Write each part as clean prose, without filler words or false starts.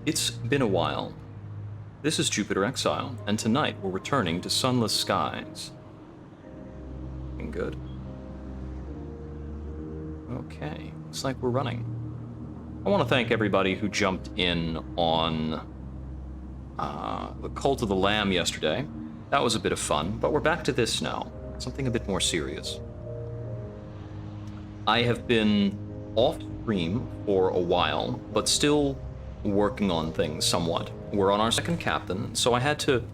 It's been a while. This is Jupiter Exile, and tonight we're returning to Sunless skies. Looking good. Okay, looks like we're running. I want to thank everybody who jumped in on the Cult of the Lamb yesterday. That was a bit of fun, but we're back to this now. Something a bit more serious. I have been off stream for a while, but still working on things somewhat. We're on our second captain, so I had to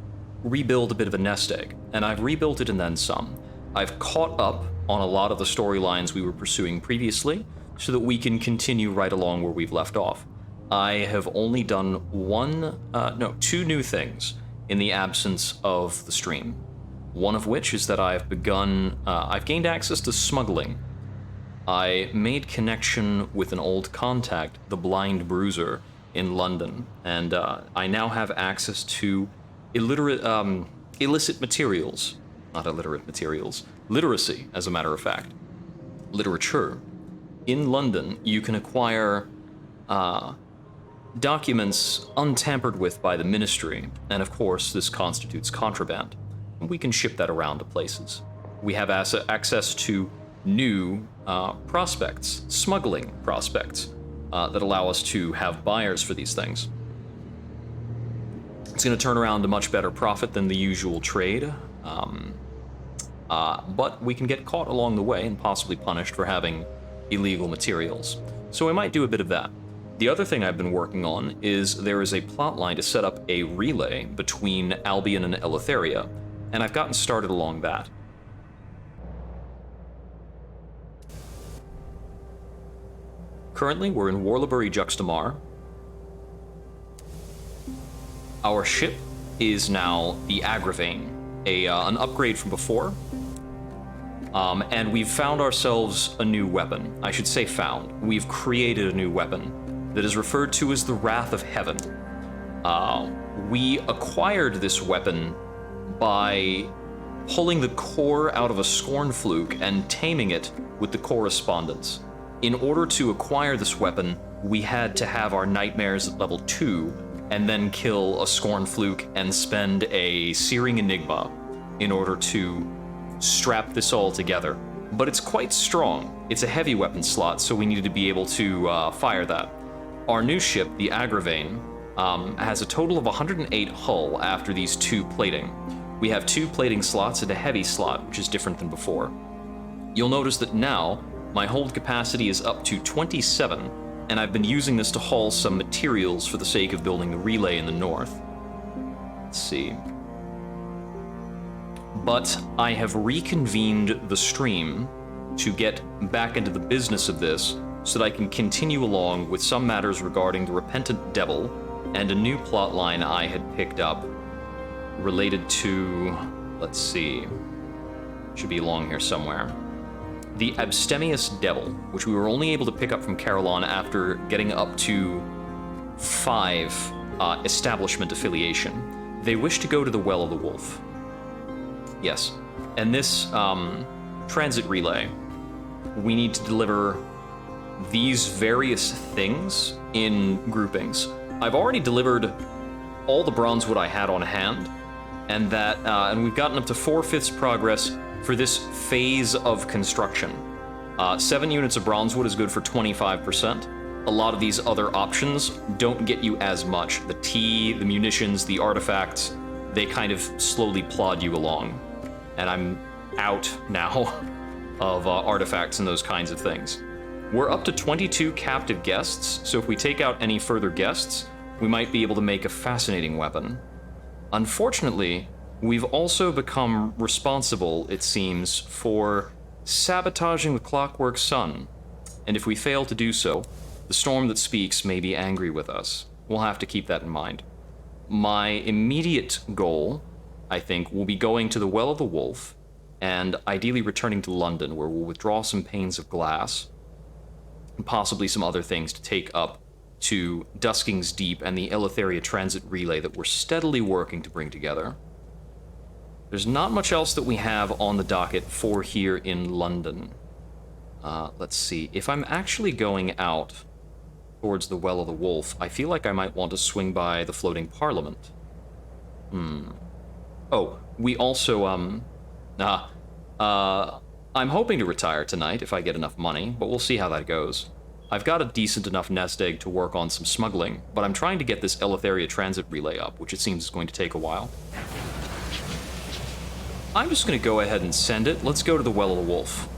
rebuild a bit of a nest egg, and I've rebuilt it and then some. I've caught up on a lot of the storylines we were pursuing previously, so that we can continue right along where we've left off. I have only done two new things in the absence of the stream. One of which is that I've gained access to smuggling. I made connection with an old contact, the Blind Bruiser, in London, and I now have access to illicit materials. Not illiterate materials. Literacy, as a matter of fact. Literature. In London, you can acquire documents untampered with by the Ministry, and of course, this constitutes contraband. We can ship that around to places. We have access to new prospects, smuggling prospects, that allow us to have buyers for these things. It's going to turn around a much better profit than the usual trade, but we can get caught along the way and possibly punished for having illegal materials. So I might do a bit of that. The other thing I've been working on is there is a plotline to set up a relay between Albion and Eleutheria, and I've gotten started along that. Currently, we're in Warlebury Juxtamar. Our ship is now the Agravain, an upgrade from before. And we've found ourselves a new weapon. I should say found. We've created a new weapon that is referred to as the Wrath of Heaven. We acquired this weapon by pulling the core out of a scorn fluke and taming it with the correspondence. In order to acquire this weapon, we had to have our nightmares at level 2, and then kill a Scorn Fluke and spend a Searing Enigma in order to strap this all together. But it's quite strong. It's a heavy weapon slot, so we needed to be able to fire that. Our new ship, the Agravain, has a total of 108 hull after these 2 plating. We have 2 plating slots and a heavy slot, which is different than before. You'll notice that now, my hold capacity is up to 27, and I've been using this to haul some materials for the sake of building the relay in the north. Let's see. But I have reconvened the stream to get back into the business of this so that I can continue along with some matters regarding the Repentant Devil and a new plotline I had picked up related to, let's see, should be along here somewhere. The Abstemious Devil, which we were only able to pick up from Carolon after getting up to 5 establishment affiliation. They wish to go to the Well of the Wolf. Yes. And this transit relay, we need to deliver these various things in groupings. I've already delivered all the bronzewood I had on hand, and and we've gotten up to 4/5 progress for this phase of construction. 7 units of bronzewood is good for 25%. A lot of these other options don't get you as much. The tea, the munitions, the artifacts, they kind of slowly plod you along. And I'm out now of artifacts and those kinds of things. We're up to 22 captive guests, so if we take out any further guests, we might be able to make a fascinating weapon. Unfortunately, we've also become responsible, it seems, for sabotaging the Clockwork Sun. And if we fail to do so, the Storm That Speaks may be angry with us. We'll have to keep that in mind. My immediate goal, I think, will be going to the Well of the Wolf, and ideally returning to London, where we'll withdraw some panes of glass, and possibly some other things to take up to Dusking's Deep and the Eleutheria Transit Relay that we're steadily working to bring together. There's not much else that we have on the docket for here in London. Let's see. If I'm actually going out towards the Well of the Wolf, I feel like I might want to swing by the Floating Parliament. Oh, we also, I'm hoping to retire tonight if I get enough money, but we'll see how that goes. I've got a decent enough nest egg to work on some smuggling, but I'm trying to get this Eleutheria transit relay up, which it seems is going to take a while. I'm just going to go ahead and send it. Let's go to the Well of the Wolf.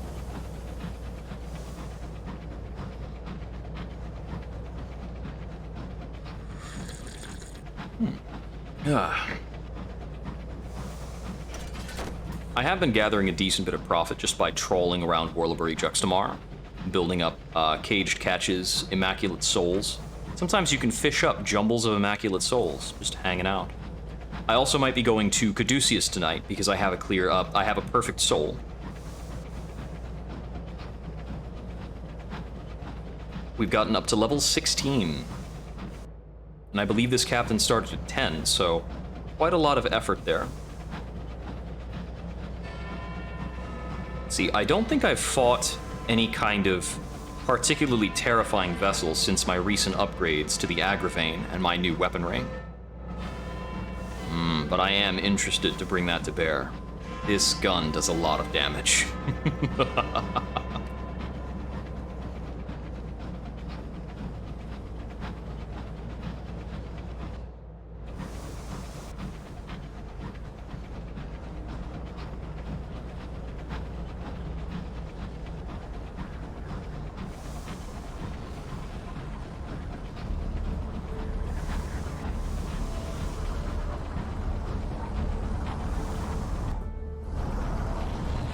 I have been gathering a decent bit of profit just by trolling around Warlebury Juxtamar, building up caged catches, immaculate souls. Sometimes you can fish up jumbles of immaculate souls, just hanging out. I also might be going to Caduceus tonight because I have a perfect soul. We've gotten up to level 16. And I believe this captain started at 10, so quite a lot of effort there. See, I don't think I've fought any kind of particularly terrifying vessel since my recent upgrades to the Agravain and my new weaponry. But I am interested to bring that to bear. This gun does a lot of damage.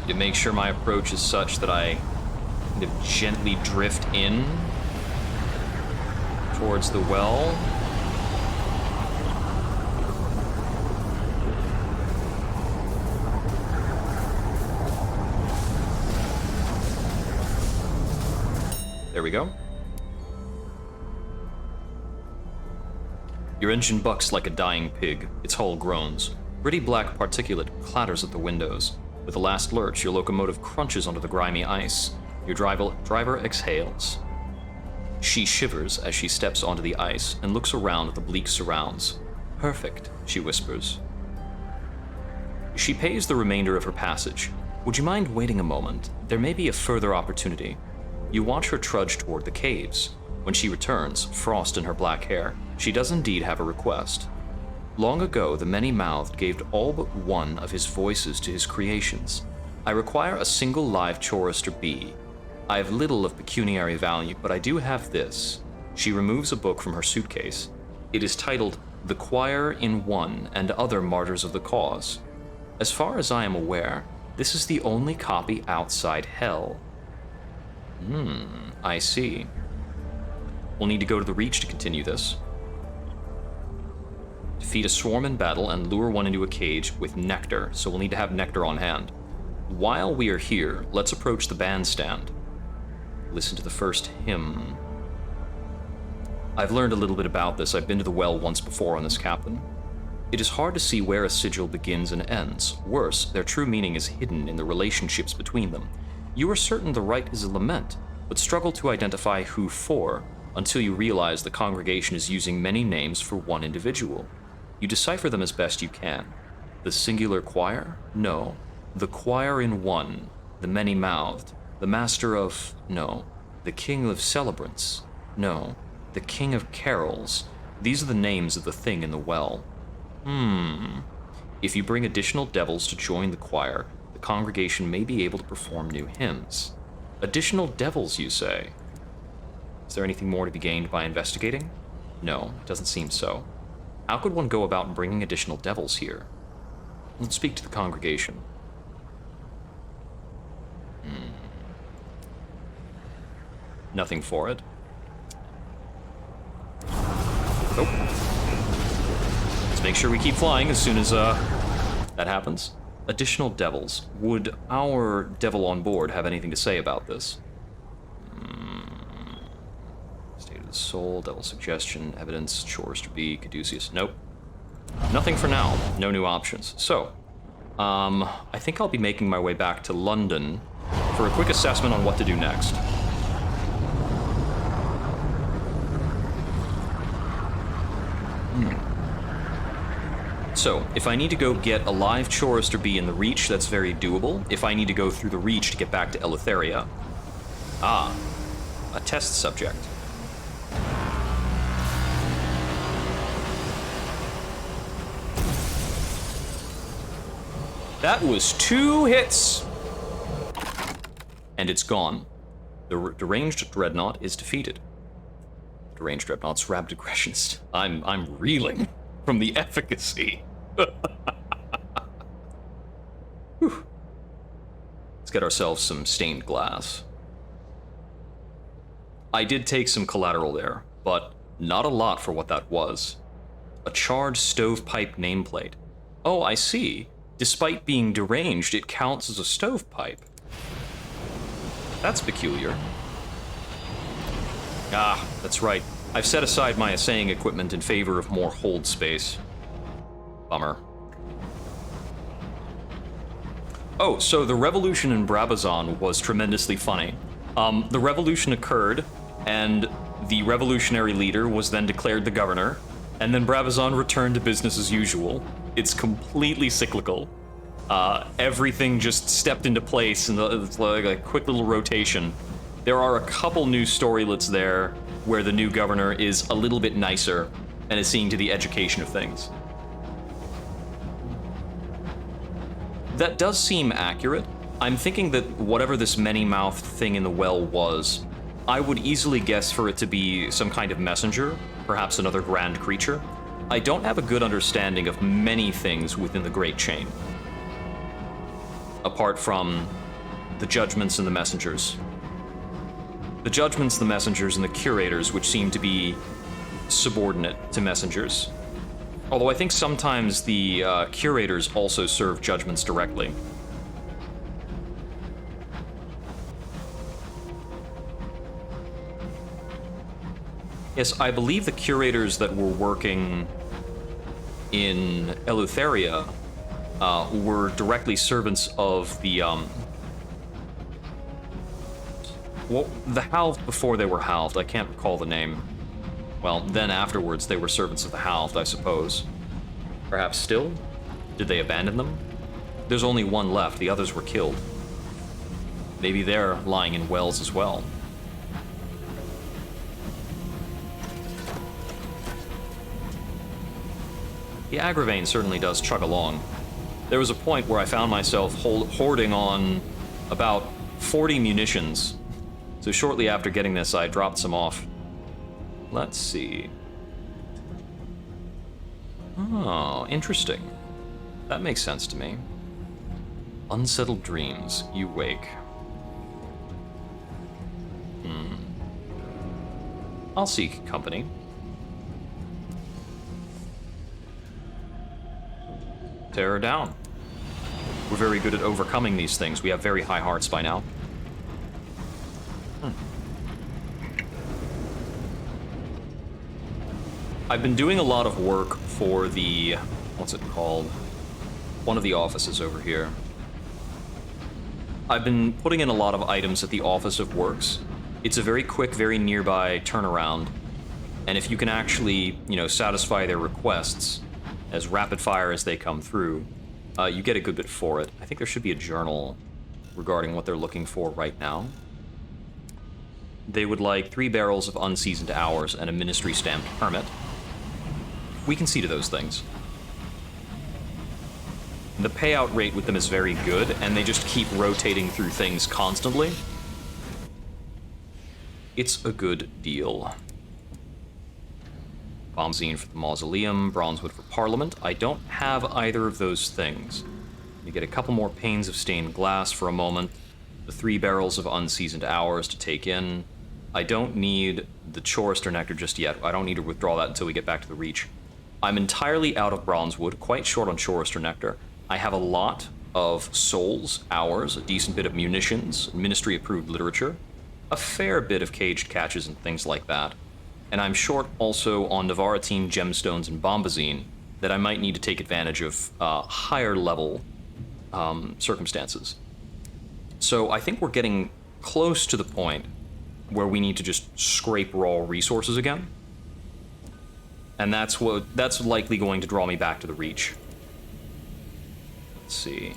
To make sure my approach is such that I kind of gently drift in towards the well. There we go. Your engine bucks like a dying pig. Its hull groans. Gritty black particulate clatters at the windows. With the last lurch, your locomotive crunches onto the grimy ice. Your driver exhales. She shivers as she steps onto the ice and looks around at the bleak surrounds. Perfect, she whispers. She pays the remainder of her passage. Would you mind waiting a moment? There may be a further opportunity. You watch her trudge toward the caves. When she returns, frost in her black hair, she does indeed have a request. Long ago, the Many-Mouthed gave all but one of his voices to his creations. I require a single live chorister bee. I have little of pecuniary value, but I do have this. She removes a book from her suitcase. It is titled The Choir in One and Other Martyrs of the Cause. As far as I am aware, this is the only copy outside Hell. I see. We'll need to go to the Reach to continue this. Defeat a swarm in battle and lure one into a cage with nectar, so we'll need to have nectar on hand. While we are here, let's approach the bandstand. Listen to the first hymn. I've learned a little bit about this. I've been to the well once before on this captain. It is hard to see where a sigil begins and ends. Worse, their true meaning is hidden in the relationships between them. You are certain the rite is a lament, but struggle to identify who for, until you realize the congregation is using many names for one individual. You decipher them as best you can. The singular choir? No. The choir in one. The many-mouthed. The master of... No. The king of celebrants? No. The king of carols. These are the names of the thing in the well. If you bring additional devils to join the choir, the congregation may be able to perform new hymns. Additional devils, you say? Is there anything more to be gained by investigating? No, it doesn't seem so. How could one go about bringing additional devils here? Let's speak to the congregation. Nothing for it. Nope. Let's make sure we keep flying as soon as that happens. Additional devils. Would our devil on board have anything to say about this? State of the soul, devil suggestion, evidence, chorister B, Caduceus. Nope. Nothing for now. No new options. So, I think I'll be making my way back to London for a quick assessment on what to do next. So, if I need to go get a live Chorister bee in the Reach, that's very doable. If I need to go through the Reach to get back to Eleutheria... Ah, a test subject. That was 2 hits! And it's gone. The deranged Dreadnought is defeated. Deranged Dreadnought's rabid aggressionist. I'm reeling from the efficacy. Whew. Let's get ourselves some stained glass. I did take some collateral there, but not a lot for what that was. A charred stovepipe nameplate. Oh, I see. Despite being deranged, it counts as a stovepipe. That's peculiar. Ah, that's right. I've set aside my assaying equipment in favor of more hold space. Bummer. Oh, so the revolution in Brabazon was tremendously funny. The revolution occurred, and the revolutionary leader was then declared the governor, and then Brabazon returned to business as usual. It's completely cyclical. Everything just stepped into place, and it's like a quick little rotation. There are a couple new storylets there where the new governor is a little bit nicer and is seeing to the education of things. That does seem accurate. I'm thinking that whatever this many-mouthed thing in the well was, I would easily guess for it to be some kind of messenger, perhaps another grand creature. I don't have a good understanding of many things within the Great Chain, apart from the judgments and the messengers. The judgments, the messengers, and the curators, which seem to be subordinate to messengers. Although I think sometimes the curators also serve judgments directly. Yes, I believe the curators that were working in Eleutheria were directly servants of the, well, the Halved before they were Halved. I can't recall the name. Well, then afterwards they were servants of the Halved, I suppose. Perhaps still? Did they abandon them? There's only one left, the others were killed. Maybe they're lying in wells as well. The Agravane certainly does chug along. There was a point where I found myself hoarding on about 40 munitions. So shortly after getting this, I dropped some off. Let's see. Oh, interesting. That makes sense to me. Unsettled dreams, you wake. I'll seek company. Tear her down. We're very good at overcoming these things. We have very high hearts by now. I've been doing a lot of work for the... what's it called? One of the offices over here. I've been putting in a lot of items at the Office of Works. It's a very quick, very nearby turnaround. And if you can actually, you know, satisfy their requests as rapid fire as they come through, you get a good bit for it. I think there should be a journal regarding what they're looking for right now. They would like 3 barrels of unseasoned hours and a ministry-stamped permit. We can see to those things. The payout rate with them is very good, and they just keep rotating through things constantly. It's a good deal. Bombzine for the Mausoleum, Bronzewood for Parliament. I don't have either of those things. You get a couple more panes of stained glass for a moment, the 3 barrels of unseasoned hours to take in. I don't need the Chorister Nectar just yet. I don't need to withdraw that until we get back to the Reach. I'm entirely out of Bronzewood, quite short on Chorister Nectar. I have a lot of souls, hours, a decent bit of munitions, ministry-approved literature, a fair bit of caged catches and things like that. And I'm short also on Navarretine gemstones and bombazine that I might need to take advantage of higher level circumstances. So I think we're getting close to the point where we need to just scrape raw resources again. And that's likely going to draw me back to the Reach. Let's see.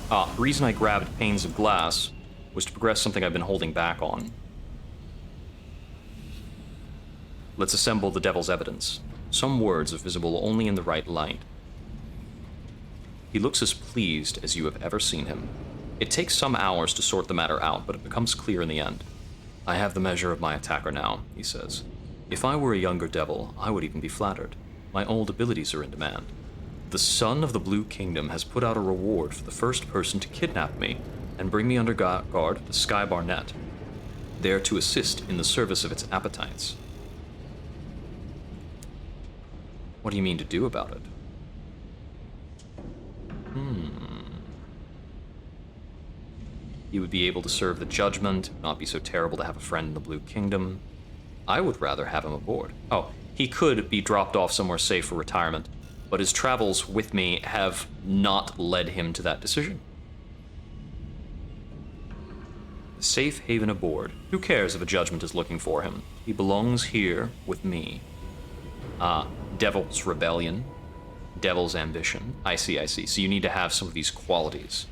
The reason I grabbed Panes of Glass was to progress something I've been holding back on. Let's assemble the Devil's evidence. Some words are visible only in the right light. He looks as pleased as you have ever seen him. It takes some hours to sort the matter out, but it becomes clear in the end. I have the measure of my attacker now, he says. If I were a younger devil, I would even be flattered. My old abilities are in demand. The Son of the Blue Kingdom has put out a reward for the first person to kidnap me and bring me under guard to Sky Barnet, there to assist in the service of its appetites. What do you mean to do about it? He would be able to serve the judgment, not be so terrible to have a friend in the Blue Kingdom. I would rather have him aboard. Oh, he could be dropped off somewhere safe for retirement, but his travels with me have not led him to that decision. Safe haven aboard. Who cares if a judgment is looking for him? He belongs here with me. Devil's rebellion. Devil's ambition. I see. So you need to have some of these qualities.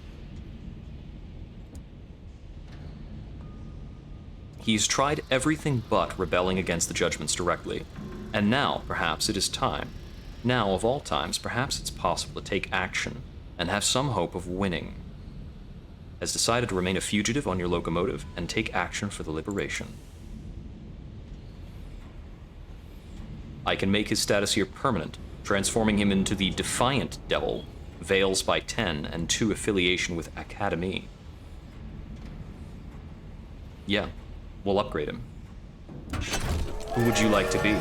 He's tried everything but rebelling against the judgments directly. And now, perhaps, it is time. Now, of all times, perhaps it's possible to take action and have some hope of winning. Has decided to remain a fugitive on your locomotive and take action for the liberation. I can make his status here permanent, transforming him into the Defiant Devil, Veils by 10, and 2 affiliation with Academy. Yeah, we'll upgrade him. Who would you like to be?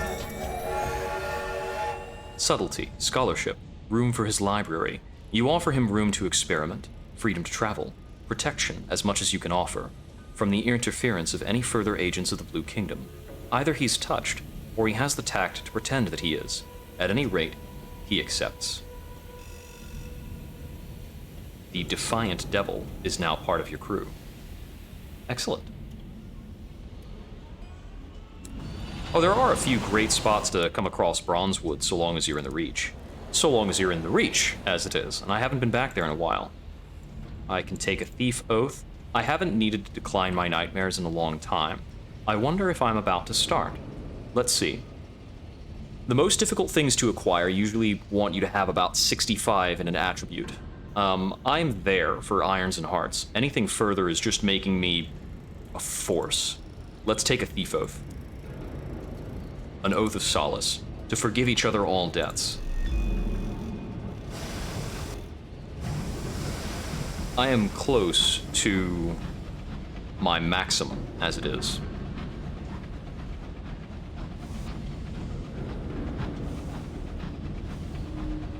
Subtlety, scholarship, room for his library. You offer him room to experiment, freedom to travel, protection as much as you can offer, from the interference of any further agents of the Blue Kingdom. Either he's touched, or he has the tact to pretend that he is. At any rate, he accepts. The Defiant Devil is now part of your crew. Excellent. Oh, there are a few great spots to come across Bronzewood so long as you're in the Reach. So long as you're in the Reach, as it is, and I haven't been back there in a while. I can take a Thief Oath. I haven't needed to decline my nightmares in a long time. I wonder if I'm about to start. Let's see. The most difficult things to acquire usually want you to have about 65 in an attribute. I'm there for Irons and Hearts. Anything further is just making me a force. Let's take a Thief Oath. An oath of solace, to forgive each other all debts. I am close to my maximum, as it is.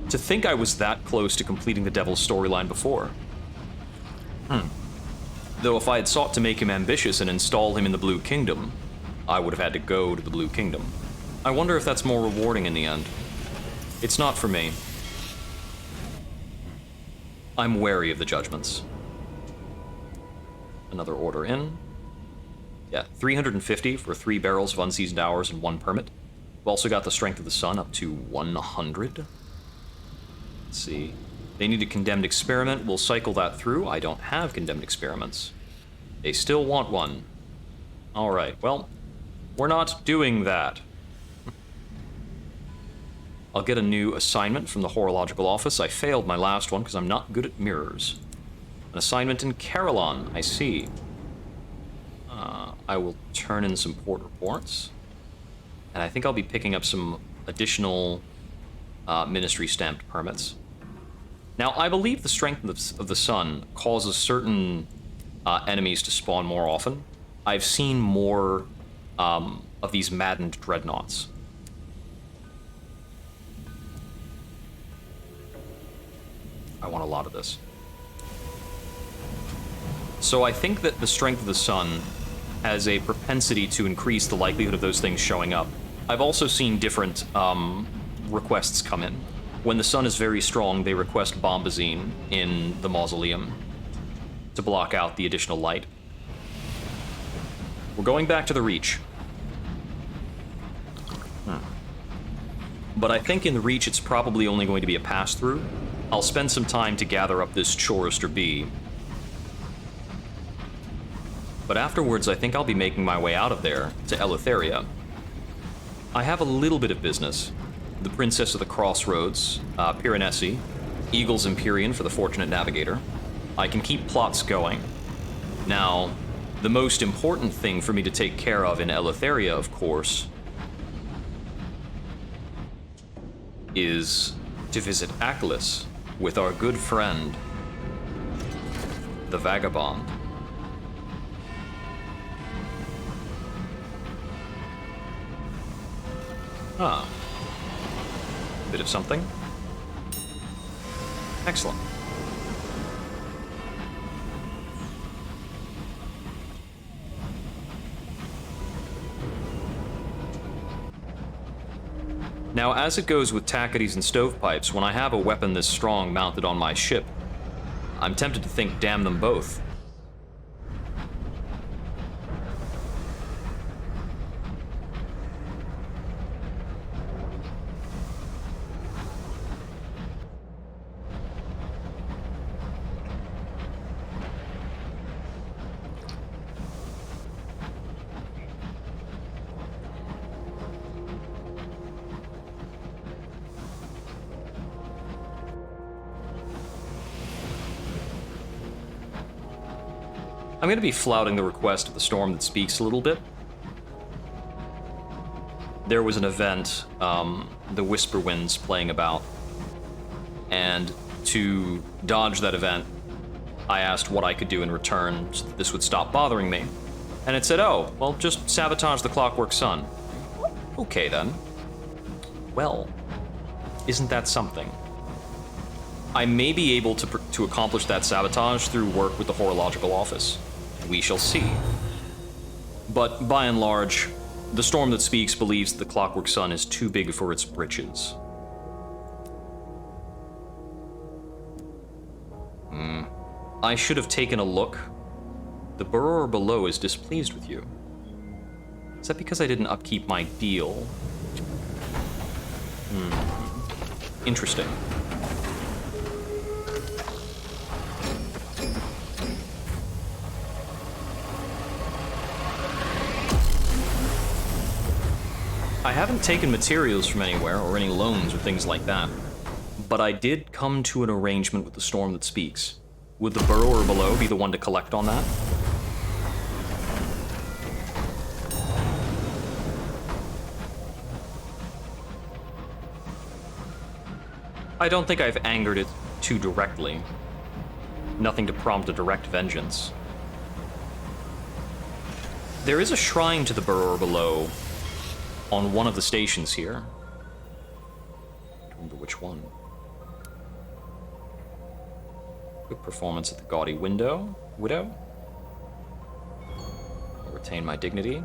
To think I was that close to completing the Devil's storyline before. Though if I had sought to make him ambitious and install him in the Blue Kingdom, I would have had to go to the Blue Kingdom. I wonder if that's more rewarding in the end. It's not for me. I'm wary of the judgments. Another order in. Yeah, 350 for 3 barrels of unseasoned hours and 1 permit. We've also got the Strength of the Sun up to 100. Let's see. They need a Condemned Experiment. We'll cycle that through. I don't have Condemned Experiments. They still want one. Alright, well, we're not doing that. I'll get a new assignment from the Horological Office. I failed my last one because I'm not good at mirrors. An assignment in Carillon, I see. I will turn in some port reports. And I think I'll be picking up some additional ministry stamped permits. Now, I believe the Strength of the Sun causes certain enemies to spawn more often. I've seen more of these maddened dreadnoughts. I want a lot of this. So I think that the Strength of the Sun has a propensity to increase the likelihood of those things showing up. I've also seen different requests come in. When the sun is very strong, they request bombazine in the mausoleum to block out the additional light. We're going back to the Reach. But I think in the Reach it's probably only going to be a pass-through. I'll spend some time to gather up this Chorister Bee. But afterwards, I think I'll be making my way out of there to Eleutheria. I have a little bit of business. The Princess of the Crossroads, Piranesi, Eagle's Empyrean for the Fortunate Navigator. I can keep plots going. Now, the most important thing for me to take care of in Eleutheria, of course, is to visit Aklis with our good friend, the Vagabond. Ah. Bit of something. Excellent. Now, as it goes with tacketies and stovepipes, when I have a weapon this strong mounted on my ship, I'm tempted to think damn them both. I'm going to be flouting the request of the Storm That Speaks a little bit. There was an event, the Whisper Winds playing about, and to dodge that event, I asked what I could do in return so that this would stop bothering me. And it said, oh, well, just sabotage the Clockwork Sun. Okay, then. Well, isn't that something? I may be able to accomplish that sabotage through work with the Horological Office. We shall see. But by and large, the Storm That Speaks believes that the Clockwork Sun is too big for its britches. I should have taken a look. The Burrower below is displeased with you. Is that because I didn't upkeep my deal? Interesting. I haven't taken materials from anywhere, or any loans or things like that, but I did come to an arrangement with the Storm That Speaks. Would the Burrower below be the one to collect on that? I don't think I've angered it too directly. Nothing to prompt a direct vengeance. There is a shrine to the Burrower below on one of the stations here. I don't remember which one. Quick performance at the Gaudy Widow. I'll retain my dignity.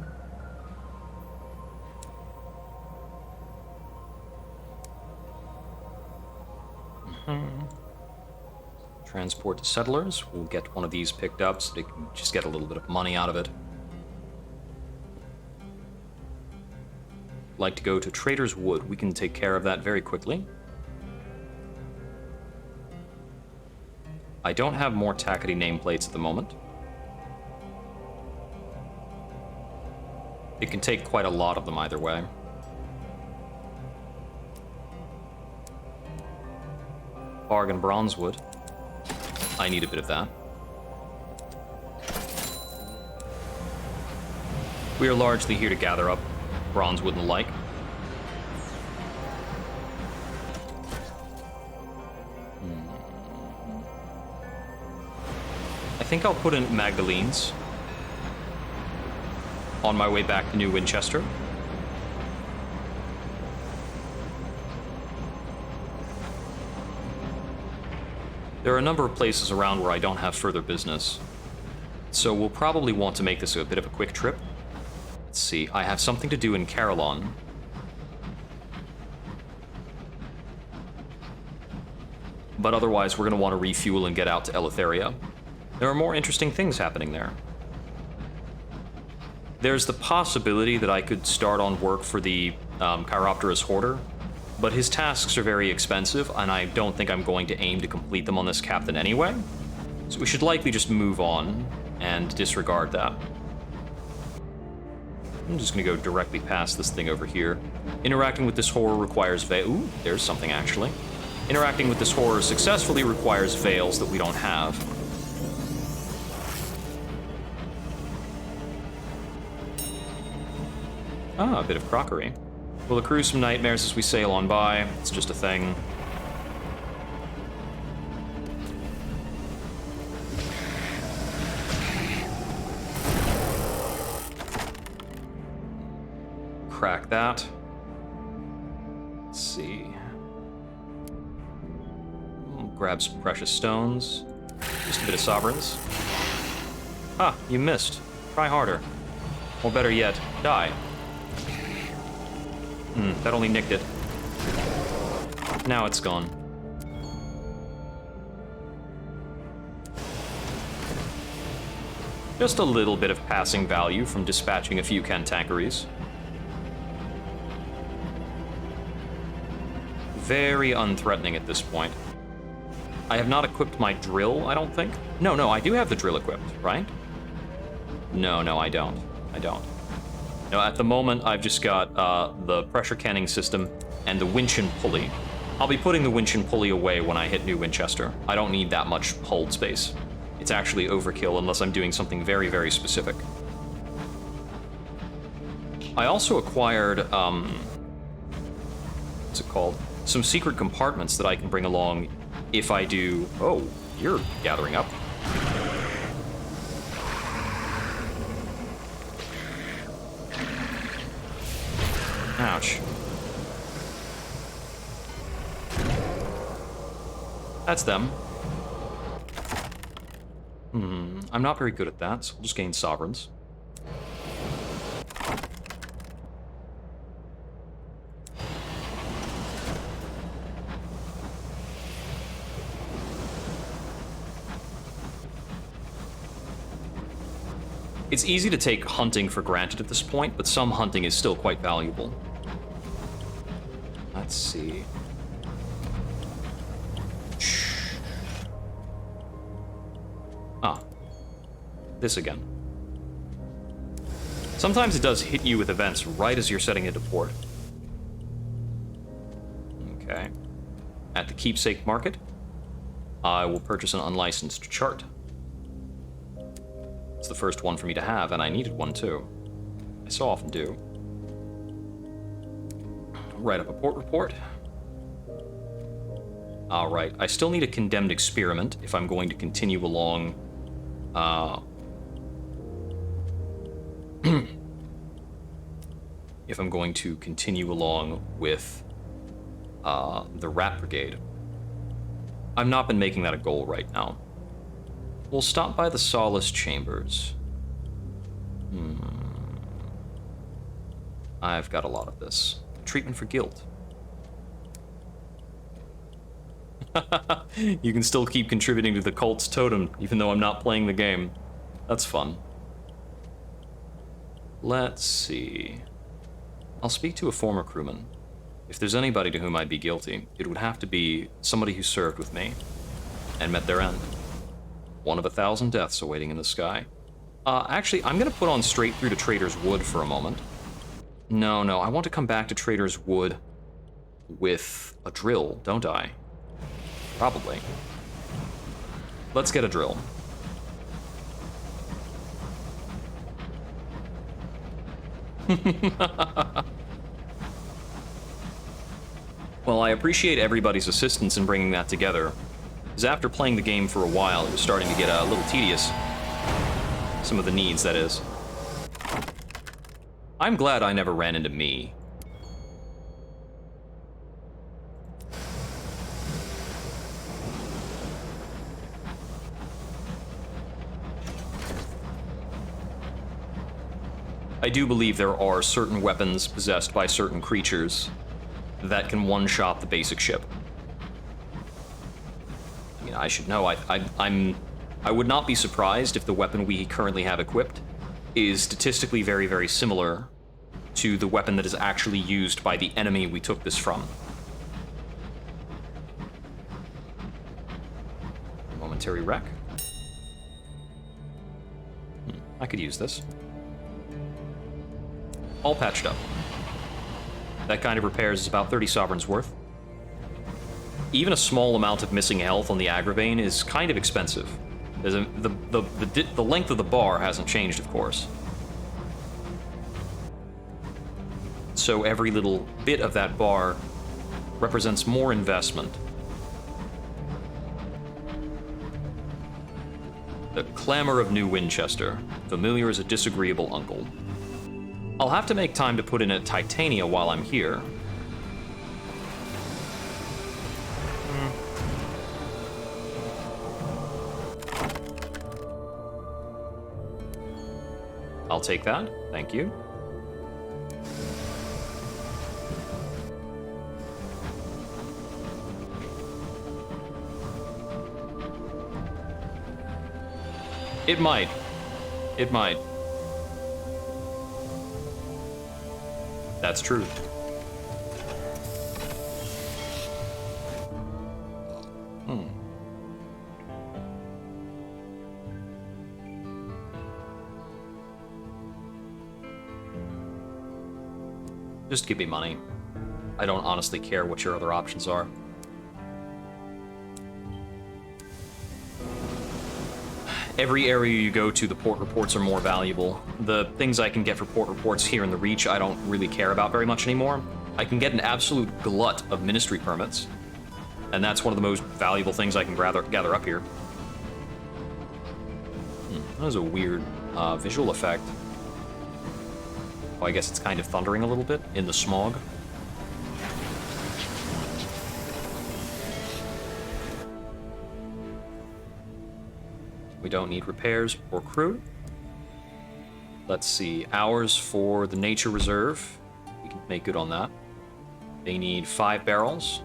Transport to settlers. We'll get one of these picked up so they can just get a little bit of money out of it. Like to go to Trader's Wood. We can take care of that very quickly. I don't have more tackety nameplates at the moment. It can take quite a lot of them either way. Bargain Bronzewood. I need a bit of that. We are largely here to gather up Bronzewood and the like. I think I'll put in Magdalene's on my way back to New Winchester. There are a number of places around where I don't have further business, so we'll probably want to make this a bit of a quick trip. Let's see, I have something to do in Carillon. but otherwise we're going to want to refuel and get out to Eleutheria. There are more interesting things happening there. There's the possibility that I could start on work for the Chiropterus Hoarder, but his tasks are very expensive, and I don't think I'm going to aim to complete them on this captain anyway, so we should likely just move on and disregard that. I'm just going to go directly past this thing over here. Interacting with this horror requires Ooh, there's something actually. Interacting with this horror successfully requires veils that we don't have. Ah, a bit of crockery. We'll accrue some nightmares as we sail on by. It's just a thing. Crack that. Let's see. Grab some precious stones. Just a bit of sovereigns. Ah, you missed. Try harder. Or better yet, die. That only nicked it. Now it's gone. Just a little bit of passing value from dispatching a few cantankeries. Very unthreatening at this point. I have not equipped my drill, I don't think. No, I do have the drill equipped, right? No, I don't. No, at the moment, I've just got the pressure canning system and the winch and pulley. I'll be putting the winch and pulley away when I hit New Winchester. I don't need that much hold space. It's actually overkill unless I'm doing something very, very specific. I also acquired, what's it called? Some secret compartments that I can bring along if I do... Oh, you're gathering up. Ouch. That's them. I'm not very good at that, so we'll just gain sovereigns. It's easy to take hunting for granted at this point, but some hunting is still quite valuable. Let's see. Ah. This again. Sometimes it does hit you with events right as you're setting into port. Okay. At the Keepsake Market, I will purchase an unlicensed chart. It's the first one for me to have, and I needed one too. I so often do. Write up a port report. Alright, I still need a condemned experiment if I'm going to continue along... if I'm going to continue along with the Rat Brigade. I've not been making that a goal right now. We'll stop by the Solace Chambers. I've got a lot of this. Treatment for guilt. You can still keep contributing to the cult's totem, even though I'm not playing the game. That's fun. Let's see. I'll speak to a former crewman. If there's anybody to whom I'd be guilty, it would have to be somebody who served with me and met their end. One of 1,000 deaths awaiting in the sky. Actually, I'm gonna put on straight through to Trader's Wood for a moment. No, I want to come back to Trader's Wood with a drill, don't I? Probably. Let's get a drill. Well, I appreciate everybody's assistance in bringing that together. Because after playing the game for a while, it was starting to get a little tedious. Some of the needs, that is. I'm glad I never ran into me. I do believe there are certain weapons possessed by certain creatures that can one-shot the basic ship. mean, I should know. I would not be surprised if the weapon we currently have equipped is statistically very, very similar to the weapon that is actually used by the enemy we took this from. Momentary wreck. I could use this. All patched up. That kind of repairs is about 30 sovereigns worth. Even a small amount of missing health on the Agravain is kind of expensive. The length of the bar hasn't changed, of course. So every little bit of that bar represents more investment. The Clamor of New Winchester, familiar as a disagreeable uncle. I'll have to make time to put in a Titania while I'm here. I'll take that, thank you. It might. It might. That's true. Just give me money. I don't honestly care what your other options are. Every area you go to, the port reports are more valuable. The things I can get for port reports here in the Reach, I don't really care about very much anymore. I can get an absolute glut of ministry permits, and that's one of the most valuable things I can gather up here. That was a weird visual effect. Oh, I guess it's kind of thundering a little bit in the smog. We don't need repairs or crew. Let's see, hours for the nature reserve. We can make good on that. They need 5 barrels.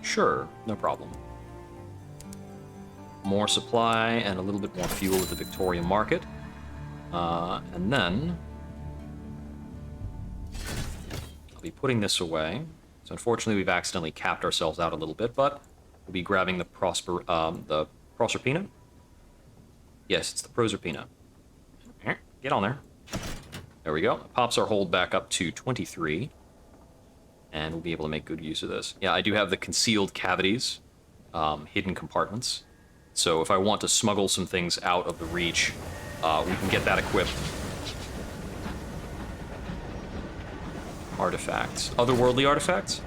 Sure, no problem. More supply and a little bit more fuel at the Victoria Market. And then I'll be putting this away. So unfortunately, we've accidentally capped ourselves out a little bit, but we'll be grabbing the Proserpina. Yes, it's the Proserpina. Get on there. There we go. Pops our hold back up to 23. And we'll be able to make good use of this. Yeah, I do have the concealed cavities, hidden compartments. So if I want to smuggle some things out of the Reach, we can get that equipped. Artifacts. Otherworldly artifacts?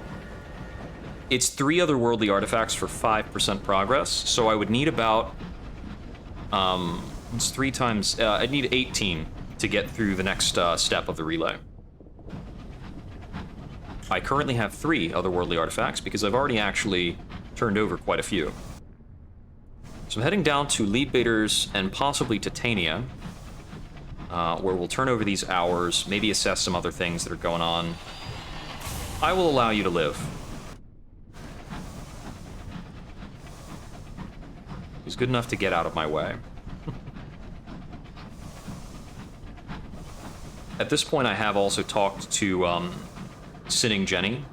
It's 3 otherworldly artifacts for 5% progress, so I would need about... it's 3 times... I'd need 18 to get through the next step of the relay. I currently have 3 otherworldly artifacts because I've already actually turned over quite a few. So I'm heading down to Leadbaiters and possibly Titania, where we'll turn over these hours, maybe assess some other things that are going on. I will allow you to live. He's good enough to get out of my way. At this point, I have also talked to Sinning Jenny,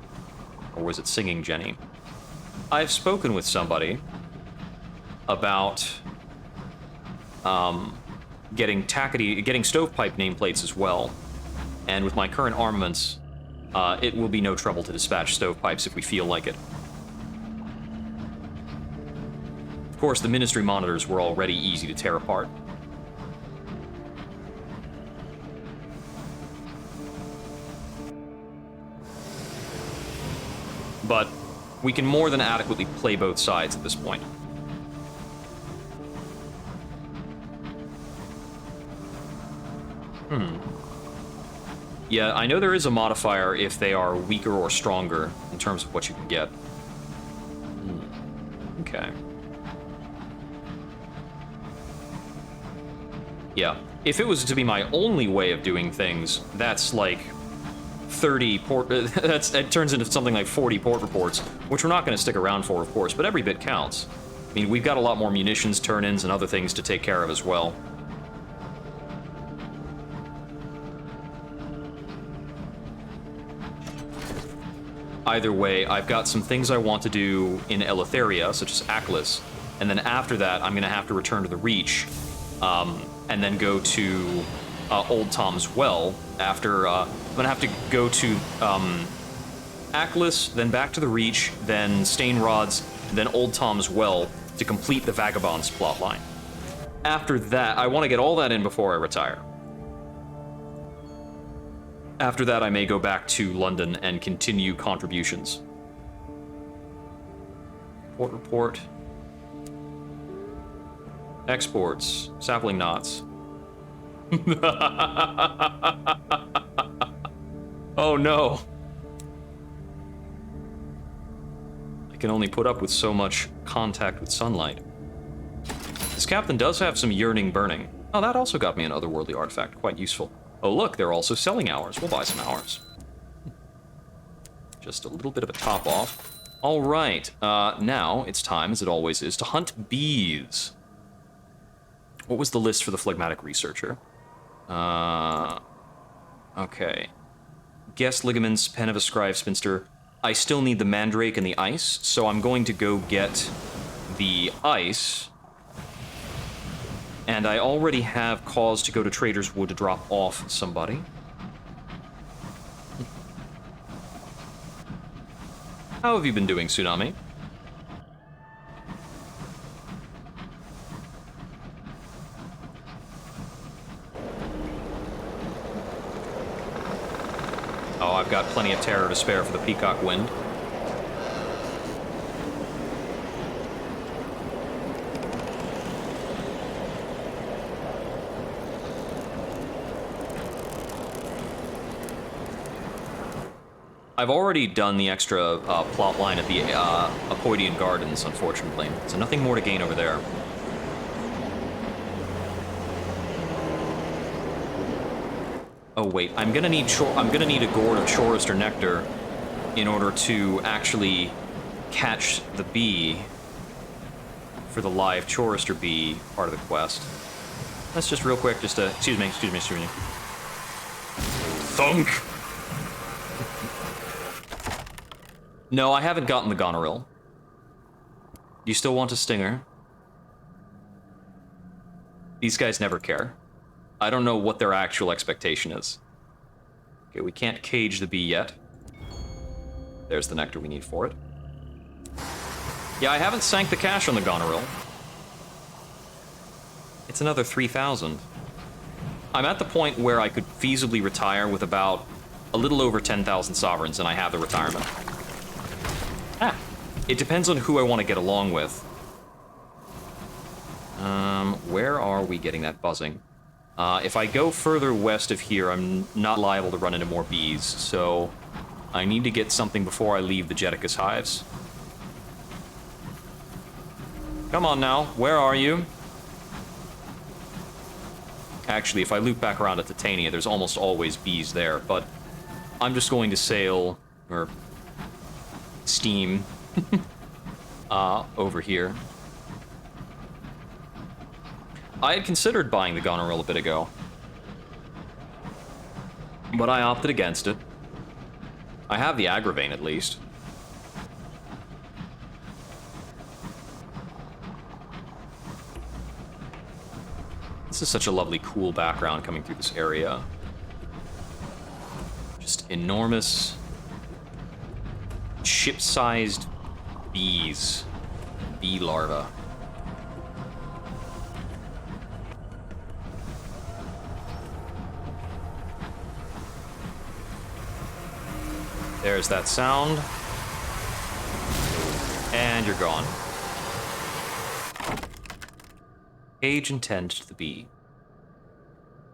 or was it Singing Jenny? I've spoken with somebody about getting stovepipe nameplates as well, and with my current armaments, it will be no trouble to dispatch stovepipes if we feel like it. Of course, the ministry monitors were already easy to tear apart. But we can more than adequately play both sides at this point. Yeah, I know there is a modifier if they are weaker or stronger in terms of what you can get. Okay. Yeah, if it was to be my only way of doing things, that's like 30 port... it turns into something like 40 port reports, which we're not going to stick around for, of course, but every bit counts. I mean, we've got a lot more munitions, turn-ins, and other things to take care of as well. Either way, I've got some things I want to do in Eleutheria, such as Aklis, and then after that, I'm going to have to return to the Reach, and then go to Old Tom's Well. After, I'm going to have to go to Aklis, then back to the Reach, then Stain Rods, then Old Tom's Well to complete the Vagabonds plotline. After that, I want to get all that in before I retire. After that, I may go back to London and continue contributions. Port report. Exports. Sapling knots. Oh no. I can only put up with so much contact with sunlight. This captain does have some yearning burning. Oh, that also got me an otherworldly artifact. Quite useful. Oh, look, they're also selling hours. We'll buy some hours. Just a little bit of a top off. All right, now it's time, as it always is, to hunt bees. What was the list for the phlegmatic researcher? Okay. Guest ligaments, pen of a scribe spinster. I still need the mandrake and the ice, so I'm going to go get the ice. And I already have cause to go to Trader's Wood to drop off somebody. How have you been doing, Tsunami? Oh, I've got plenty of terror to spare for the Peacock Wind. I've already done the extra plot line at the Apoidian Gardens, unfortunately, so nothing more to gain over there. Oh wait, I'm gonna need a gourd of Chorister Nectar in order to actually catch the bee for the live Chorister bee part of the quest. Let's just real quick, excuse me. Thunk! No, I haven't gotten the Goneril. You still want a stinger? These guys never care. I don't know what their actual expectation is. Okay, we can't cage the bee yet. There's the nectar we need for it. Yeah, I haven't sank the cash on the Goneril. It's another 3,000. I'm at the point where I could feasibly retire with about a little over 10,000 sovereigns, and I have the retirement. It depends on who I want to get along with. Where are we getting that buzzing? If I go further west of here, I'm not liable to run into more bees, so I need to get something before I leave the Jedicus hives. Come on now, where are you? Actually, if I loop back around at Titania, there's almost always bees there, but I'm just going to sail, or steam, over here. I had considered buying the Goneril a bit ago, but I opted against it. I have the Agravane, at least. This is such a lovely, cool background coming through this area. Just enormous, ship-sized bees. Bee larvae. There's that sound. And you're gone. Cage and tend to the bee.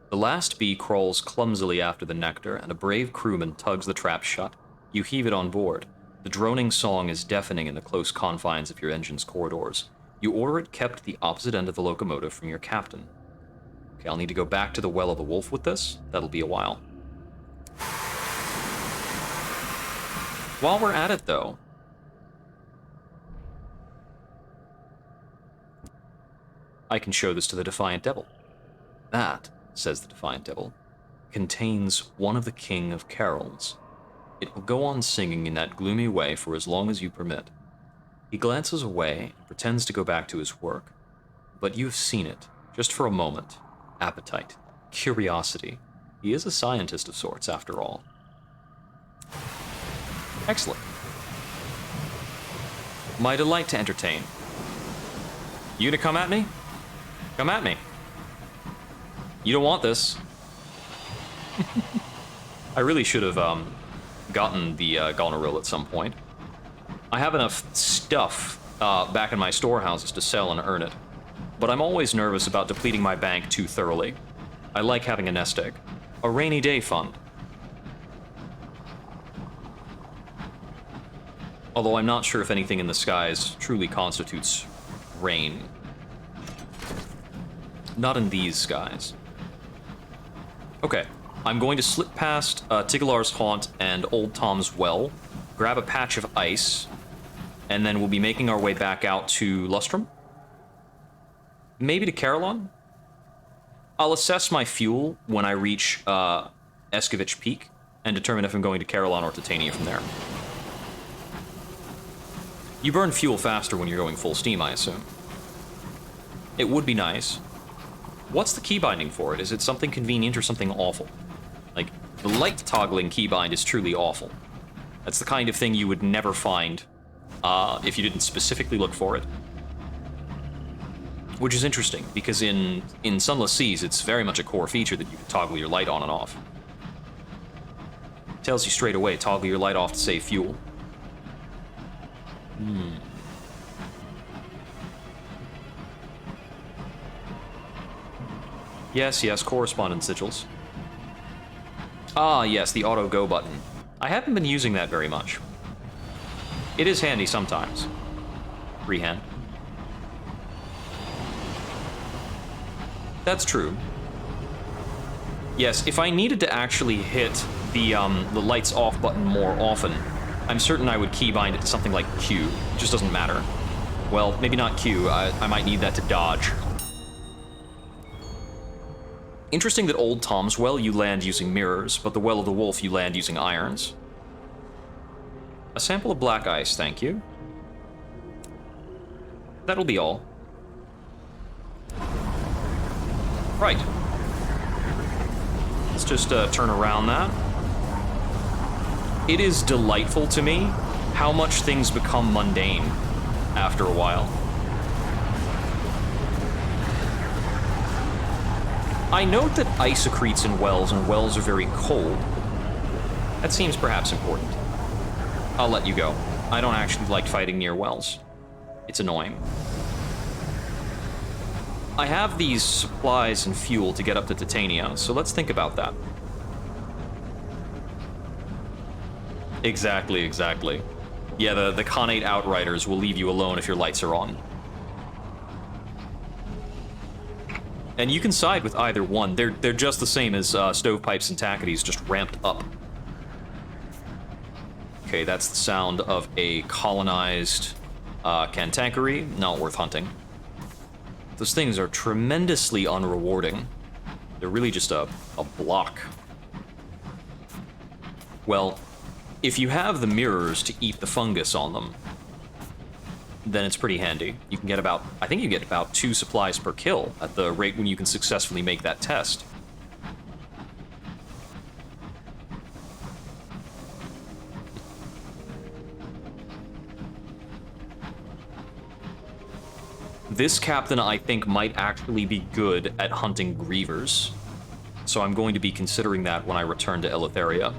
The last bee crawls clumsily after the nectar, and a brave crewman tugs the trap shut. You heave it on board. The droning song is deafening in the close confines of your engine's corridors. You order it kept the opposite end of the locomotive from your captain. Okay, I'll need to go back to the Well of the Wolf with this. That'll be a while. While we're at it, though, I can show this to the Defiant Devil. That, says the Defiant Devil, contains one of the King of Carols. It will go on singing in that gloomy way for as long as you permit. He glances away and pretends to go back to his work. But you've seen it, just for a moment. Appetite. Curiosity. He is a scientist of sorts, after all. Excellent. My delight to entertain. You to come at me? Come at me. You don't want this. I really should have gotten the Goneril at some point. I have enough stuff back in my storehouses to sell and earn it, but I'm always nervous about depleting my bank too thoroughly. I like having a nest egg. A rainy day fund. Although I'm not sure if anything in the skies truly constitutes rain. Not in these skies. Okay, I'm going to slip past Tigalar's Haunt and Old Tom's Well, grab a patch of ice, and then we'll be making our way back out to Lustrum? Maybe to Carillon? I'll assess my fuel when I reach Escovitch Peak, and determine if I'm going to Carillon or Titania from there. You burn fuel faster when you're going full steam, I assume. It would be nice. What's the keybinding for it? Is it something convenient or something awful? Like, the light toggling keybind is truly awful. That's the kind of thing you would never find if you didn't specifically look for it. Which is interesting, because in Sunless Seas, it's very much a core feature that you can toggle your light on and off. Tells you straight away, toggle your light off to save fuel. Yes, correspondence sigils. Ah, yes, the auto go button. I haven't been using that very much. It is handy sometimes. Freehand. That's true. Yes, if I needed to actually hit the lights off button more often, I'm certain I would keybind it to something like Q. It just doesn't matter. Well, maybe not Q. I might need that to dodge. Interesting that Old Tom's Well you land using mirrors, but the Well of the Wolf you land using irons. A sample of black ice, thank you. That'll be all. Right. Let's just turn around that. It is delightful to me how much things become mundane after a while. I note that ice accretes in wells, and wells are very cold. That seems perhaps important. I'll let you go. I don't actually like fighting near wells. It's annoying. I have these supplies and fuel to get up to Titania, so let's think about that. Exactly. Yeah, the Khanate Outriders will leave you alone if your lights are on. And you can side with either one. They're just the same as Stovepipes and Tackities, just ramped up. Okay, that's the sound of a colonized Cantankery. Not worth hunting. Those things are tremendously unrewarding. They're really just a block. Well, if you have the mirrors to eat the fungus on them, then it's pretty handy. You can get about, I think you get about 2 supplies per kill at the rate when you can successfully make that test. This captain, I think, might actually be good at hunting grievers, so I'm going to be considering that when I return to Eleutheria.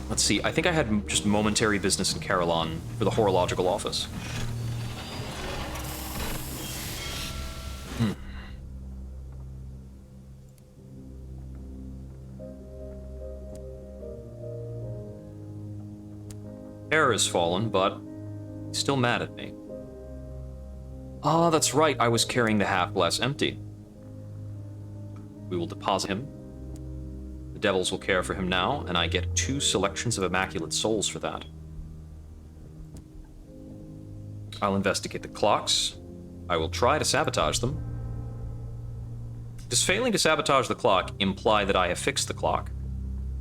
Let's see, I think I had just momentary business in Carillon for the horological office. Air has fallen, but he's still mad at me. Ah, that's right, I was carrying the half glass empty. We will deposit him. The devils will care for him now, and I get 2 selections of immaculate souls for that. I'll investigate the clocks. I will try to sabotage them. Does failing to sabotage the clock imply that I have fixed the clock?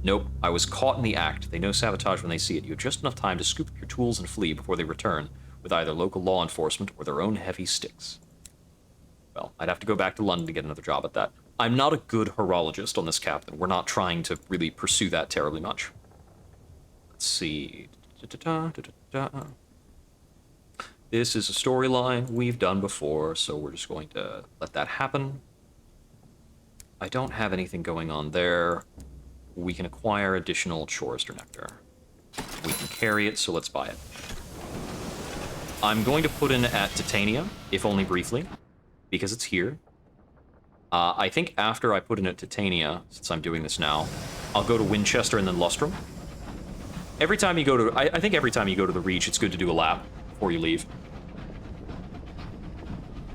Nope, I was caught in the act. They know sabotage when they see it. You have just enough time to scoop up your tools and flee before they return, with either local law enforcement or their own heavy sticks. Well, I'd have to go back to London to get another job at that. I'm not a good horologist on this captain. We're not trying to really pursue that terribly much. Let's see. This is a storyline we've done before, so we're just going to let that happen. I don't have anything going on there. We can acquire additional Chorister Nectar. We can carry it, so let's buy it. I'm going to put in at Titania, if only briefly, because it's here. I think after I put in at Titania, since I'm doing this now, I'll go to Winchester and then Lustrum. Every time you go to... I think every time you go to the Reach, it's good to do a lap before you leave.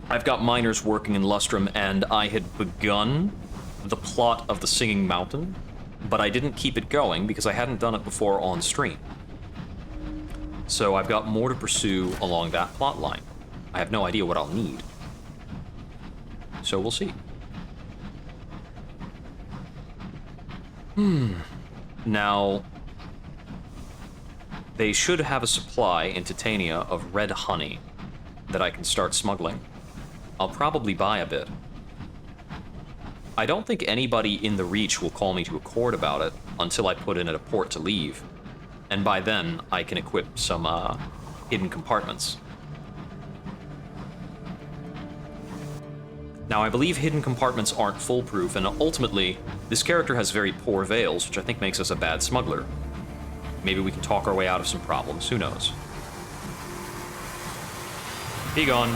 I've got miners working in Lustrum, and I had begun the plot of the Singing Mountain, but I didn't keep it going because I hadn't done it before on stream. So I've got more to pursue along that plot line. I have no idea what I'll need. So we'll see. Now, they should have a supply in Titania of red honey that I can start smuggling. I'll probably buy a bit. I don't think anybody in the Reach will call me to accord about it until I put in at a port to leave. And by then, I can equip some hidden compartments. Now, I believe hidden compartments aren't foolproof, and ultimately, this character has very poor veils, which I think makes us a bad smuggler. Maybe we can talk our way out of some problems, who knows. Be gone.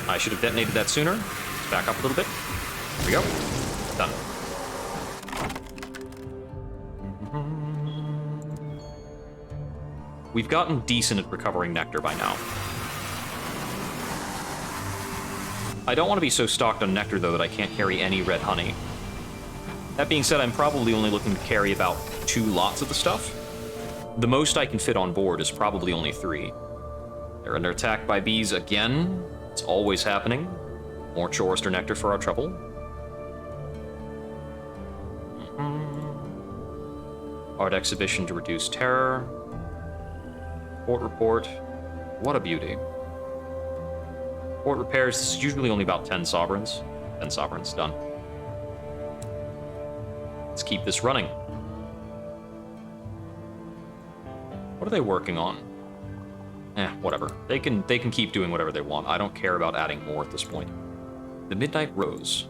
I should have detonated that sooner. Let's back up a little bit. Here we go. Done. We've gotten decent at recovering nectar by now. I don't want to be so stocked on nectar, though, that I can't carry any red honey. That being said, I'm probably only looking to carry about 2 lots of the stuff. The most I can fit on board is probably only 3. They're under attack by bees again. It's always happening. More Chorister Nectar for our trouble. Art exhibition to reduce terror. Port report. What a beauty. Port repairs. This is usually only about 10 sovereigns. 10 sovereigns, done. Let's keep this running. What are they working on? Whatever. They can keep doing whatever they want. I don't care about adding more at this point. The Midnight Rose.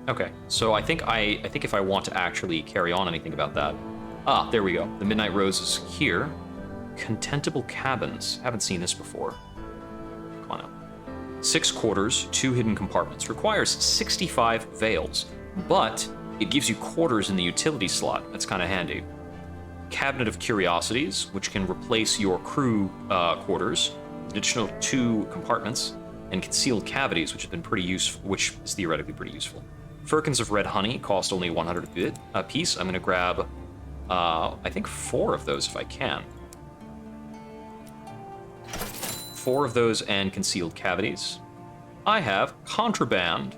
Okay, so I think if I want to actually carry on anything about that... Ah, there we go. The Midnight Rose is here. Contentable Cabins. Haven't seen this before. Come on out. 6 quarters, 2 hidden compartments. Requires 65 veils, but it gives you quarters in the utility slot. That's kind of handy. Cabinet of Curiosities, which can replace your crew quarters. Additional 2 compartments. And concealed cavities, which have been pretty useful, which is theoretically pretty useful. Firkins of red honey cost only 100 a piece. I'm going to grab, I think 4 of those if I can. 4 of those and concealed cavities. I have contraband.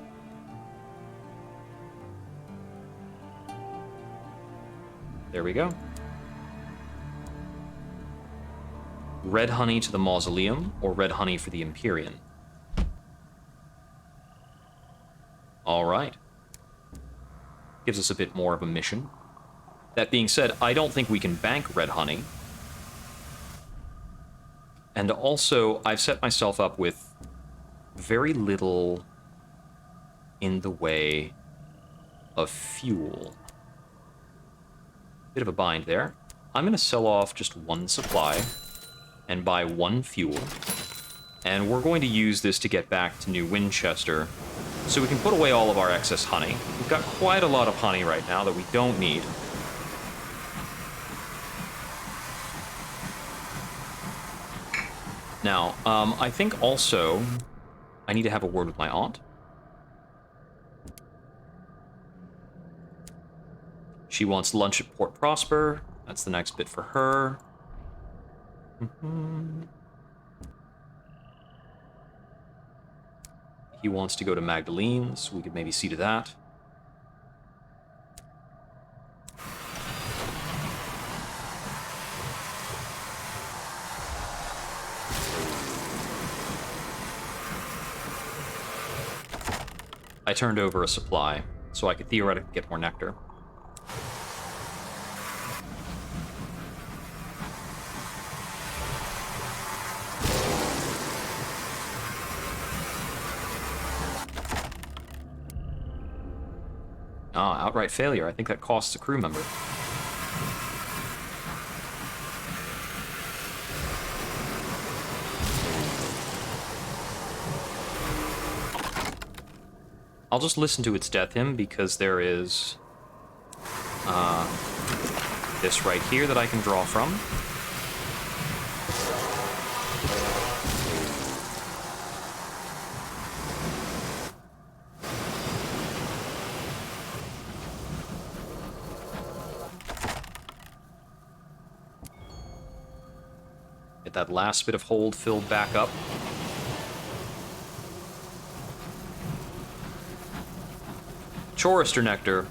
There we go. Red honey to the mausoleum, or red honey for the Empyrean. All right. Gives us a bit more of a mission. That being said, I don't think we can bank red honey. And also, I've set myself up with very little in the way of fuel. Bit of a bind there. I'm going to sell off just 1 supply and buy 1 fuel. And we're going to use this to get back to New Winchester so we can put away all of our excess honey. We've got quite a lot of honey right now that we don't need. Now, I think also I need to have a word with my aunt. She wants lunch at Port Prosper. That's the next bit for her. He wants to go to Magdalene's. We could maybe see to that. I turned over a supply, so I could theoretically get more nectar. Ah, outright failure. I think that costs a crew member. I'll just listen to its death hymn because there is this right here that I can draw from. Get that last bit of hold filled back up. Chorister nectar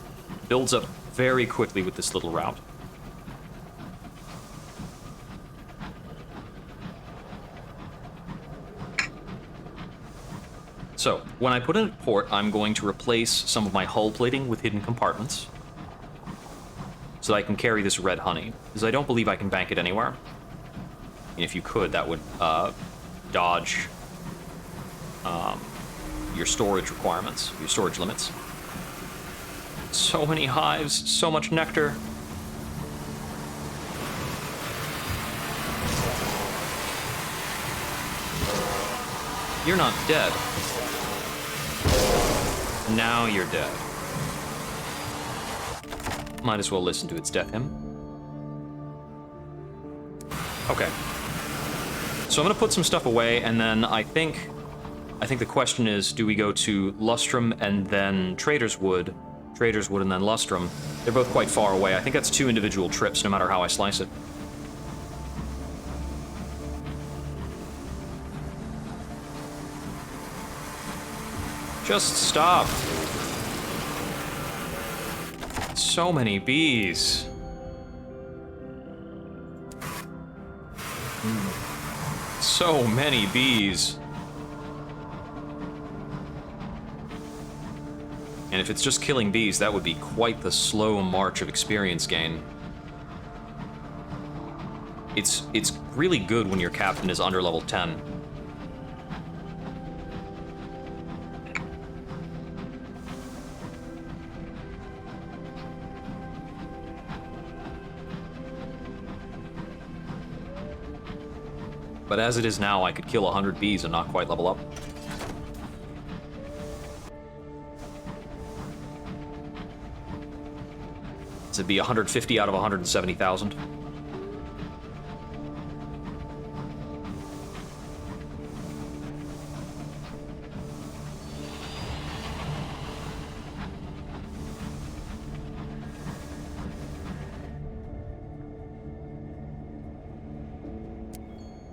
builds up very quickly with this little route. So, when I put in a port, I'm going to replace some of my hull plating with hidden compartments so that I can carry this red honey, because I don't believe I can bank it anywhere. And if you could, that would dodge your storage requirements, your storage limits. So many hives, so much nectar. You're not dead. Now you're dead. Might as well listen to its death hymn. Okay. So I'm gonna put some stuff away, and then I think the question is, do we go to Lustrum and then Trader's Wood and then Lustrum? They're both quite far away. I think that's 2 individual trips, no matter how I slice it. Just stop. So many bees. So many bees. And if it's just killing bees, that would be quite the slow march of experience gain. It's really good when your captain is under level 10. But as it is now, I could kill 100 bees and not quite level up. So it'd be 150 out of 170,000.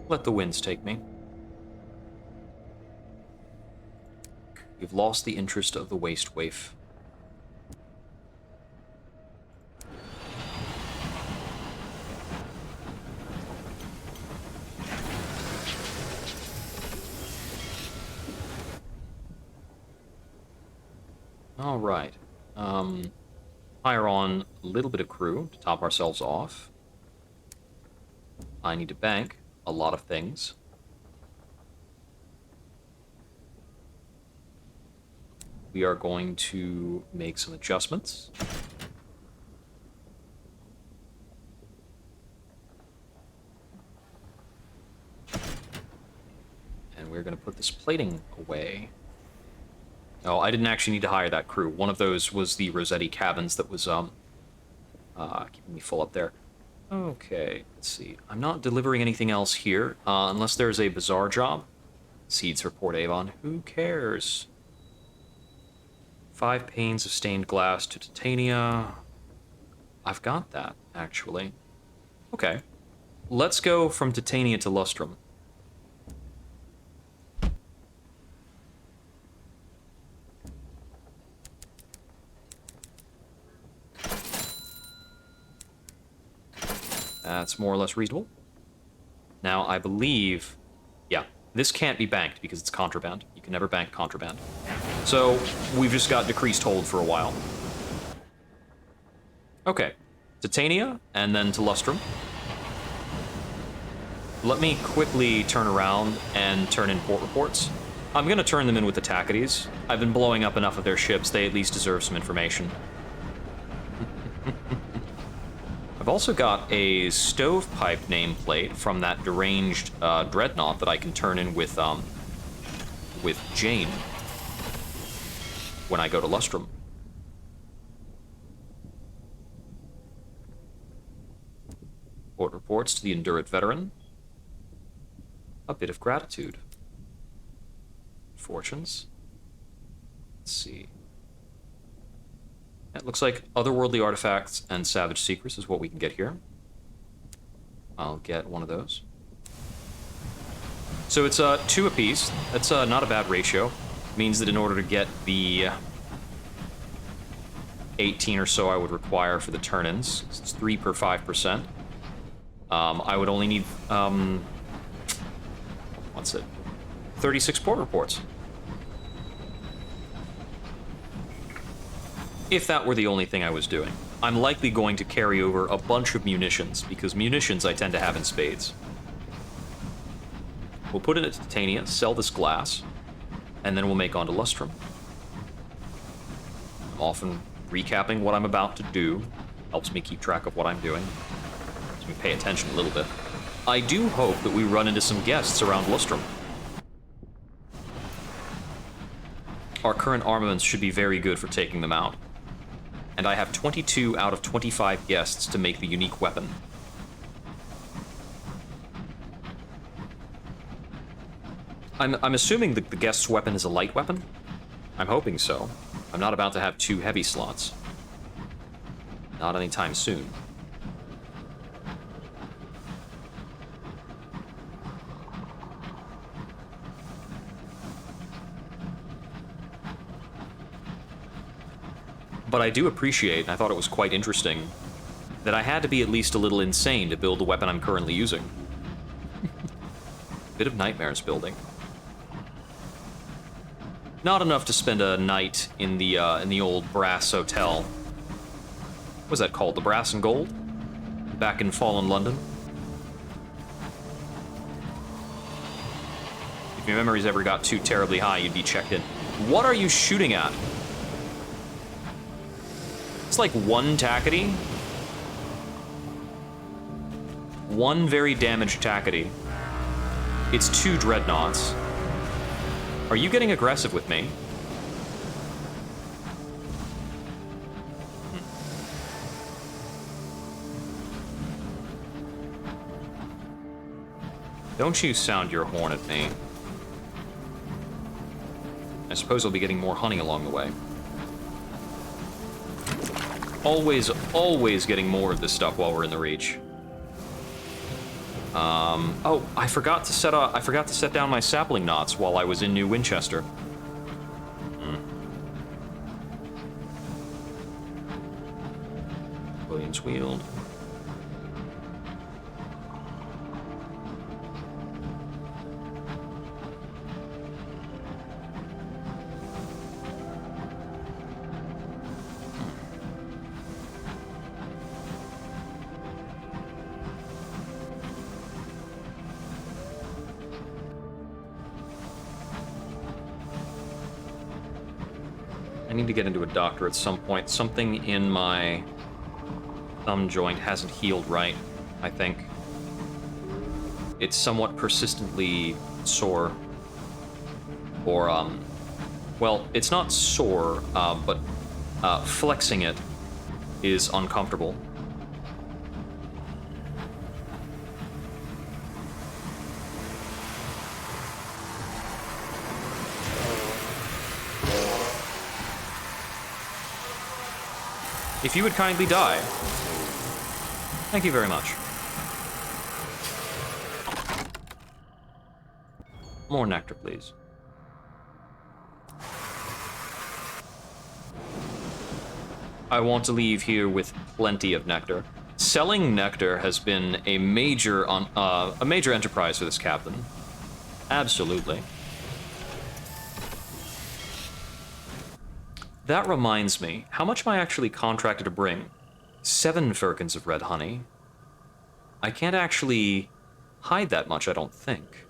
Let the winds take me. We've lost the interest of the waste waif. All right. Hire on a little bit of crew to top ourselves off. I need to bank a lot of things. We are going to make some adjustments. And we're going to put this plating away. Oh, I didn't actually need to hire that crew. One of those was the Veracity cabins that was keeping me full up there. Okay, let's see. I'm not delivering anything else here, unless there's a bizarre job. Seeds for Port Avon. Who cares? 5 panes of stained glass to Titania. I've got that, actually. Okay. Let's go from Titania to Lustrum. That's more or less reasonable. Now, I believe... Yeah, this can't be banked because it's contraband. You can never bank contraband. So, we've just got decreased hold for a while. Okay. Titania, and then to Lustrum. Let me quickly turn around and turn in port reports. I'm going to turn them in with the Tacketies. I've been blowing up enough of their ships, they at least deserve some information. I've also got a stovepipe nameplate from that deranged dreadnought that I can turn in with Jane when I go to Lustrum. Port reports to the Endurate Veteran. A bit of gratitude. Fortunes. Let's see. It looks like otherworldly artifacts and savage secrets is what we can get here. I'll get one of those. So it's 2 apiece. That's not a bad ratio. Means that in order to get the 18 or so I would require for the turn-ins, it's 3 per 5%. I would only need, what's it? 36 port reports. If that were the only thing I was doing. I'm likely going to carry over a bunch of munitions, because munitions I tend to have in spades. We'll put it at Titania, sell this glass, and then we'll make on to Lustrum. I'm often recapping what I'm about to do. Helps me keep track of what I'm doing. Helps me pay attention a little bit. I do hope that we run into some guests around Lustrum. Our current armaments should be very good for taking them out. And I have 22 out of 25 guests to make the unique weapon. I'm assuming that the guest's weapon is a light weapon? I'm hoping so. I'm not about to have 2 heavy slots. Not anytime soon. But I do appreciate, and I thought it was quite interesting, that I had to be at least a little insane to build the weapon I'm currently using. Bit of nightmares building. Not enough to spend a night in the old Brass Hotel. What was that called? The Brass and Gold? Back in fallen London? If your memories ever got too terribly high, you'd be checked in. What are you shooting at? It's like 1 Tackety. 1 very damaged Tackety. It's 2 dreadnoughts. Are you getting aggressive with me? Don't you sound your horn at me. I suppose I'll be getting more honey along the way. Always getting more of this stuff while we're in the Reach. Oh, I forgot to set down my sapling knots while I was in New Winchester. Williams Weald. I need to get into a doctor at some point. Something in my thumb joint hasn't healed right, I think. It's somewhat persistently sore. Or, well, it's not sore, but flexing it is uncomfortable. If you would kindly die. Thank you very much. More nectar, please. I want to leave here with plenty of nectar. Selling nectar has been a major enterprise for this captain. Absolutely. That reminds me, how much am I actually contracted to bring? 7 firkins of red honey. I can't actually hide that much, I don't think.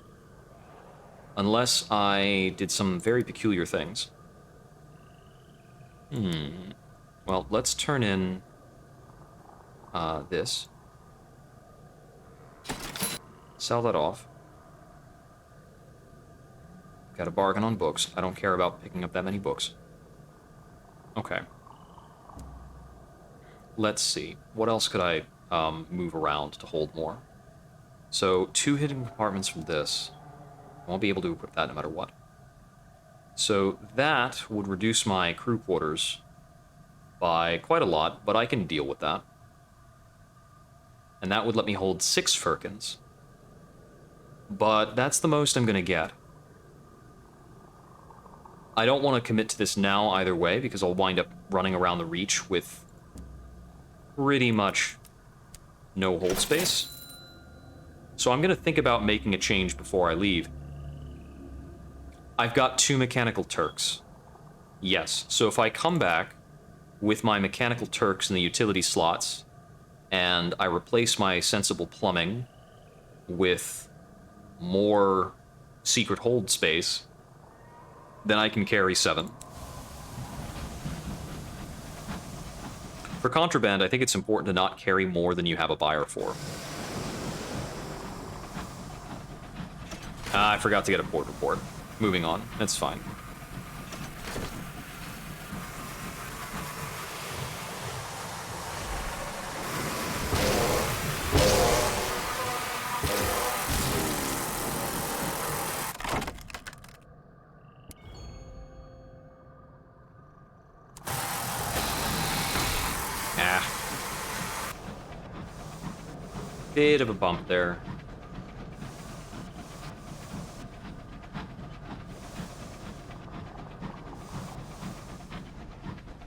Unless I did some very peculiar things. Well, let's turn in this. Sell that off. Got a bargain on books. I don't care about picking up that many books. Okay. Let's see. What else could I move around to hold more? So, 2 hidden compartments from this. I won't be able to equip that no matter what. So that would reduce my crew quarters by quite a lot, but I can deal with that. And that would let me hold 6 firkins. But that's the most I'm going to get. I don't want to commit to this now either way, because I'll wind up running around the Reach with pretty much no hold space. So I'm going to think about making a change before I leave. I've got 2 mechanical Turks. Yes, so if I come back with my mechanical Turks in the utility slots, and I replace my sensible plumbing with more secret hold space, then I can carry 7. For contraband, I think it's important to not carry more than you have a buyer for. I forgot to get a port report. Moving on. That's fine. Bit of a bump there.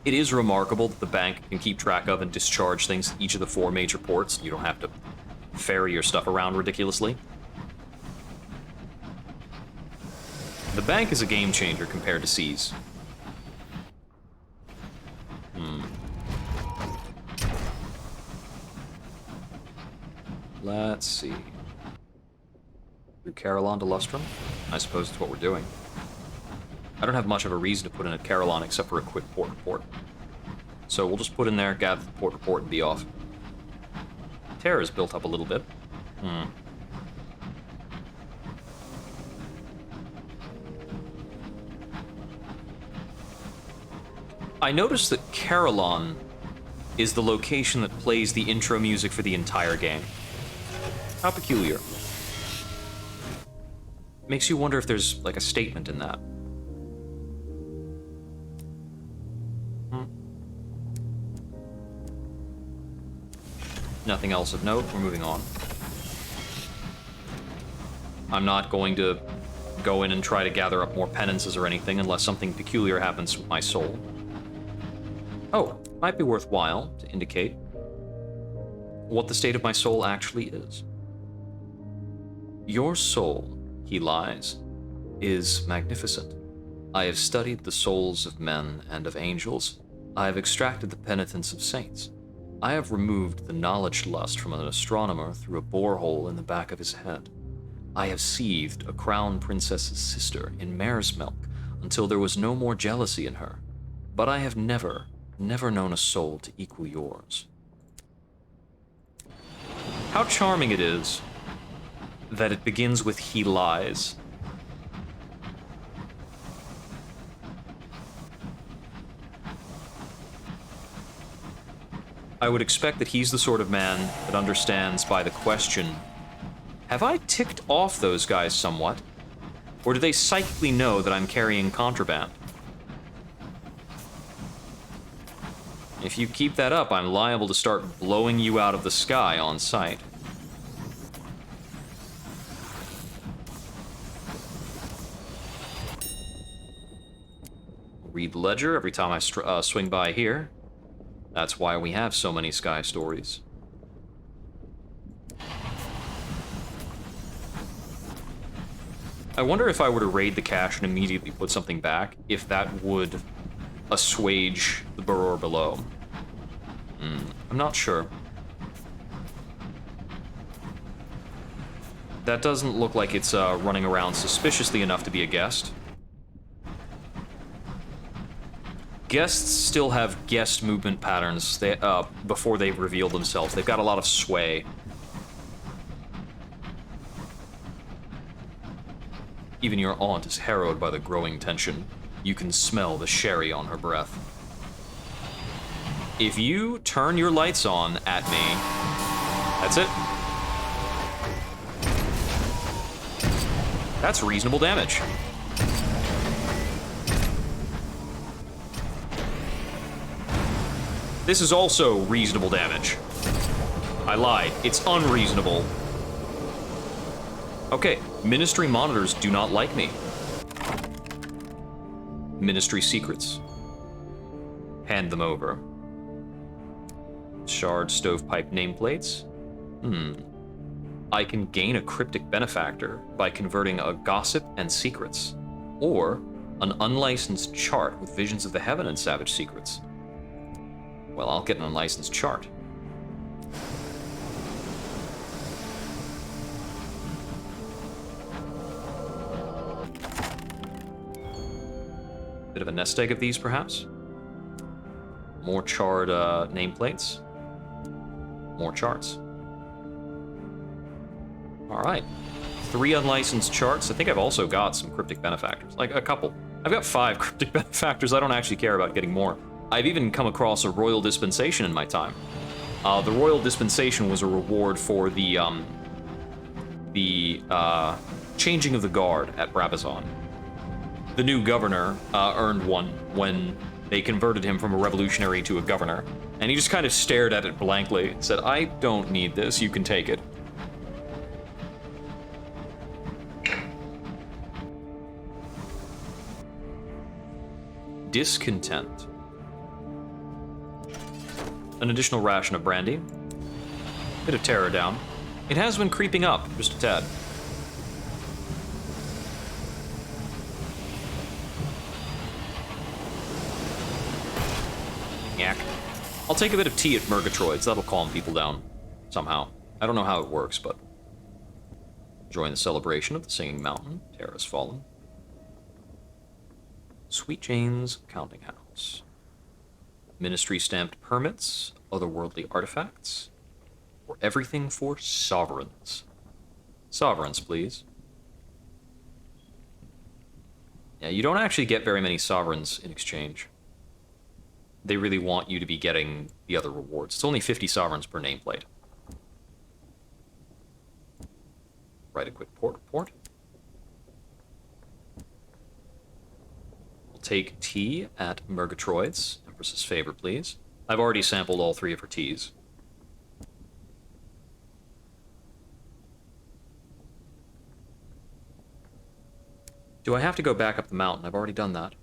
It is remarkable that the bank can keep track of and discharge things at each of the 4 major ports. You don't have to ferry your stuff around ridiculously. The bank is a game changer compared to seas. Let's see. Through Carillon to Lustrum? I suppose that's what we're doing. I don't have much of a reason to put in a Carillon except for a quick port report. So we'll just put in there, gather the port report, and be off. Terror's built up a little bit. I noticed that Carillon is the location that plays the intro music for the entire game. How peculiar. Makes you wonder if there's, like, a statement in that. Nothing else of note. We're moving on. I'm not going to go in and try to gather up more penances or anything unless something peculiar happens with my soul. Oh, might be worthwhile to indicate what the state of my soul actually is. Your soul, he lies, is magnificent. I have studied the souls of men and of angels. I have extracted the penitence of saints. I have removed the knowledge lust from an astronomer through a borehole in the back of his head. I have sieved a crown princess's sister in mare's milk until there was no more jealousy in her. But I have never known a soul to equal yours. How charming it is that it begins with "he lies." I would expect that he's the sort of man that understands by the question, have I ticked off those guys somewhat? Or do they psychically know that I'm carrying contraband? If you keep that up, I'm liable to start blowing you out of the sky on sight. Read the ledger every time I swing by here. That's why we have so many sky stories. I wonder if I were to raid the cache and immediately put something back, if that would assuage the burrower below. I'm not sure. That doesn't look like it's running around suspiciously enough to be a guest. Guests still have guest movement patterns before they reveal themselves. They've got a lot of sway. Even your aunt is harrowed by the growing tension. You can smell the sherry on her breath. If you turn your lights on at me, that's it. That's reasonable damage. This is also reasonable damage. I lied. It's unreasonable. Okay, Ministry monitors do not like me. Ministry secrets. Hand them over. Shard stovepipe nameplates. I can gain a cryptic benefactor by converting a gossip and secrets, or an unlicensed chart with visions of the heaven and savage secrets. Well, I'll get an unlicensed chart. Bit of a nest egg of these, perhaps? More charred nameplates. More charts. Alright. 3 unlicensed charts. I think I've also got some cryptic benefactors. Like, a couple. I've got 5 cryptic benefactors. I don't actually care about getting more. I've even come across a royal dispensation in my time. The royal dispensation was a reward for the changing of the guard at Brabazon. The new governor earned one when they converted him from a revolutionary to a governor, and he just kind of stared at it blankly and said, "I don't need this, you can take it." Discontent. An additional ration of brandy. Bit of terror down. It has been creeping up, just a tad. Yak. I'll take a bit of tea at Murgatroyd's. That'll calm people down. Somehow. I don't know how it works, but... Join the celebration of the Singing Mountain. Terra's fallen. Sweet Jane's Counting House. Ministry-stamped permits, otherworldly artifacts, or everything for sovereigns. Sovereigns, please. Yeah, you don't actually get very many sovereigns in exchange. They really want you to be getting the other rewards. It's only 50 sovereigns per nameplate. Write a quick port report. We'll take tea at Murgatroyd's. Empress's favor, please. I've already sampled all 3 of her teas. Do I have to go back up the mountain? I've already done that.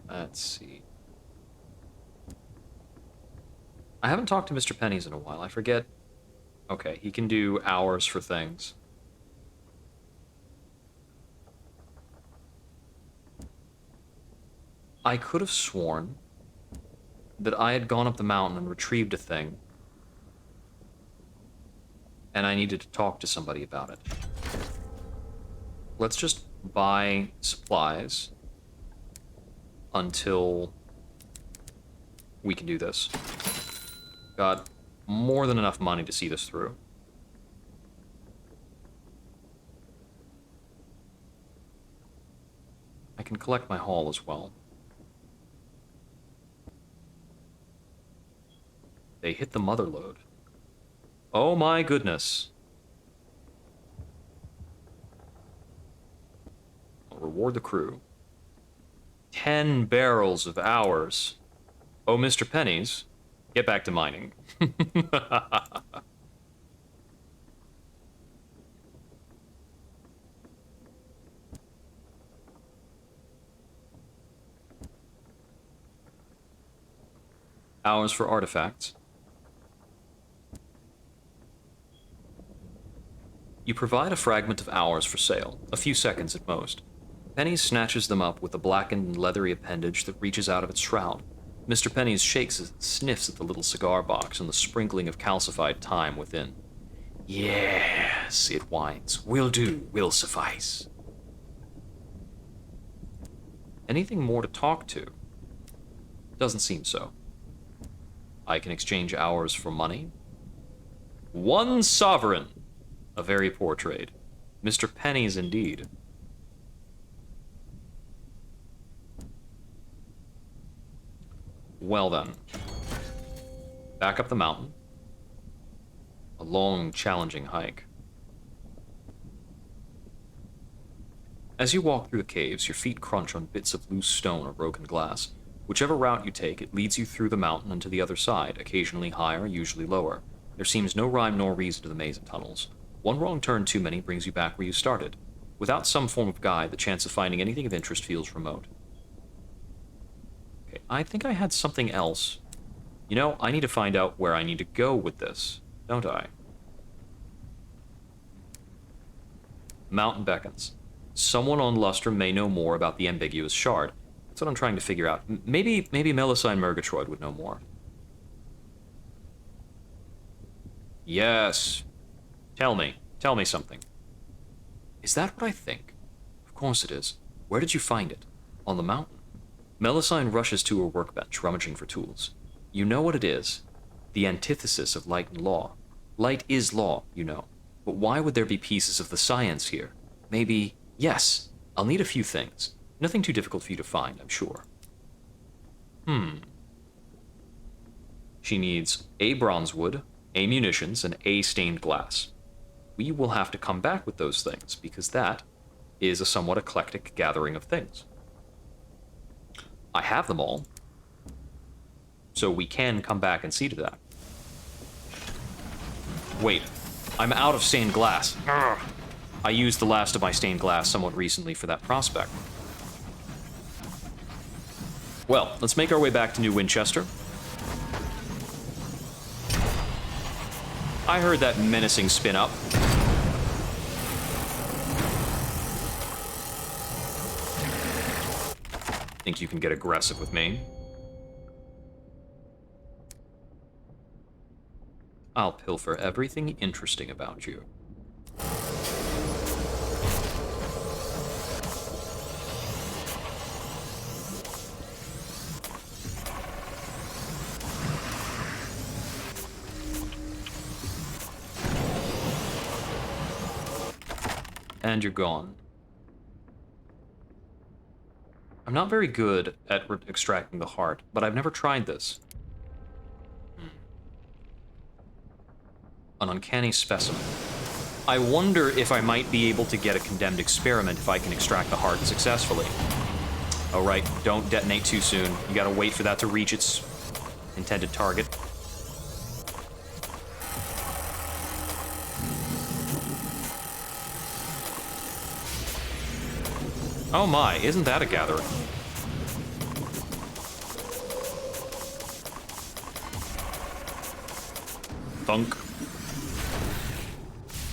Let's see. I haven't talked to Mr. Pennies in a while. I forget. Okay, he can do hours for things. I could have sworn that I had gone up the mountain and retrieved a thing, and I needed to talk to somebody about it. Let's just buy supplies until we can do this. Got more than enough money to see this through. I can collect my haul as well. They hit the mother lode. Oh my goodness. I'll reward the crew. 10 barrels of hours. Oh, Mr. Pennies, get back to mining. Hours for artifacts. You provide a fragment of hours for sale, a few seconds at most. Pennies snatches them up with a blackened and leathery appendage that reaches out of its shroud. Mr. Pennies shakes and sniffs at the little cigar box and the sprinkling of calcified time within. Yes, it whines. Will do, will suffice. Anything more to talk to? Doesn't seem so. I can exchange hours for money. 1 sovereign! A very poor trade. Mr. Pennies indeed. Well then. Back up the mountain. A long, challenging hike. As you walk through the caves, your feet crunch on bits of loose stone or broken glass. Whichever route you take, it leads you through the mountain and to the other side, occasionally higher, usually lower. There seems no rhyme nor reason to the maze of tunnels. One wrong turn too many brings you back where you started. Without some form of guide, the chance of finding anything of interest feels remote. Okay, I think I had something else. You know, I need to find out where I need to go with this, don't I? Mountain beckons. Someone on Lustrum may know more about the ambiguous shard. That's what I'm trying to figure out. Maybe Melusine Murgatroyd would know more. Yes. Tell me something. Is that what I think? Of course it is. Where did you find it? On the mountain. Melusine rushes to her workbench, rummaging for tools. You know what it is. The antithesis of light and law. Light is law, you know. But why would there be pieces of the science here? Maybe... Yes, I'll need a few things. Nothing too difficult for you to find, I'm sure. She needs A bronzewood, A munitions, and A stained glass. We will have to come back with those things, because that is a somewhat eclectic gathering of things. I have them all, so we can come back and see to that. Wait, I'm out of stained glass. Ugh. I used the last of my stained glass somewhat recently for that prospect. Well, let's make our way back to New Winchester. I heard that menacing spin-up. Think you can get aggressive with me? I'll pilfer everything interesting about you. And you're gone. I'm not very good at extracting the heart, but I've never tried this. An uncanny specimen. I wonder if I might be able to get a condemned experiment if I can extract the heart successfully. Oh right, don't detonate too soon. You gotta wait for that to reach its intended target. Oh my, isn't that a gathering? Thunk.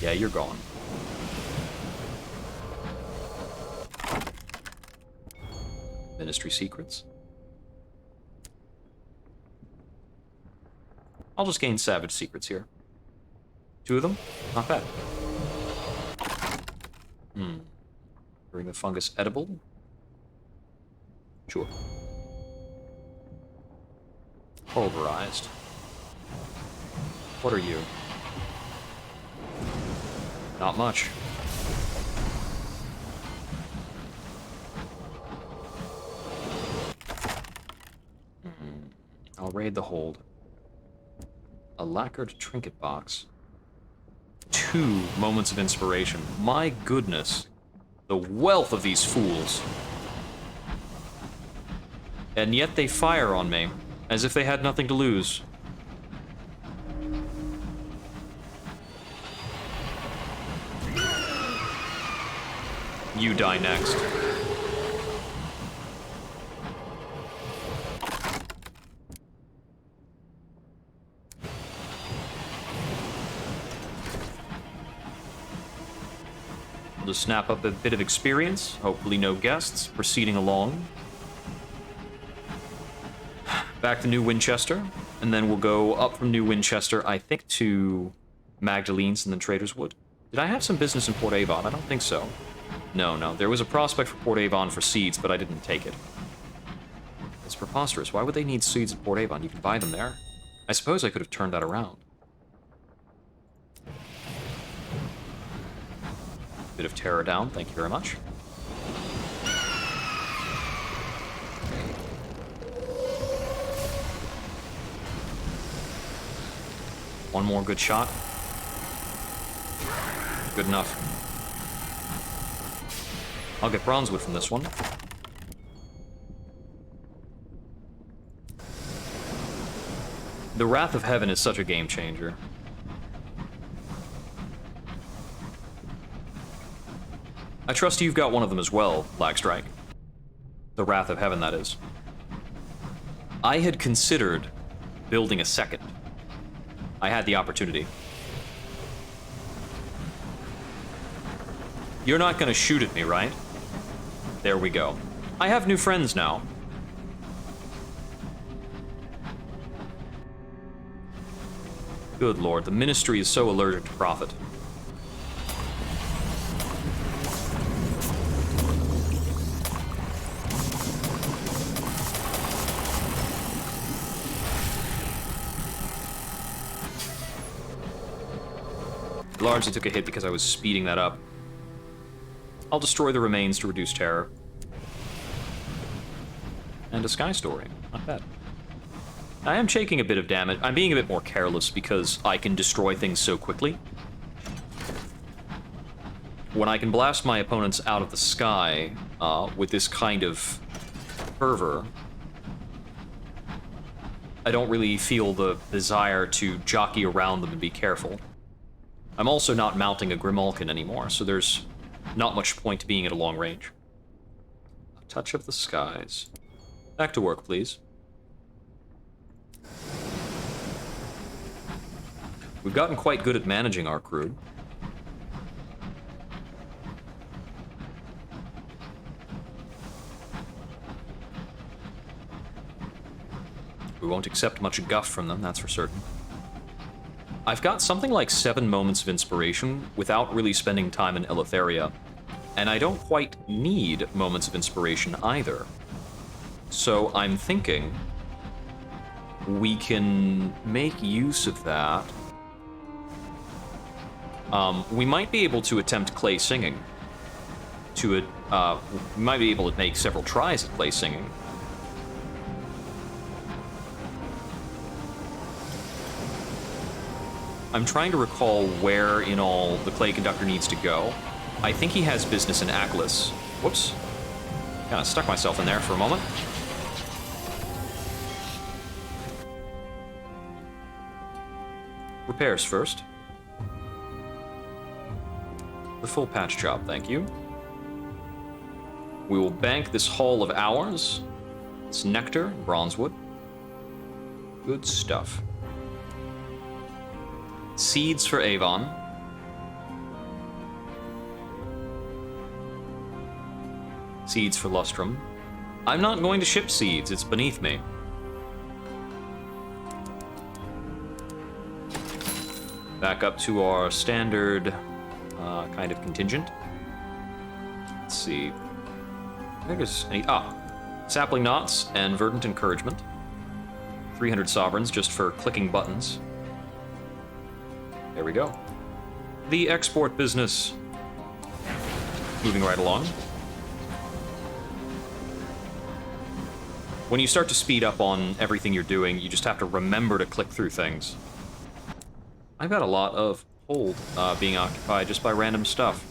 Yeah, you're gone. Ministry secrets. I'll just gain savage secrets here. 2 of them? Not bad. Bring the fungus edible? Sure. Pulverized. What are you? Not much. I'll raid the hold. A lacquered trinket box. 2 moments of inspiration. My goodness. The wealth of these fools. And yet they fire on me, as if they had nothing to lose. You die next. To snap up a bit of experience, hopefully no guests, proceeding along. Back to New Winchester, and then we'll go up from New Winchester, I think, to Magdalene's and then Trader's Wood. Did I have some business in Port Avon? I don't think so. No. There was a prospect for Port Avon for seeds, but I didn't take it. It's preposterous. Why would they need seeds at Port Avon? You can buy them there. I suppose I could have turned that around. Bit of terror down, thank you very much. One more good shot. Good enough. I'll get Bronzewood from this one. The Wrath of Heaven is such a game changer. I trust you've got one of them as well, Blackstrike. The Wrath of Heaven, that is. I had considered building a second. I had the opportunity. You're not gonna shoot at me, right? There we go. I have new friends now. Good lord, the Ministry is so allergic to profit. Largely took a hit because I was speeding that up. I'll destroy the remains to reduce terror. And a Sky Story. Not bad. I am taking a bit of damage. I'm being a bit more careless because I can destroy things so quickly. When I can blast my opponents out of the sky with this kind of fervor, I don't really feel the desire to jockey around them and be careful. I'm also not mounting a Grimalkin anymore, so there's not much point to being at a long range. A touch of the skies. Back to work, please. We've gotten quite good at managing our crew. We won't accept much guff from them, that's for certain. I've got something like 7 moments of inspiration without really spending time in Eleutheria, and I don't quite need moments of inspiration either. So I'm thinking we can make use of that. We might be able to attempt clay singing. We might be able to make several tries at clay singing. I'm trying to recall where in all the clay conductor needs to go. I think he has business in Aklis. Whoops. Kind of stuck myself in there for a moment. Repairs first. The full patch job, thank you. We will bank this Hall of Hours. It's Nectar, Bronzewood. Good stuff. Seeds for Avon. Seeds for Lustrum. I'm not going to ship seeds, it's beneath me. Back up to our standard kind of contingent. Let's see. I think there's any... Sapling Knots and Verdant Encouragement. 300 sovereigns just for clicking buttons. There we go. The export business. Moving right along. When you start to speed up on everything you're doing, you just have to remember to click through things. I've got a lot of hold being occupied just by random stuff.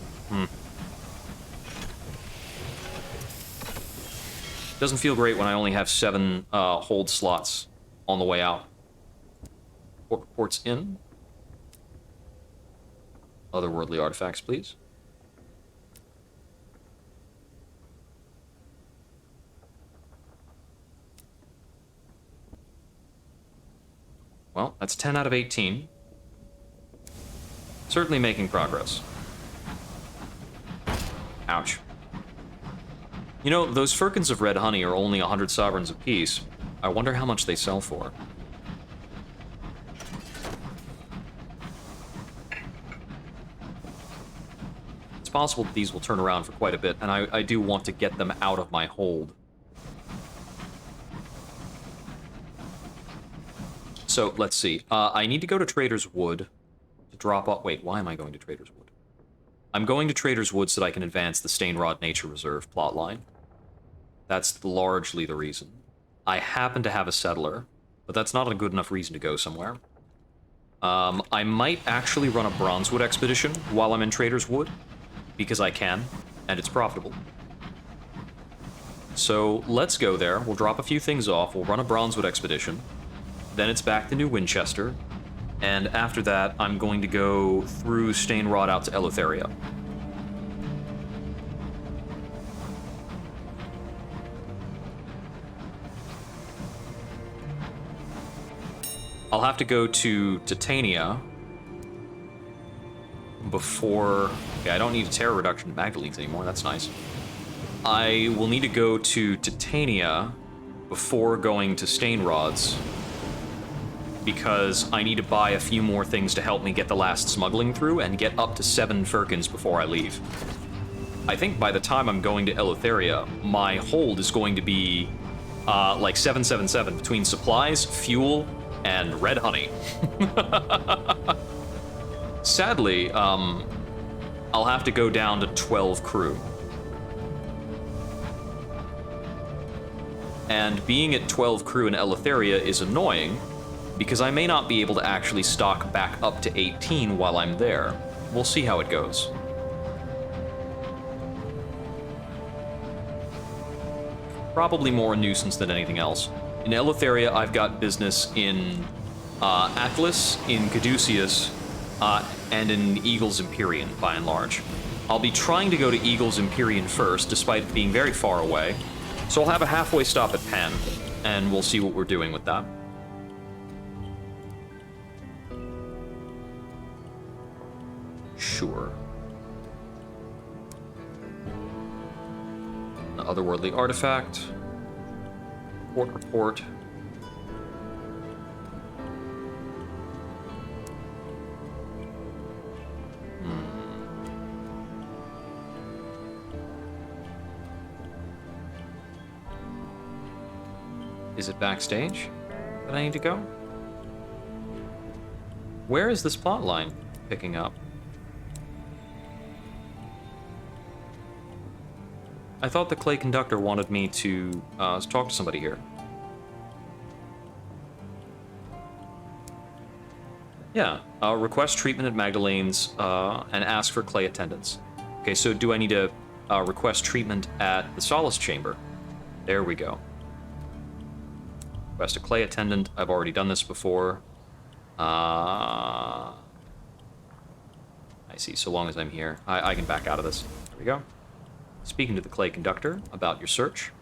Doesn't feel great when I only have 7 hold slots on the way out. Port reports in. Otherworldly artifacts, please. Well, that's 10 out of 18. Certainly making progress. Ouch. You know, those firkins of red honey are only 100 sovereigns apiece. I wonder how much they sell for. It's possible that these will turn around for quite a bit, and I do want to get them out of my hold. So, let's see. I need to go to Trader's Wood to drop off... Wait, why am I going to Trader's Wood? I'm going to Trader's Wood so that I can advance the Stainrod Nature Reserve plotline. That's largely the reason. I happen to have a settler, but that's not a good enough reason to go somewhere. I might actually run a Bronzewood expedition while I'm in Trader's Wood, because I can, and it's profitable. So, let's go there, we'll drop a few things off, we'll run a Bronzewood expedition, then it's back to New Winchester, and after that, I'm going to go through Stainrod out to Eleutheria. I'll have to go to Titania before... Okay, I don't need a terror reduction at Magdalene's anymore, that's nice. I will need to go to Titania before going to Stainrod's, because I need to buy a few more things to help me get the last smuggling through and get up to 7 firkins before I leave. I think by the time I'm going to Eleutheria, my hold is going to be like 777 between supplies, fuel, and red honey. Sadly, I'll have to go down to 12 crew. And being at 12 crew in Eleutheria is annoying, because I may not be able to actually stock back up to 18 while I'm there. We'll see how it goes. Probably more a nuisance than anything else. In Eleutheria, I've got business in Atlas, in Caduceus, and in Eagle's Empyrean, by and large. I'll be trying to go to Eagle's Empyrean first, despite it being very far away. So I'll have a halfway stop at Penn, and we'll see what we're doing with that. Sure. The otherworldly artifact. Port report. Is it backstage that I need to go? Where is this plot line picking up? I thought the Clay Conductor wanted me to talk to somebody here. Yeah, request treatment at Magdalene's and ask for Clay attendance. Okay, so do I need to request treatment at the Solace Chamber? There we go. Request a Clay attendant. I've already done this before. I see, so long as I'm here. I can back out of this. There we go. Speaking to the Clay Conductor about your search.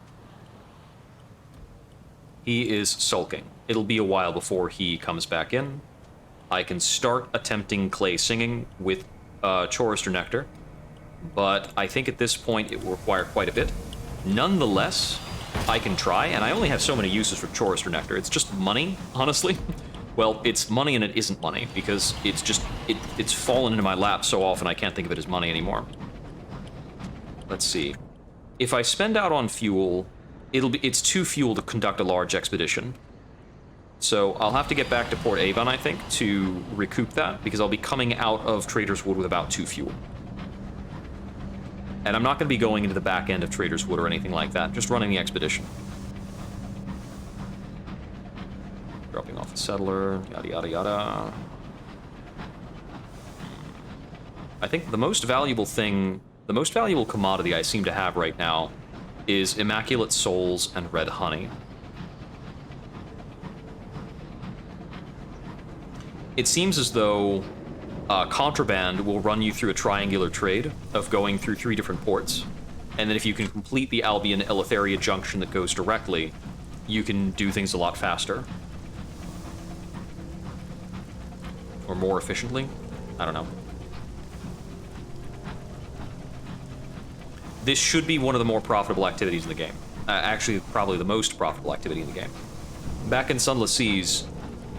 He is sulking. It'll be a while before he comes back in. I can start attempting Clay singing with Chorister Nectar, but I think at this point it will require quite a bit. Nonetheless, I can try, and I only have so many uses for Chorister Nectar. It's just money, honestly. Well, it's money and it isn't money, because it's just, it's fallen into my lap so often I can't think of it as money anymore. Let's see. If I spend out on fuel, it's 2 fuel to conduct a large expedition. So I'll have to get back to Port Avon, I think, to recoup that, because I'll be coming out of Trader's Wood with about 2 fuel. And I'm not going to be going into the back end of Trader's Wood or anything like that, just running the expedition. Dropping off a settler, yada yada yada. I think the most valuable thing, the most valuable commodity I seem to have right now is Immaculate Souls and Red Honey. It seems as though contraband will run you through a triangular trade of going through 3 different ports. And then if you can complete the Albion-Eleutheria junction that goes directly, you can do things a lot faster. Or more efficiently? I don't know. This should be one of the more profitable activities in the game. Actually, probably the most profitable activity in the game. Back in Sunless Seas,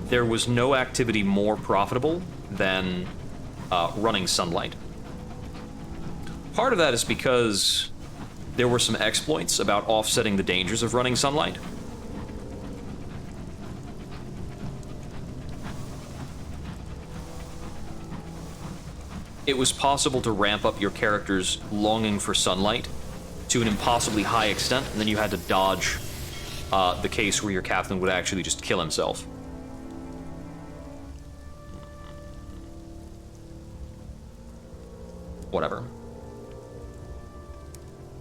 there was no activity more profitable than running Sunlight. Part of that is because there were some exploits about offsetting the dangers of running Sunlight. It was possible to ramp up your character's longing for sunlight to an impossibly high extent, and then you had to dodge the case where your captain would actually just kill himself. Whatever.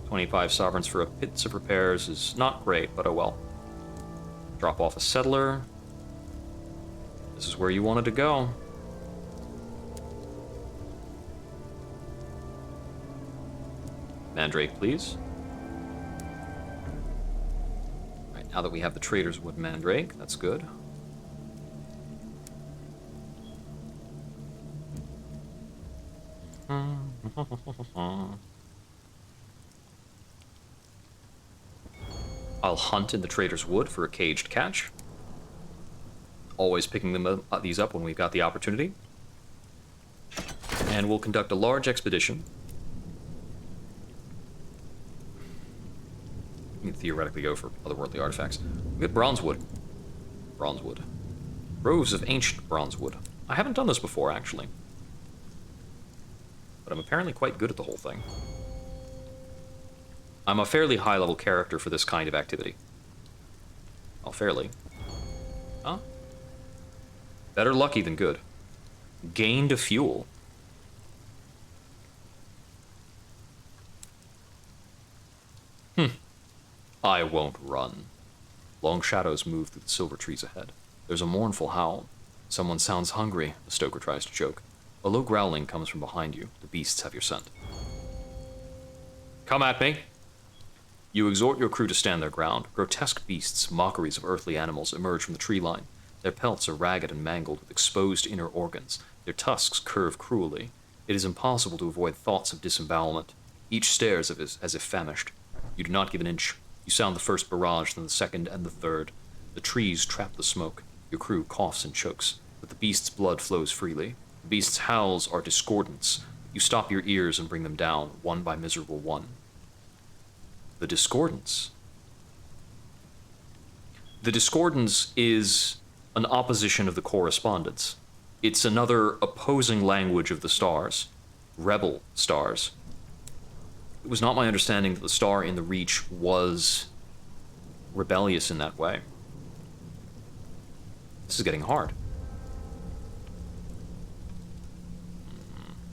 25 sovereigns for a pits of repairs is not great, but oh well. Drop off a settler. This is where you wanted to go. Mandrake, please. Alright, now that we have the Trader's Wood Mandrake, that's good. I'll hunt in the Trader's Wood for a caged catch. Always picking these up when we've got the opportunity. And we'll conduct a large expedition. We can theoretically go for otherworldly artifacts. We get bronzewood. Bronzewood. Groves of ancient bronzewood. I haven't done this before, actually. But I'm apparently quite good at the whole thing. I'm a fairly high-level character for this kind of activity. Oh, fairly. Huh? Better lucky than good. Gained a fuel. I won't run. Long shadows move through the silver trees ahead. There's a mournful howl. Someone sounds hungry, the stoker tries to joke. A low growling comes from behind you. The beasts have your scent. Come at me. You exhort your crew to stand their ground. Grotesque beasts, mockeries of earthly animals, emerge from the tree line. Their pelts are ragged and mangled with exposed inner organs. Their tusks curve cruelly. It is impossible to avoid thoughts of disembowelment. Each stares as if famished. You do not give an inch. You sound the first barrage, then the second and the third. The trees trap the smoke. Your crew coughs and chokes, but the beast's blood flows freely. The beast's howls are discordants. You stop your ears and bring them down, one by miserable one. The discordance. The discordance is an opposition of the correspondence. It's another opposing language of the stars. Rebel stars. It was not my understanding that the star in the Reach was rebellious in that way. This is getting hard.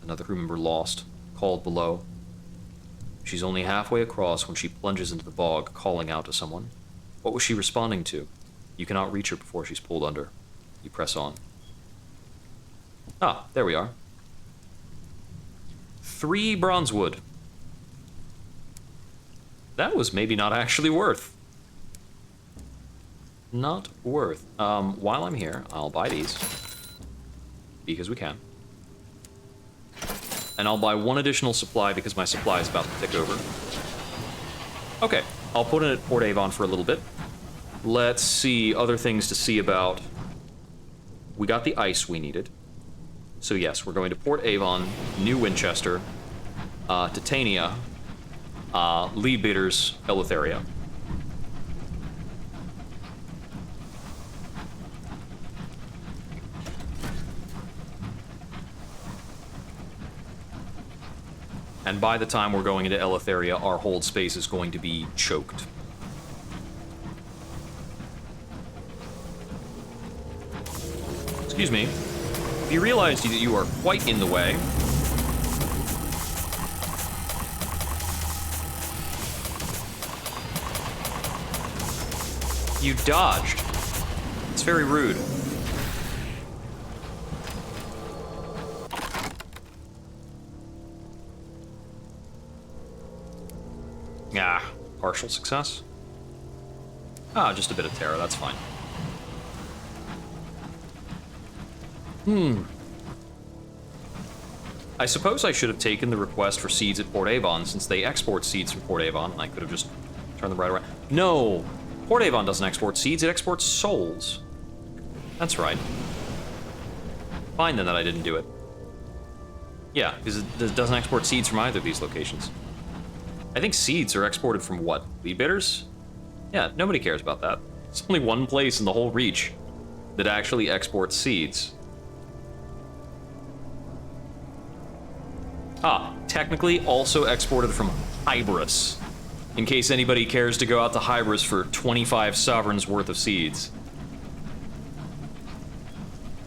Another crew member lost, called below. She's only halfway across when she plunges into the bog, calling out to someone. What was she responding to? You cannot reach her before she's pulled under. You press on. Ah, there we are. 3 bronzewood. That was maybe not actually worth. Not worth. While I'm here, I'll buy these. Because we can. And I'll buy 1 additional supply because my supply is about to tick over. Okay, I'll put in at Port Avon for a little bit. Let's see other things to see about. We got the ice we needed. So yes, we're going to Port Avon, New Winchester, Titania, Lead Bidders, Eleutheria. And by the time we're going into Eleutheria, our hold space is going to be choked. Excuse me. If you realize that you are quite in the way, You dodged. It's very rude. Ah, partial success? Ah, just a bit of terror, that's fine. I suppose I should have taken the request for seeds at Port Avon, since they export seeds from Port Avon, and I could have just turned them right around. No! Port Avon doesn't export seeds, it exports souls. That's right. Fine then that I didn't do it. Yeah, because it doesn't export seeds from either of these locations. I think seeds are exported from what? Lead bitters? Yeah, nobody cares about that. There's only one place in the whole Reach that actually exports seeds. Ah, technically also exported from Hybris, in case anybody cares to go out to Hybris for 25 sovereigns worth of seeds.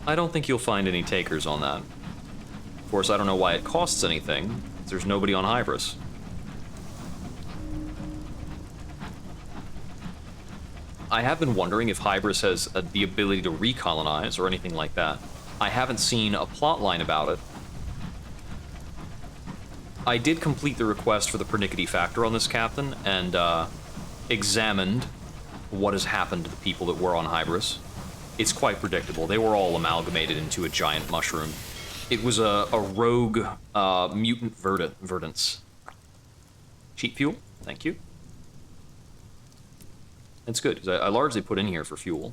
I don't think you'll find any takers on that. Of course, I don't know why it costs anything, because there's nobody on Hybris. I have been wondering if Hybris has the ability to recolonize or anything like that. I haven't seen a plotline about it. I did complete the request for the pernickety factor on this captain, and examined what has happened to the people that were on Hybris. It's quite predictable. They were all amalgamated into a giant mushroom. It was a rogue mutant verdance. Cheap fuel, thank you. It's good, because I largely put in here for fuel.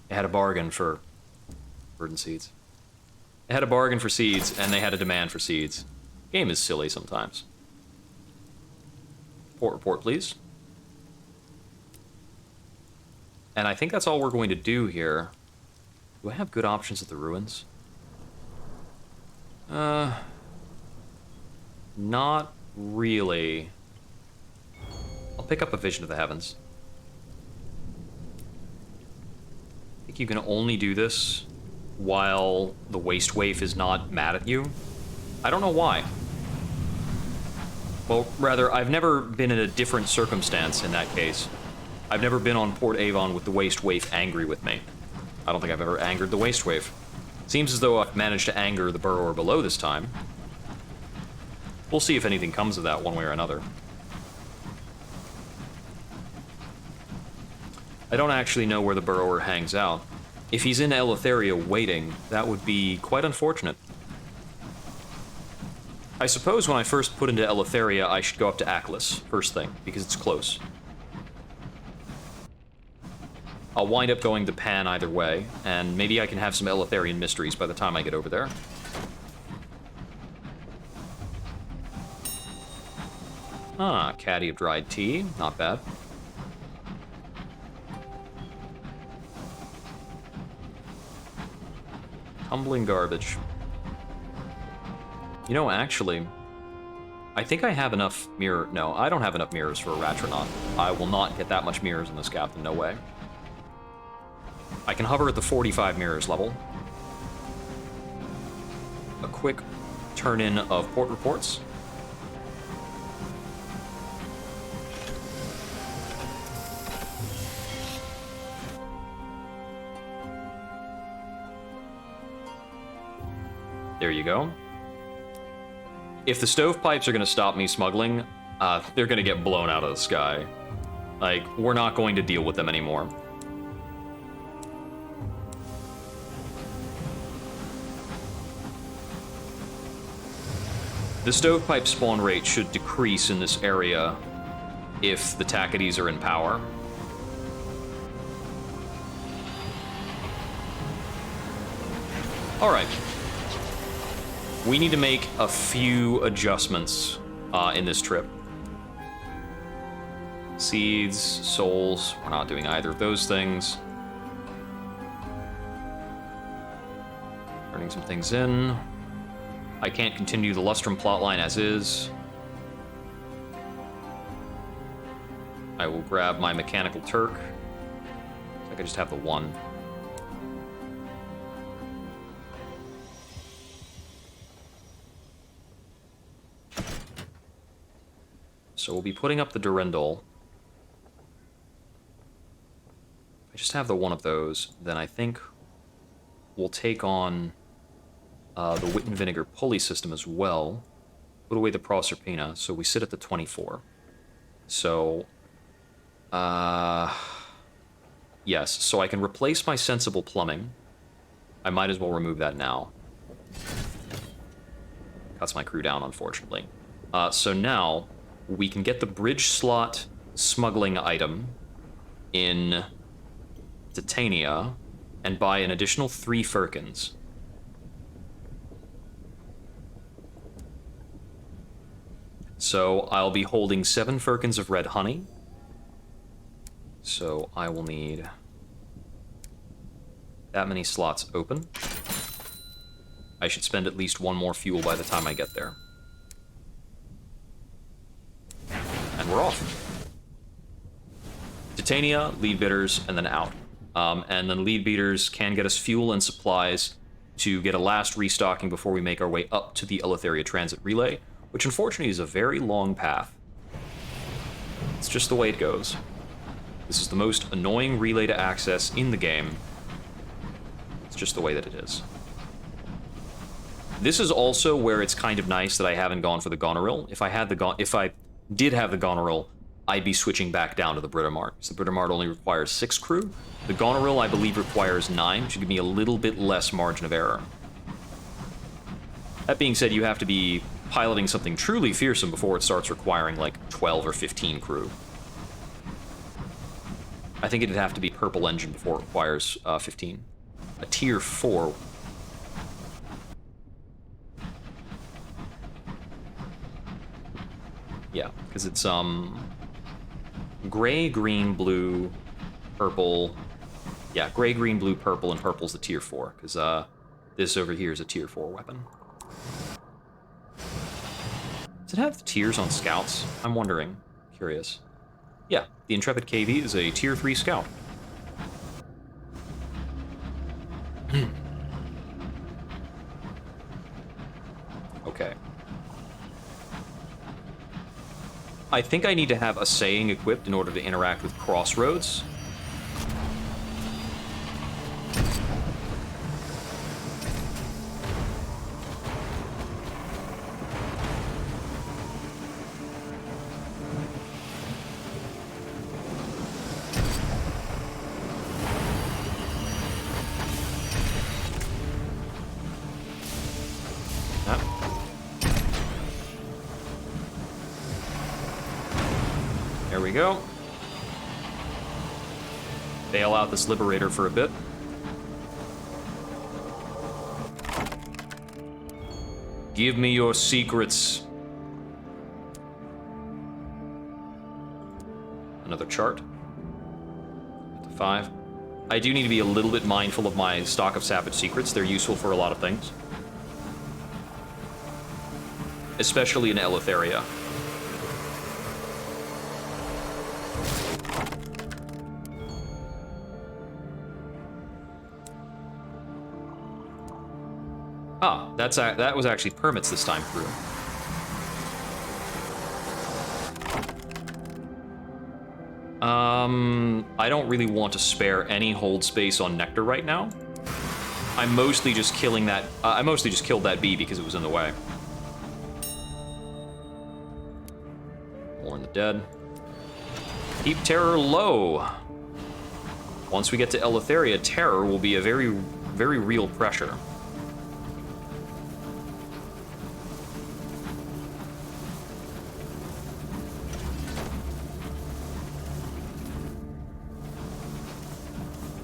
They had a bargain for verdant seeds. They had a bargain for seeds, and they had a demand for seeds. Game is silly sometimes. Port report, please. And I think that's all we're going to do here. Do I have good options at the ruins? Not really. I'll pick up a Vision of the Heavens. I think you can only do this while the Waste Waif is not mad at you. I don't know why. Well, rather, I've never been in a different circumstance in that case. I've never been on Port Avon with the Waste Waif angry with me. I don't think I've ever angered the Waste Waif. Seems as though I've managed to anger the burrower below this time. We'll see if anything comes of that one way or another. I don't actually know where the burrower hangs out. If he's in Eleutheria waiting, that would be quite unfortunate. I suppose when I first put into Eleutheria, I should go up to Aklis, first thing, because it's close. I'll wind up going to Pan either way, and maybe I can have some Eleutherian mysteries by the time I get over there. Ah, caddy of dried tea, not bad. Tumbling garbage. You know, actually, I think I have enough mirror... No, I don't have enough mirrors for a Ratronaut. I will not get that much mirrors in this captain, no way. I can hover at the 45 mirrors level. A quick turn-in of port reports. There you go. If the stovepipes are going to stop me smuggling, they're going to get blown out of the sky. Like, we're not going to deal with them anymore. The stovepipe spawn rate should decrease in this area if the Tacadies are in power. Alright. We need to make a few adjustments in this trip. Seeds, souls, we're not doing either of those things. Turning some things in. I can't continue the Lustrum plotline as is. I will grab my Mechanical Turk. I could just have the one. So we'll be putting up the Durendal. just have the one of those. Then I think we'll take on the Wit and Vinegar pulley system as well. Put away the Proserpina, so we sit at the 24. So, yes, so I can replace my Sensible Plumbing. I might as well remove that now. Cuts my crew down, unfortunately. So now, we can get the bridge slot smuggling item in Titania and buy an additional 3 firkins. So I'll be holding 7 firkins of red honey. So I will need that many slots open. I should spend at least 1 more fuel by the time I get there. And we're off. Titania, lead bidders, and then out. And then lead beaters can get us fuel and supplies to get a last restocking before we make our way up to the Eleutheria Transit Relay, which unfortunately is a very long path. It's just the way it goes. This is the most annoying relay to access in the game. It's just the way that it is. This is also where it's kind of nice that I haven't gone for the Goneril. If I did have the Goneril, I'd be switching back down to the Britomart. So the Britomart only requires 6 crew. The Goneril, I believe, requires 9, which would give me a little bit less margin of error. That being said, you have to be piloting something truly fearsome before it starts requiring, like, 12 or 15 crew. I think it'd have to be Purple Engine before it requires 15. A Tier 4. Yeah, because it's, gray, green, blue, purple. Yeah, gray, green, blue, purple, and purple's the Tier 4, because, this over here is a Tier 4 weapon. Does it have tiers on scouts? I'm wondering. Curious. Yeah, the Intrepid KV is a Tier 3 scout. Okay. I think I need to have a saying equipped in order to interact with Crossroads. There we go. Bail out this Liberator for a bit. Give me your secrets. Another chart. Up to 5. I do need to be a little bit mindful of my stock of Savage Secrets. They're useful for a lot of things. Especially in Eleutheria. Ah, that was actually permits this time through. I don't really want to spare any hold space on Nectar right now. I'm mostly just killing that. I mostly just killed that bee because it was in the way. Warn the dead. Keep terror low. Once we get to Eleutheria, terror will be a very, very real pressure.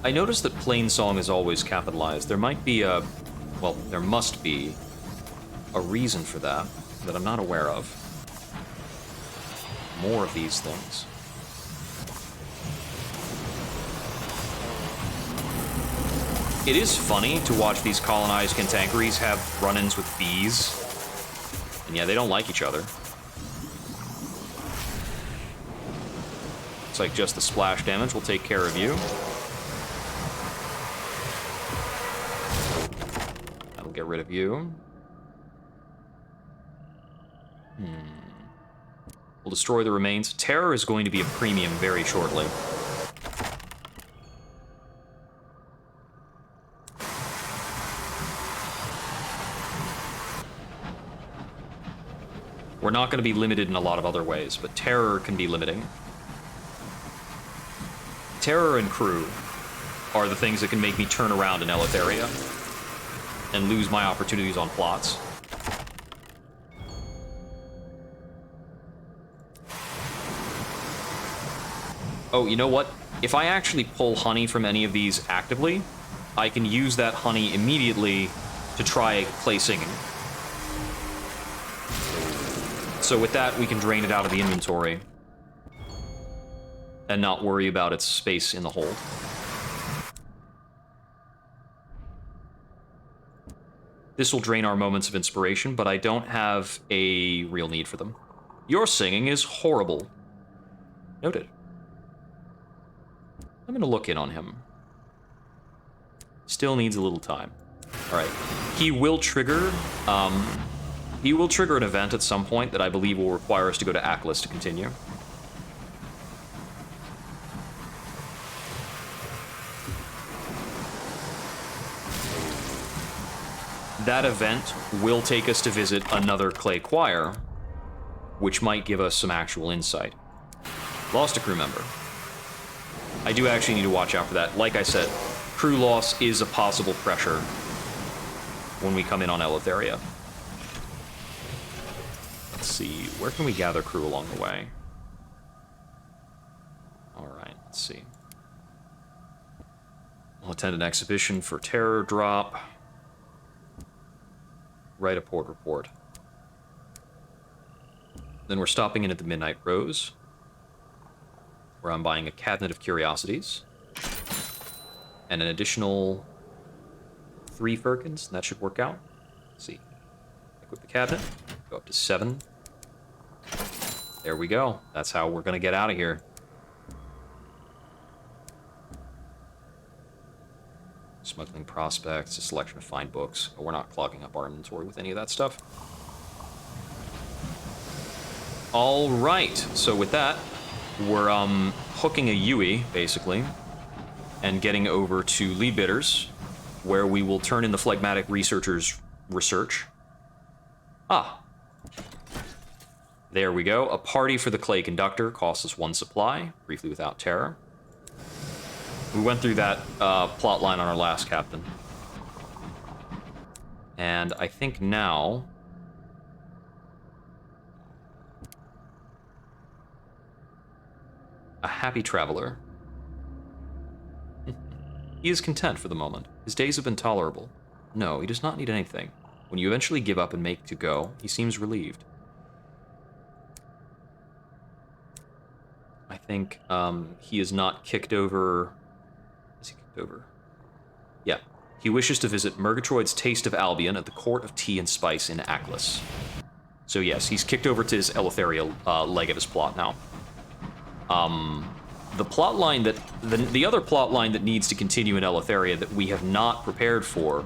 I noticed that Plainsong is always capitalized. There might be a... well, there must be a reason for that I'm not aware of. More of these things. It is funny to watch these colonized cantankeries have run-ins with bees. And yeah, they don't like each other. Looks like just the splash damage will take care of you. Get rid of you. We'll destroy the remains. Terror is going to be a premium very shortly. We're not going to be limited in a lot of other ways, but terror can be limiting. Terror and crew are the things that can make me turn around in Eleutheria and lose my opportunities on plots. Oh, you know what? If I actually pull honey from any of these actively, I can use that honey immediately to try clay singing. So with that, we can drain it out of the inventory and not worry about its space in the hold. This will drain our moments of inspiration, but I don't have a real need for them. Your singing is horrible. Noted. I'm gonna look in on him. Still needs a little time. All right. He will trigger an event at some point that I believe will require us to go to Aklis to continue. That event will take us to visit another clay choir, which might give us some actual insight. Lost a crew member. I do actually need to watch out for that. Like I said, crew loss is a possible pressure when we come in on Eleutheria. Let's see, where can we gather crew along the way? Alright, let's see. We'll attend an exhibition for terror drop. Write a port report. Then we're stopping in at the Midnight Rose, where I'm buying a cabinet of curiosities and an additional 3 firkins. That should work out. Let's see. Equip the cabinet. Go up to 7. There we go. That's how we're going to get out of here. Smuggling prospects, a selection of fine books. But we're not clogging up our inventory with any of that stuff. All right. So with that, we're hooking a Yui, basically, and getting over to Leadbitters, where we will turn in the phlegmatic researcher's research. Ah. There we go. A party for the clay conductor costs us 1 supply, briefly without terror. We went through that plot line on our last captain. And I think now... a happy traveler. He is content for the moment. His days have been tolerable. No, he does not need anything. When you eventually give up and make to go, he seems relieved. I think he is not kicked over... Is he kicked over? Yeah. He wishes to visit Murgatroyd's Taste of Albion at the Court of Tea and Spice in Aklis. So yes, he's kicked over to his Eleutheria leg of his plot now. The plot line that... The other plot line that needs to continue in Eleutheria that we have not prepared for...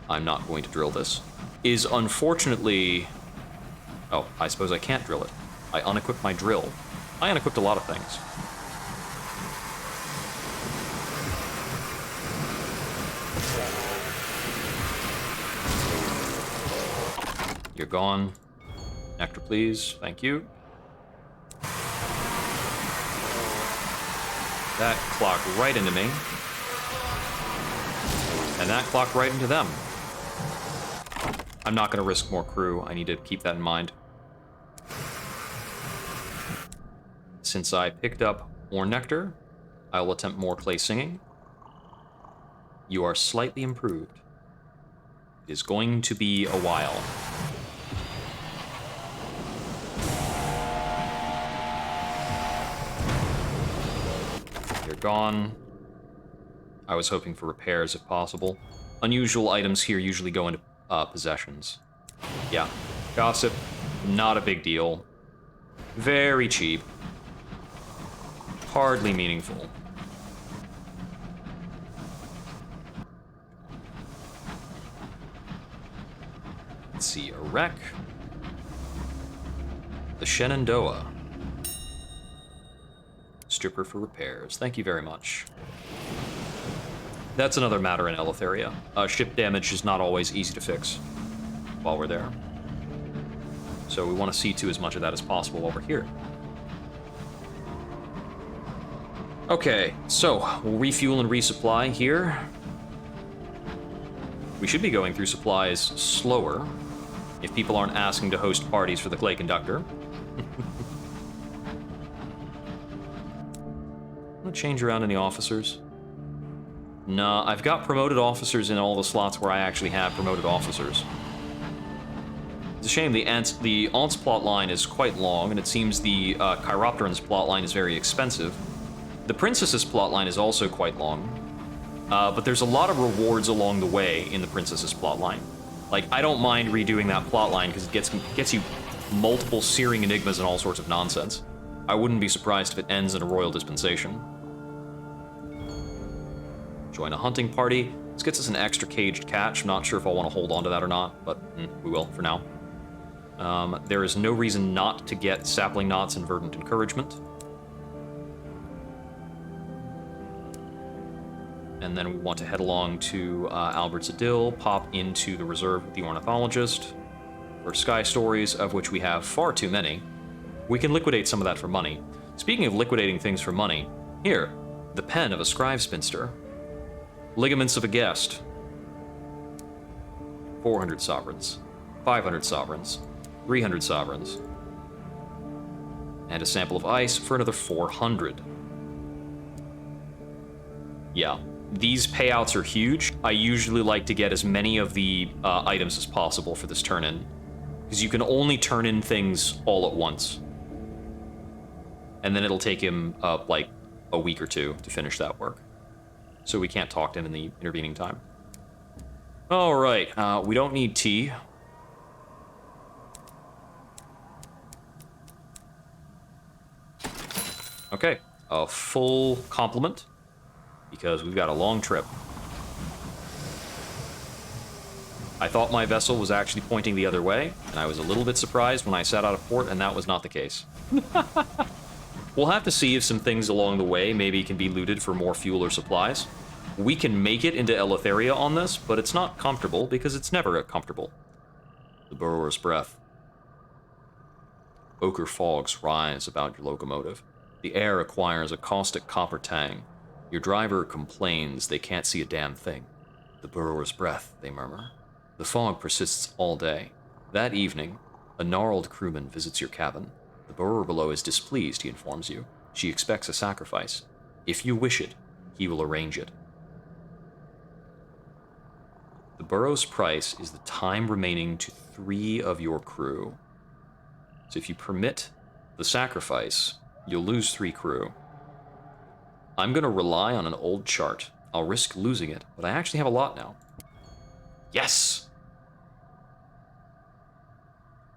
I'm not going to drill this. Is unfortunately... Oh, I suppose I can't drill it. I unequipped my drill. I unequipped a lot of things. You're gone. Nectar, please. Thank you. That clocked right into me. And that clocked right into them. I'm not going to risk more crew. I need to keep that in mind. Since I picked up more nectar, I will attempt more clay singing. You are slightly improved. It is going to be a while. You're gone. I was hoping for repairs if possible. Unusual items here usually go into possessions. Yeah. Gossip, not a big deal. Very cheap. Hardly meaningful. Let's see, a wreck. The Shenandoah. Stripper for repairs. Thank you very much. That's another matter in Eleutheria. Ship damage is not always easy to fix while we're there. So we want to see to as much of that as possible while we're here. Okay, so we'll refuel and resupply here. We should be going through supplies slower if people aren't asking to host parties for the Clay Conductor. I'm gonna change around any officers. Nah, I've got promoted officers in all the slots where I actually have promoted officers. It's a shame the Aunt's plot line is quite long, and it seems the Chiropteran's plot line is very expensive. The Princess's plot line is also quite long, but there's a lot of rewards along the way in the Princess's plot line. Like, I don't mind redoing that plot line because it gets you multiple searing enigmas and all sorts of nonsense. I wouldn't be surprised if it ends in a royal dispensation. Join a hunting party. This gets us an extra caged catch. I'm not sure if I want to hold on to that or not, but we will for now. There is no reason not to get sapling knots and verdant encouragement. And then we want to head along to Albert's Idyll, pop into the reserve with the ornithologist for sky stories, of which we have far too many. We can liquidate some of that for money. Speaking of liquidating things for money, here, the pen of a scribe spinster, ligaments of a guest, 400 sovereigns, 500 sovereigns, 300 sovereigns, and a sample of ice for another 400. Yeah. These payouts are huge. I usually like to get as many of the items as possible for this turn-in, because you can only turn in things all at once. And then it'll take him, like, a week or two to finish that work. So we can't talk to him in the intervening time. Alright, we don't need tea. Okay, a full complement, because we've got a long trip. I thought my vessel was actually pointing the other way, and I was a little bit surprised when I sat out of port, and that was not the case. We'll have to see if some things along the way maybe can be looted for more fuel or supplies. We can make it into Eleutheria on this, but it's not comfortable, because it's never comfortable. The Burrower's Breath. Ochre fogs rise about your locomotive. The air acquires a caustic copper tang. Your driver complains they can't see a damn thing. The Burrower's Breath, they murmur. The fog persists all day. That evening, a gnarled crewman visits your cabin. The Burrower below is displeased, he informs you. She expects a sacrifice. If you wish it, he will arrange it. The Burrow's price is the time remaining to 3 of your crew. So if you permit the sacrifice, you'll lose 3 crew. I'm going to rely on an old chart. I'll risk losing it, but I actually have a lot now. Yes!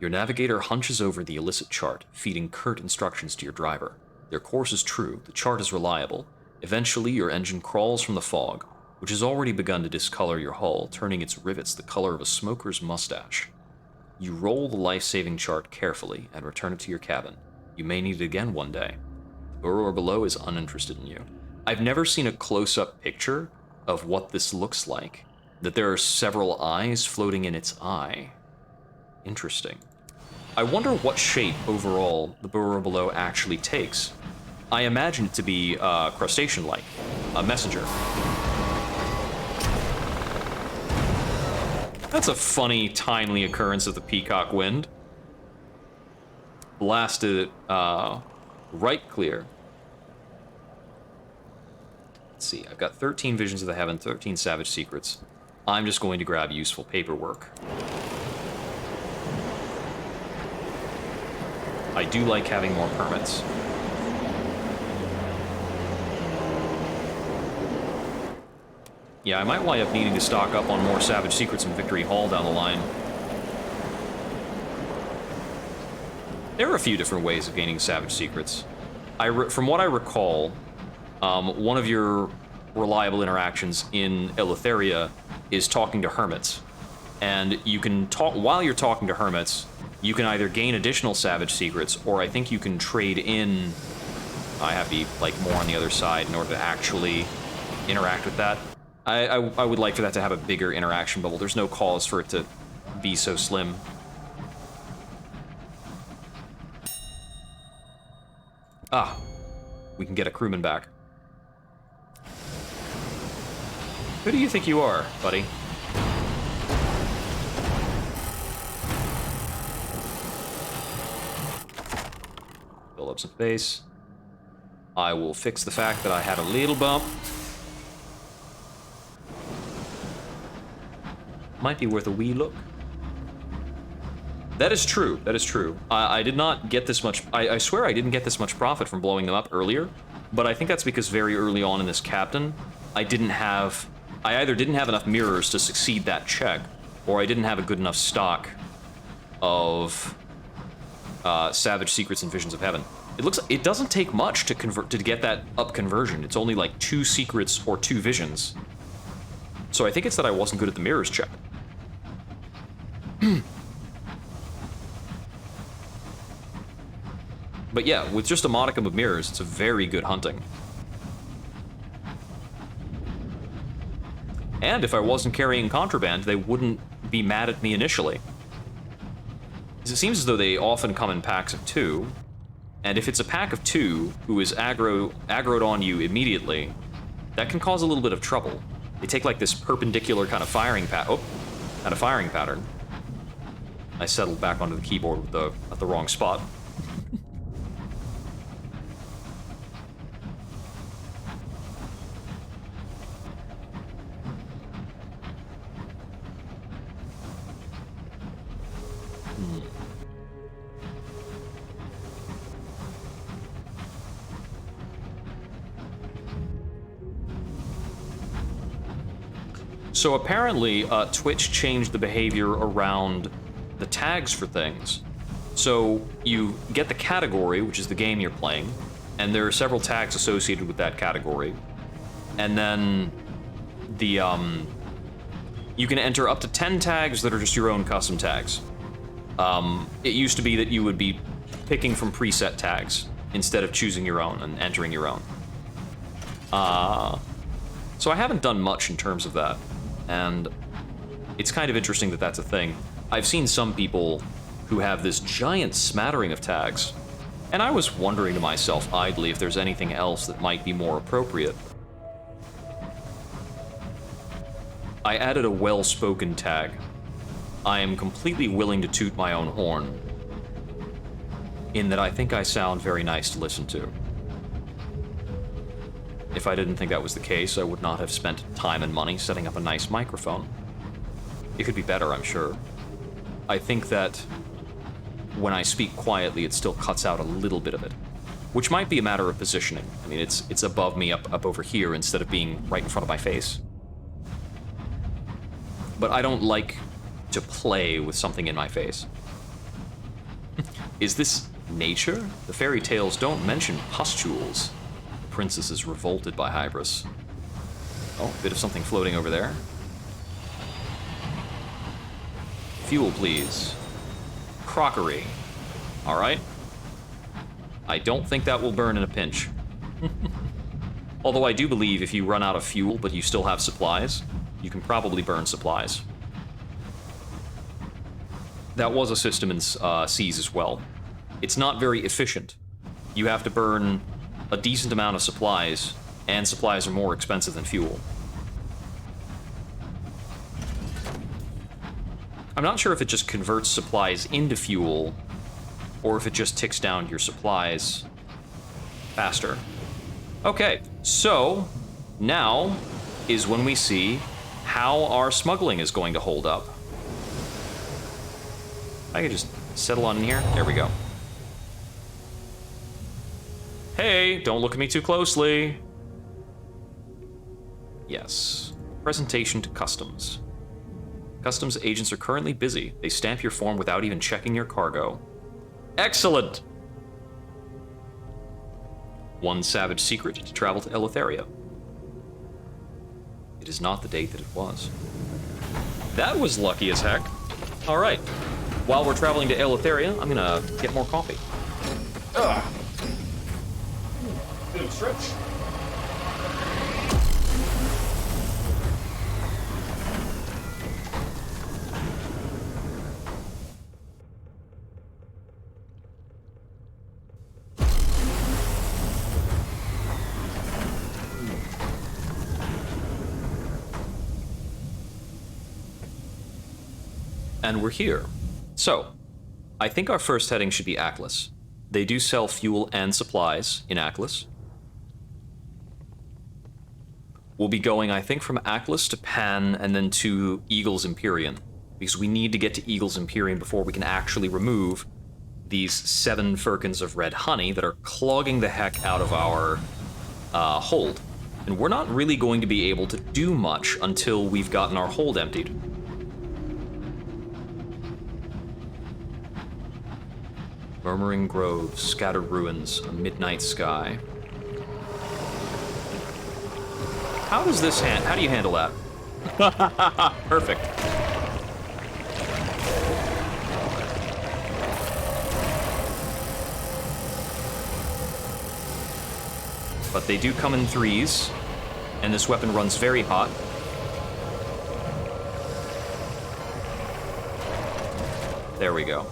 Your navigator hunches over the illicit chart, feeding curt instructions to your driver. Their course is true, the chart is reliable. Eventually, your engine crawls from the fog, which has already begun to discolor your hull, turning its rivets the color of a smoker's mustache. You roll the life-saving chart carefully and return it to your cabin. You may need it again one day. The Burrower below is uninterested in you. I've never seen a close-up picture of what this looks like, that there are several eyes floating in its eye. Interesting. I wonder what shape, overall, the Burrower below actually takes. I imagine it to be crustacean-like, a messenger. That's a funny, timely occurrence of the Peacock Wind. Blasted it, right clear. Let's see, I've got 13 Visions of the Heaven, 13 Savage Secrets. I'm just going to grab useful paperwork. I do like having more permits. Yeah, I might wind up needing to stock up on more Savage Secrets in Victory Hall down the line. There are a few different ways of gaining Savage Secrets. From what I recall, one of your reliable interactions in Eleutheria is talking to hermits. And you can talk, while you're talking to hermits, you can either gain additional Savage Secrets, or I think you can trade in... I have to be, like, more on the other side in order to actually interact with that. I would like for that to have a bigger interaction bubble. There's no cause for it to be so slim. Ah, we can get a crewman back. Who do you think you are, buddy? Build up some space. I will fix the fact that I had a little bump. Might be worth a wee look. That is true. That is true. I did not get this much... I swear I didn't get this much profit from blowing them up earlier, but I think that's because very early on in this captain, I either didn't have enough mirrors to succeed that check, or I didn't have a good enough stock of Savage Secrets and Visions of Heaven. It doesn't take much to get that up conversion. It's only like 2 secrets or 2 visions. So I think it's that I wasn't good at the mirrors check. But yeah, with just a modicum of mirrors, it's a very good hunting. And if I wasn't carrying contraband, they wouldn't be mad at me initially. Because it seems as though they often come in packs of 2, and if it's a pack of 2 who is aggroed on you immediately, that can cause a little bit of trouble. They take like this perpendicular kind of firing pattern. I settled back onto the keyboard at the wrong spot. So apparently, Twitch changed the behavior around the tags for things. So you get the category, which is the game you're playing, and there are several tags associated with that category. And then you can enter up to 10 tags that are just your own custom tags. It used to be that you would be picking from preset tags instead of choosing your own and entering your own. So I haven't done much in terms of that. And it's kind of interesting that that's a thing. I've seen some people who have this giant smattering of tags, and I was wondering to myself idly if there's anything else that might be more appropriate. I added a well-spoken tag. I am completely willing to toot my own horn, in that I think I sound very nice to listen to. If I didn't think that was the case, I would not have spent time and money setting up a nice microphone. It could be better, I'm sure. I think that when I speak quietly, it still cuts out a little bit of it, which might be a matter of positioning. I mean, it's above me, up over here, instead of being right in front of my face. But I don't like to play with something in my face. Is this nature? The fairy tales don't mention pustules. Princess is revolted by Hybris. Oh, a bit of something floating over there. Fuel, please. Crockery. All right. I don't think that will burn in a pinch. Although I do believe if you run out of fuel but you still have supplies, you can probably burn supplies. That was a system in Seas as well. It's not very efficient. You have to burn a decent amount of supplies, and supplies are more expensive than fuel. I'm not sure if it just converts supplies into fuel, or if it just ticks down your supplies faster. Okay, so now is when we see how our smuggling is going to hold up. I could just settle on in here. There we go. Hey, don't look at me too closely. Yes. Presentation to Customs. Customs agents are currently busy. They stamp your form without even checking your cargo. Excellent! 1 savage secret to travel to Eleutheria. It is not the date that it was. That was lucky as heck. All right. While we're traveling to Eleutheria, I'm gonna get more coffee. Ugh. Bit of a stretch. And we're here. So, I think our first heading should be Aklis. They do sell fuel and supplies in Aklis. We'll be going, I think, from Aklis to Pan and then to Eagle's Empyrean, because we need to get to Eagle's Empyrean before we can actually remove these 7 firkins of red honey that are clogging the heck out of our hold. And we're not really going to be able to do much until we've gotten our hold emptied. Murmuring groves, scattered ruins, a midnight sky. How does this how do you handle that? Perfect. But they do come in 3s, and this weapon runs very hot. There we go.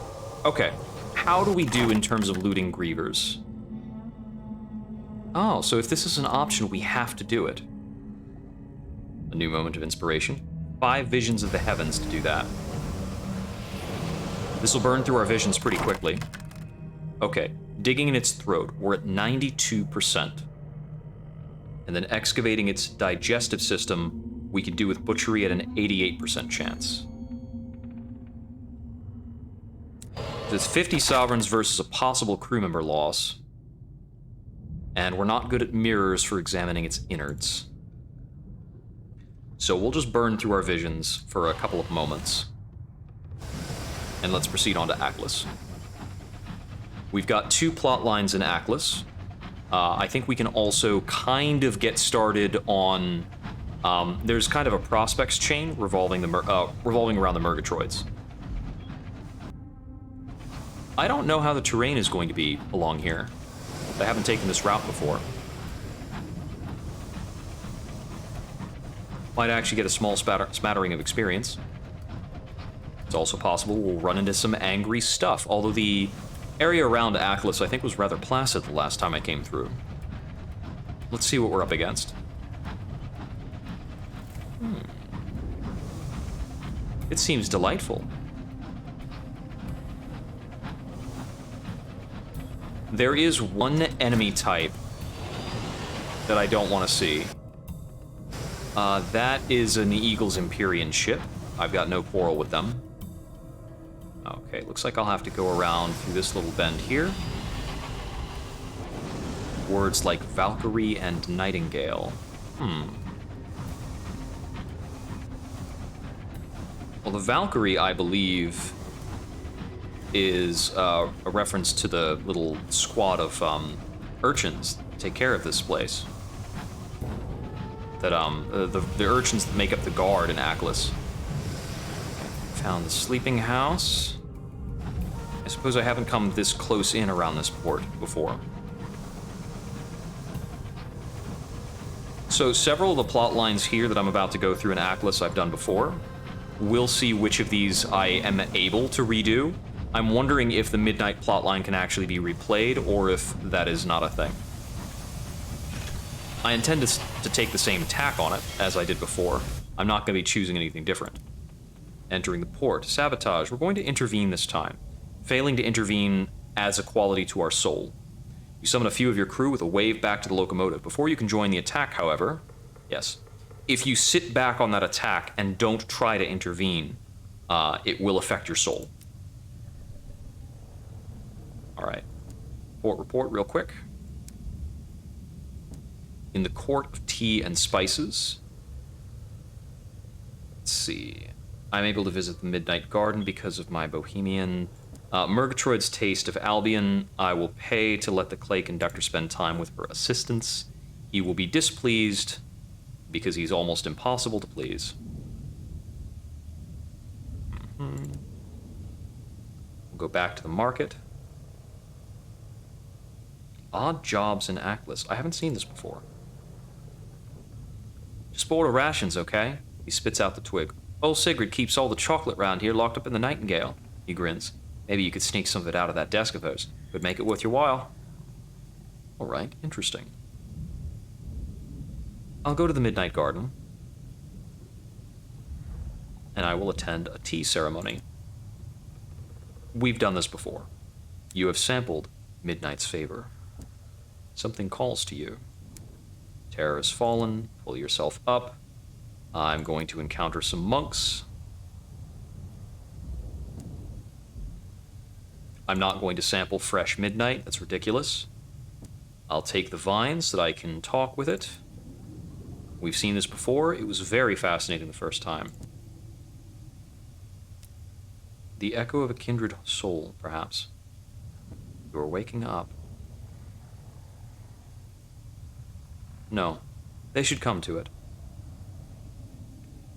Okay. How do we do in terms of looting Grievers? Oh, so if this is an option, we have to do it. A new moment of inspiration. 5 visions of the heavens to do that. This will burn through our visions pretty quickly. Okay, digging in its throat, we're at 92%. And then excavating its digestive system, we can do with butchery at an 88% chance. It's 50 sovereigns versus a possible crew member loss. And we're not good at mirrors for examining its innards. So we'll just burn through our visions for a couple of moments. And let's proceed on to Aklis. We've got 2 plot lines in Aklis. I think we can also kind of get started on... there's kind of a prospects chain revolving around the Murgatroyds. I don't know how the terrain is going to be along here. I haven't taken this route before. Might actually get a small smattering of experience. It's also possible we'll run into some angry stuff, although the area around Aklis I think was rather placid the last time I came through. Let's see what we're up against. It seems delightful. There is one enemy type that I don't want to see. That is an Eagle's Empyrean ship. I've got no quarrel with them. Okay, looks like I'll have to go around through this little bend here. Words like Valkyrie and Nightingale. Well, the Valkyrie, I believe, is a reference to the little squad of urchins that take care of this place. That the urchins that make up the guard in Aklis. Found the sleeping house. I suppose I haven't come this close in around this port before. So several of the plot lines here that I'm about to go through in Aklis I've done before. We'll see which of these I am able to redo. I'm wondering if the Midnight plotline can actually be replayed, or if that is not a thing. I intend to take the same tack on it, as I did before. I'm not going to be choosing anything different. Entering the port. Sabotage. We're going to intervene this time. Failing to intervene adds a quality to our soul. You summon a few of your crew with a wave back to the locomotive. Before you can join the attack, however... Yes. If you sit back on that attack and don't try to intervene, it will affect your soul. Alright. Port report real quick. In the Court of Tea and Spices. Let's see. I'm able to visit the Midnight Garden because of my Bohemian. Murgatroyd's Taste of Albion. I will pay to let the Clay Conductor spend time with her assistants. He will be displeased because he's almost impossible to please. We'll go back to the market. Odd jobs in Aklis. I haven't seen this before. Just boiled rations, okay? He spits out the twig. Old Sigrid keeps all the chocolate round here locked up in the Nightingale. He grins. Maybe you could sneak some of it out of that desk of hers. Would make it worth your while. All right, interesting. I'll go to the Midnight Garden. And I will attend a tea ceremony. we've done this before. You have sampled Midnight's favor. Something calls to you. Terror has fallen. Pull yourself up. I'm going to encounter some monks. I'm not going to sample fresh Midnight. That's ridiculous. I'll take the vine so that I can talk with it. We've seen this before. It was very fascinating the first time. The echo of a kindred soul, perhaps. You're waking up. No. They should come to it.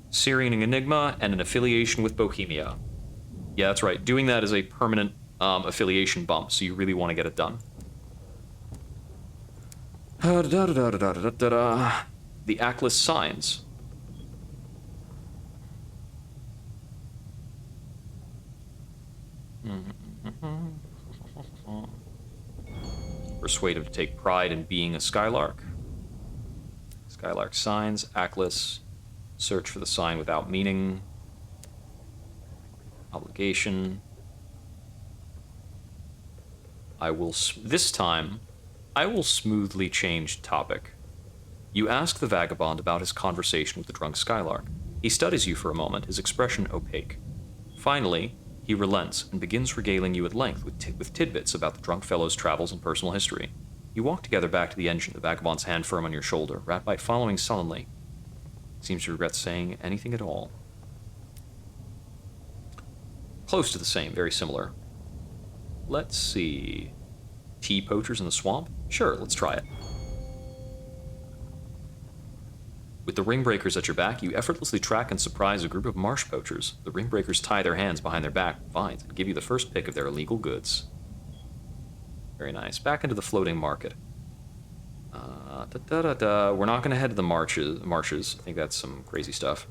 Syrian Enigma and an affiliation with Bohemia. Yeah, that's right. Doing that is a permanent affiliation bump, so you really want to get it done. The Ackless Signs. Persuade him to take pride in being a Skylark. Skylark Signs, Ackless. Search for the sign without meaning. Obligation. This time, I will smoothly change topic. You ask the vagabond about his conversation with the drunk Skylark. He studies you for a moment, his expression opaque. Finally, he relents and begins regaling you at length with tidbits about the drunk fellow's travels and personal history. You walk together back to the engine, the vagabond's hand firm on your shoulder, Rite following sullenly. Seems to regret saying anything at all. Close to the same, very similar. Let's see. Tea poachers in the swamp? Sure, let's try it. With the ring breakers at your back, you effortlessly track and surprise a group of marsh poachers. The ring breakers tie their hands behind their back with vines and give you the first pick of their illegal goods. Very nice. Back into the floating market. We're not going to head to the marshes. I think that's some crazy stuff.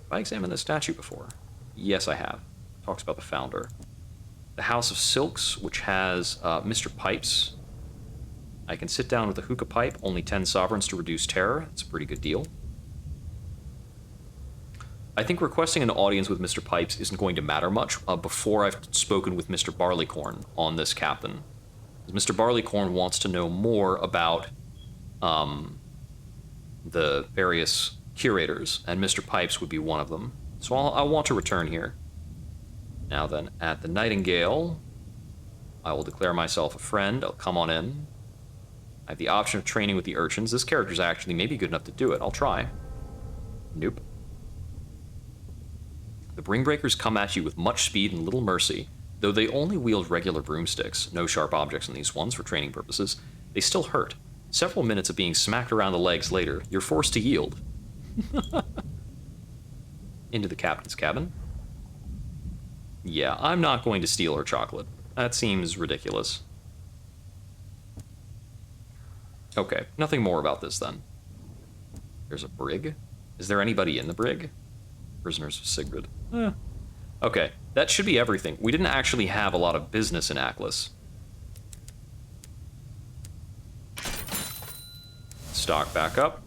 Have I examined this statue before? Yes, I have. Talks about the founder. The House of Silks, which has Mr. Pipes. I can sit down with a hookah pipe, only 10 sovereigns to reduce terror. It's a pretty good deal. I think requesting an audience with Mr. Pipes isn't going to matter much before I've spoken with Mr. Barleycorn on this captain. Mr. Barleycorn wants to know more about the various curators, and Mr. Pipes would be one of them. So I'll want to return here. Now then, at the Nightingale, I will declare myself a friend. I'll come on in. I have the option of training with the urchins. This character's actually maybe good enough to do it. I'll try. Nope. The Bringbreakers come at you with much speed and little mercy. Though they only wield regular broomsticks, no sharp objects in these ones for training purposes, they still hurt. Several minutes of being smacked around the legs later, you're forced to yield. Into the captain's cabin. Yeah, I'm not going to steal her chocolate. That seems ridiculous. Okay, nothing more about this then. There's a brig? Is there anybody in the brig? Prisoners of Sigrid. Okay, that should be everything. We didn't actually have a lot of business in Ackless. Stock back up.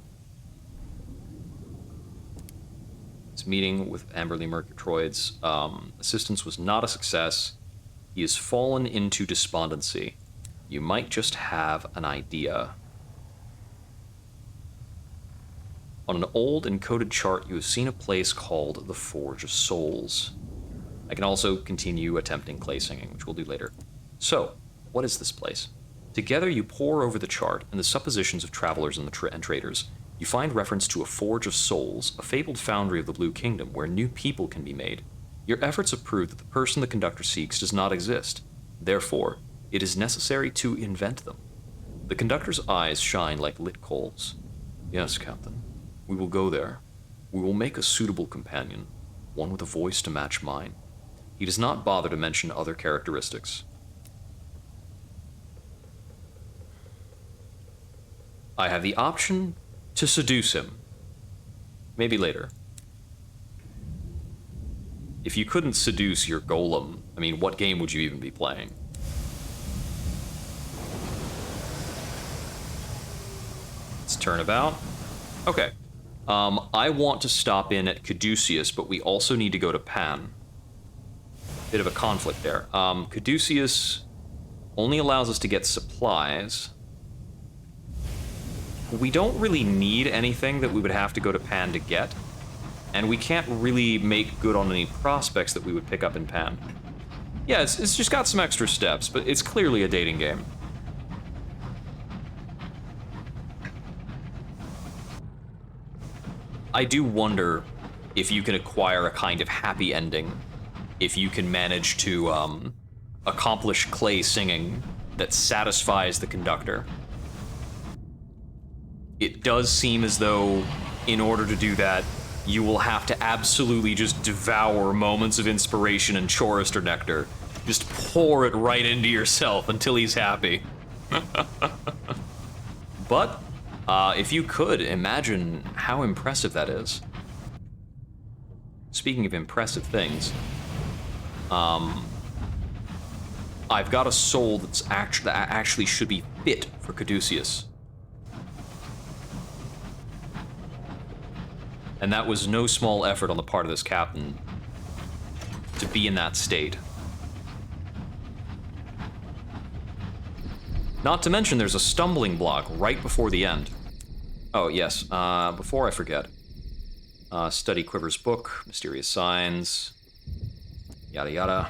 His meeting with Amberley Murgatroyd's assistance was not a success. He has fallen into despondency. You might just have an idea. On an old encoded chart, you have seen a place called the Forge of Souls. I can also continue attempting clay singing, which we'll do later. So, what is this place? Together you pore over the chart and the suppositions of travelers and traders. You find reference to a Forge of Souls, a fabled foundry of the Blue Kingdom where new people can be made. Your efforts have proved that the person the conductor seeks does not exist. Therefore, it is necessary to invent them. The conductor's eyes shine like lit coals. Yes, Captain. We will go there. We will make a suitable companion, one with a voice to match mine. He does not bother to mention other characteristics. I have the option to seduce him. Maybe later. If you couldn't seduce your golem, I mean, what game would you even be playing? Let's turn about. Okay. I want to stop in at Caduceus, but we also need to go to Pan. bit of a conflict there. Caduceus only allows us to get supplies. We don't really need anything that we would have to go to Pan to get, and we can't really make good on any prospects that we would pick up in Pan. Yeah, it's just got some extra steps, but it's clearly a dating game. I do wonder if you can acquire a kind of happy ending, if you can manage to accomplish clay singing that satisfies the conductor. It does seem as though, in order to do that, you will have to absolutely just devour moments of inspiration and chorister nectar. Just pour it right into yourself until he's happy. But, if you could, imagine how impressive that is. Speaking of impressive things, I've got a soul that actually should be fit for Caduceus. And that was no small effort on the part of this captain to be in that state. Not to mention there's a stumbling block right before the end. Oh, yes, before I forget. Study Quiver's book, mysterious signs, yada yada.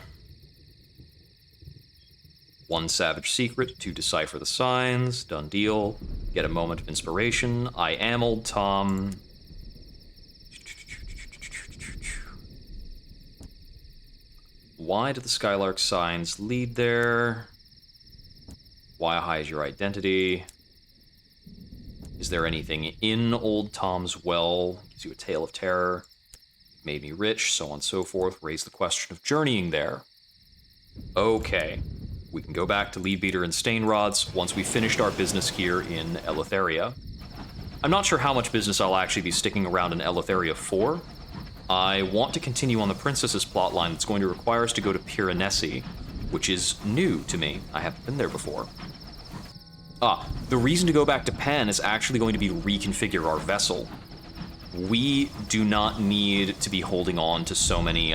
One savage secret to decipher the signs, done deal. Get a moment of inspiration. I am old Tom. Why do the Skylark signs lead there? Why hide your identity? Is there anything in Old Tom's well? Gives you a tale of terror. Made me rich, so on and so forth. Raise the question of journeying there. Okay. We can go back to Leadbeater and Stainrods once we've finished our business here in Eleutheria. I'm not sure how much business I'll actually be sticking around in Eleutheria for. I want to continue on the Princess's plotline that's going to require us to go to Piranesi, which is new to me. I haven't been there before. The reason to go back to Pan is actually going to be to reconfigure our vessel. We do not need to be holding on to so many,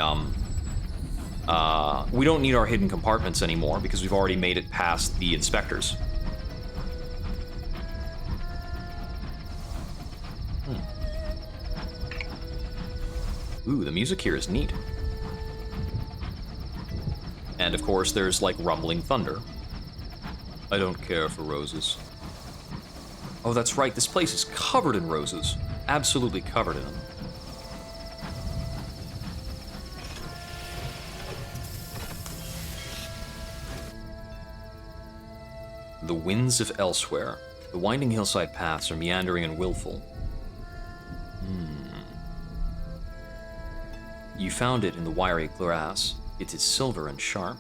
we don't need our hidden compartments anymore because we've already made it past the inspectors. Ooh, the music here is neat. And of course, there's like rumbling thunder. I don't care for roses. Oh, that's right, this place is covered in roses. Absolutely covered in them. The winds of elsewhere. The winding hillside paths are meandering and willful. You found it in the wiry glass. It is silver and sharp.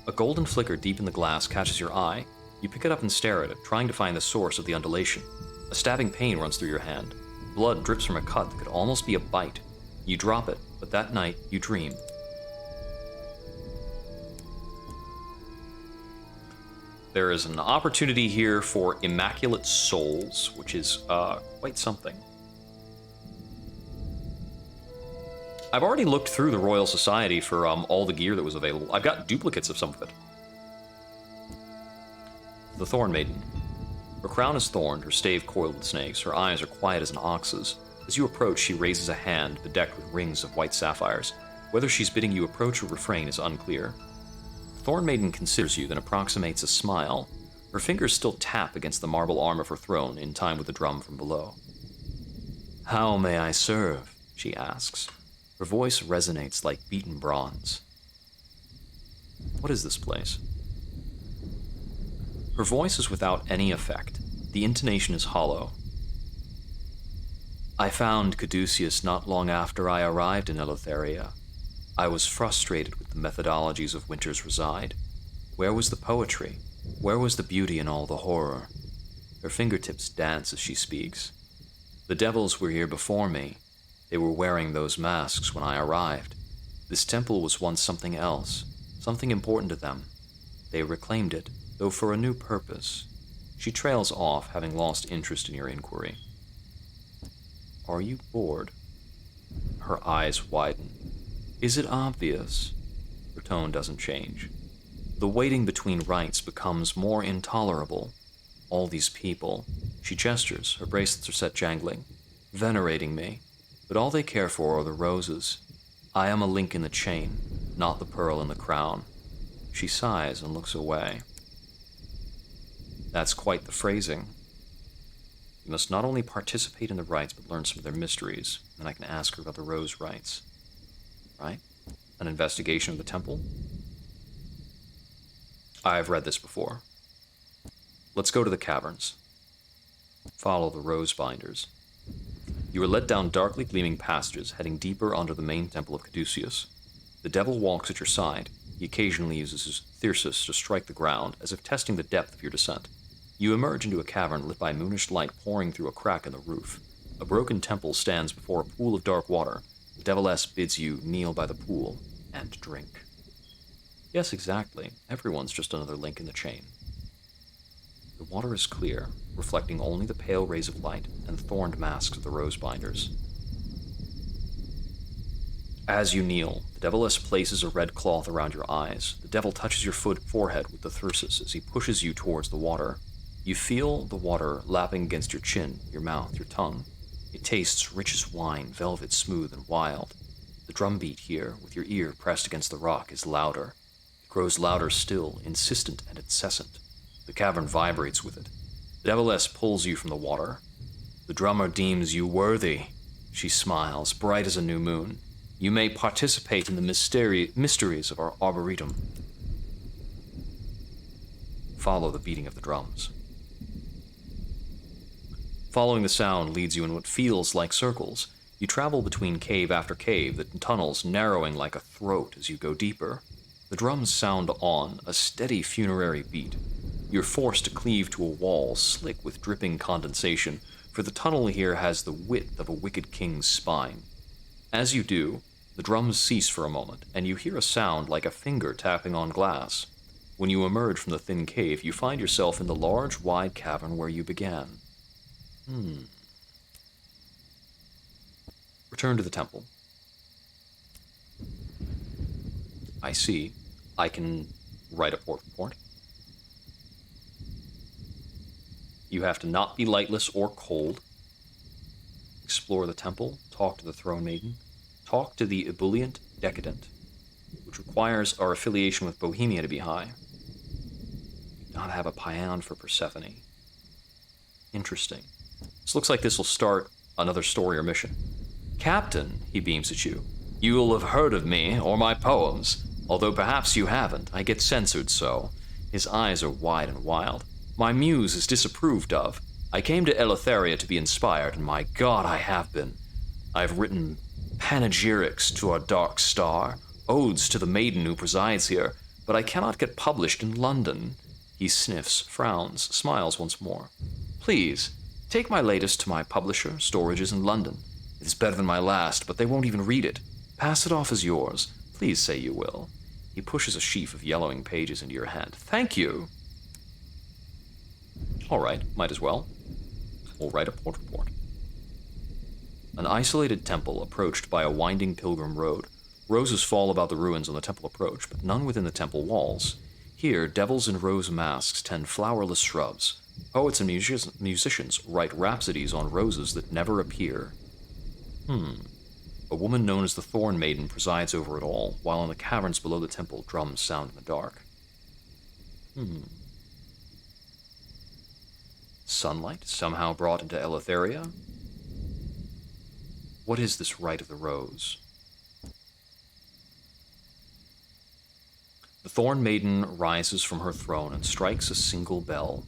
A golden flicker deep in the glass catches your eye. You pick it up and stare at it, trying to find the source of the undulation. A stabbing pain runs through your hand. Blood drips from a cut that could almost be a bite. You drop it, but that night you dream. There is an opportunity here for Immaculate Souls, which is quite something. I've already looked through the Royal Society for all the gear that was available. I've got duplicates of some of it. The Thorn Maiden. Her crown is thorned, her stave coiled with snakes, her eyes are quiet as an ox's. As you approach, she raises a hand bedecked with rings of white sapphires. Whether she's bidding you approach or refrain is unclear. The Thorn Maiden considers you, then approximates a smile. Her fingers still tap against the marble arm of her throne, in time with the drum from below. How may I serve? She asks. Her voice resonates like beaten bronze. What is this place? Her voice is without any effect. The intonation is hollow. I found Caduceus not long after I arrived in Eleutheria. I was frustrated with the methodologies of Winter's Reside. Where was the poetry? Where was the beauty in all the horror? Her fingertips dance as she speaks. The devils were here before me. They were wearing those masks when I arrived. This temple was once something else, something important to them. They reclaimed it, though for a new purpose. She trails off, having lost interest in your inquiry. Are you bored? Her eyes widen. Is it obvious? Her tone doesn't change. The waiting between rites becomes more intolerable. All these people, she gestures, her bracelets are set jangling, venerating me, but all they care for are the roses. I am a link in the chain, not the pearl in the crown. She sighs and looks away. That's quite the phrasing. You must not only participate in the rites, but learn some of their mysteries, and I can ask her about the rose rites. Right? An investigation of the temple? I've read this before. Let's go to the caverns. Follow the rose binders. You are led down darkly gleaming passages, heading deeper under the main temple of Caduceus. The devil walks at your side. He occasionally uses his thyrsus to strike the ground, as if testing the depth of your descent. You emerge into a cavern lit by moonish light pouring through a crack in the roof. A broken temple stands before a pool of dark water. The deviless bids you kneel by the pool and drink. Yes, exactly. Everyone's just another link in the chain. The water is clear, reflecting only the pale rays of light and thorned masks of the rose binders. As you kneel, the deviless places a red cloth around your eyes. The devil touches your forehead with the thyrsus as he pushes you towards the water. You feel the water lapping against your chin, your mouth, your tongue. It tastes rich as wine, velvet, smooth, and wild. The drumbeat here, with your ear pressed against the rock, is louder. It grows louder still, insistent and incessant. The cavern vibrates with it. The deviless pulls you from the water. The drummer deems you worthy. She smiles, bright as a new moon. You may participate in the mysteries of our arboretum. Follow the beating of the drums. Following the sound leads you in what feels like circles. You travel between cave after cave, the tunnels narrowing like a throat as you go deeper. The drums sound on, a steady funerary beat. You're forced to cleave to a wall slick with dripping condensation, for the tunnel here has the width of a wicked king's spine. As you do, the drums cease for a moment, and you hear a sound like a finger tapping on glass. When you emerge from the thin cave, you find yourself in the large, wide cavern where you began. Return to the temple. I see. I can write a port report. You have to not be lightless or cold. Explore the temple. Talk to the Thorn Maiden. Talk to the ebullient decadent, which requires our affiliation with Bohemia to be high. You do not have a paean for Persephone. Interesting. This looks like this will start another story or mission. Captain, he beams at you. You will have heard of me or my poems, although perhaps you haven't. I get censored so. His eyes are wide and wild. My muse is disapproved of. I came to Eleutheria to be inspired, and my God, I have been. I've written panegyrics to our dark star, odes to the maiden who presides here, but I cannot get published in London. He sniffs, frowns, smiles once more. Please, take my latest to my publisher. Storage is in London. It is better than my last, but they won't even read it. Pass it off as yours. Please say you will. He pushes a sheaf of yellowing pages into your hand. Thank you. All right, might as well. We'll write a port report. An isolated temple approached by a winding pilgrim road. Roses fall about the ruins on the temple approach, but none within the temple walls. Here, devils in rose masks tend flowerless shrubs. Poets and musicians write rhapsodies on roses that never appear. A woman known as the Thorn Maiden presides over it all, while in the caverns below the temple, drums sound in the dark. Sunlight somehow brought into Eleutheria? What is this rite of the rose? The Thorn Maiden rises from her throne and strikes a single bell.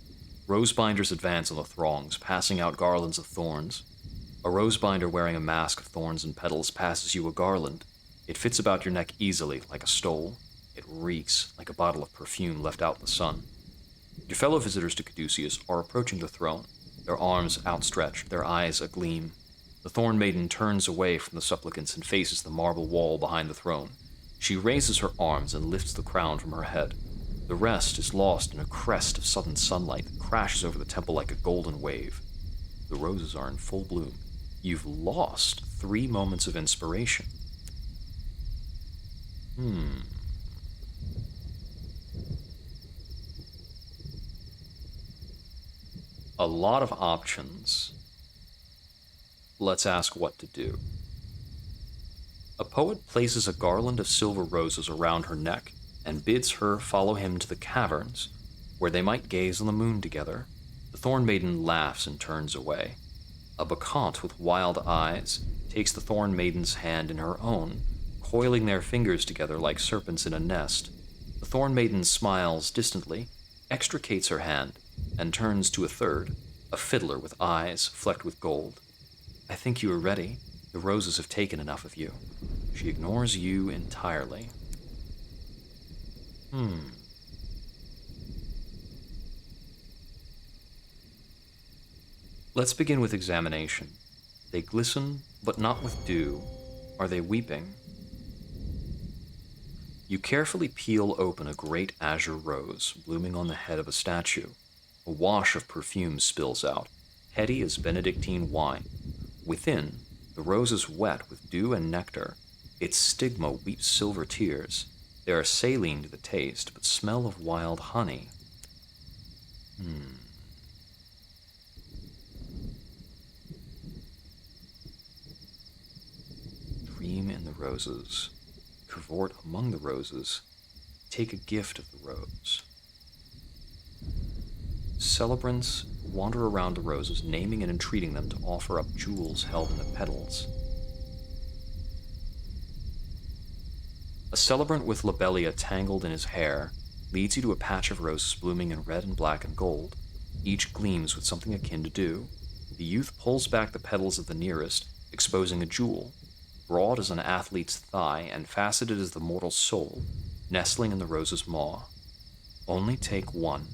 Rosebinders advance on the throngs, passing out garlands of thorns. A rosebinder wearing a mask of thorns and petals passes you a garland. It fits about your neck easily, like a stole. It reeks like a bottle of perfume left out in the sun. Your fellow visitors to Caduceus are approaching the throne, their arms outstretched, their eyes agleam. The Thorn Maiden turns away from the supplicants and faces the marble wall behind the throne. She raises her arms and lifts the crown from her head. The rest is lost in a crest of sudden sunlight that crashes over the temple like a golden wave. The roses are in full bloom. You've lost 3 moments of inspiration. A lot of options. Let's ask what to do. A poet places a garland of silver roses around her neck and bids her follow him to the caverns, where they might gaze on the moon together. The Thorn Maiden laughs and turns away. A bacchante with wild eyes takes the Thorn Maiden's hand in her own, coiling their fingers together like serpents in a nest. The Thorn Maiden smiles distantly, extricates her hand, and turns to a third, a fiddler with eyes flecked with gold. I think you are ready. The roses have taken enough of you. She ignores you entirely. Let's begin with examination. They glisten, but not with dew. Are they weeping? You carefully peel open a great azure rose blooming on the head of a statue. A wash of perfume spills out, heady as Benedictine wine. Within, the rose is wet with dew and nectar. Its stigma weeps silver tears. They are saline to the taste, but smell of wild honey. Dream in the roses. Cavort among the roses. Take a gift of the rose. Celebrants wander around the roses, naming and entreating them to offer up jewels held in the petals. A celebrant with lobelia tangled in his hair leads you to a patch of roses blooming in red and black and gold. Each gleams with something akin to dew. The youth pulls back the petals of the nearest, exposing a jewel, broad as an athlete's thigh and faceted as the mortal soul, nestling in the rose's maw. Only take one.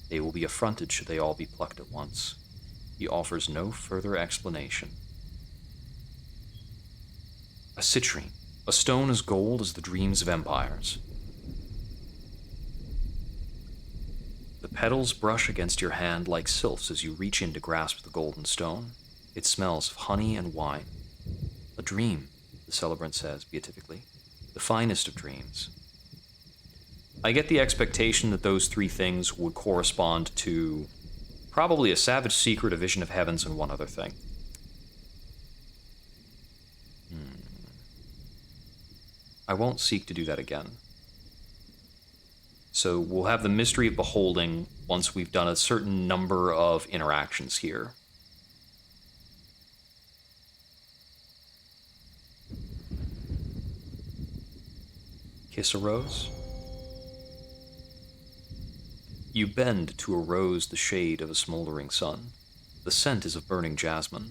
They will be affronted should they all be plucked at once. He offers no further explanation. A citrine, a stone as gold as the dreams of empires. The petals brush against your hand like sylphs as you reach in to grasp the golden stone. It smells of honey and wine. A dream, the celebrant says beatifically, the finest of dreams. I get the expectation that those three things would correspond to probably a savage secret, a vision of heavens, and one other thing. I won't seek to do that again. So we'll have the mystery of beholding once we've done a certain number of interactions here. Kiss a rose? You bend to a rose the shade of a smoldering sun. The scent is of burning jasmine.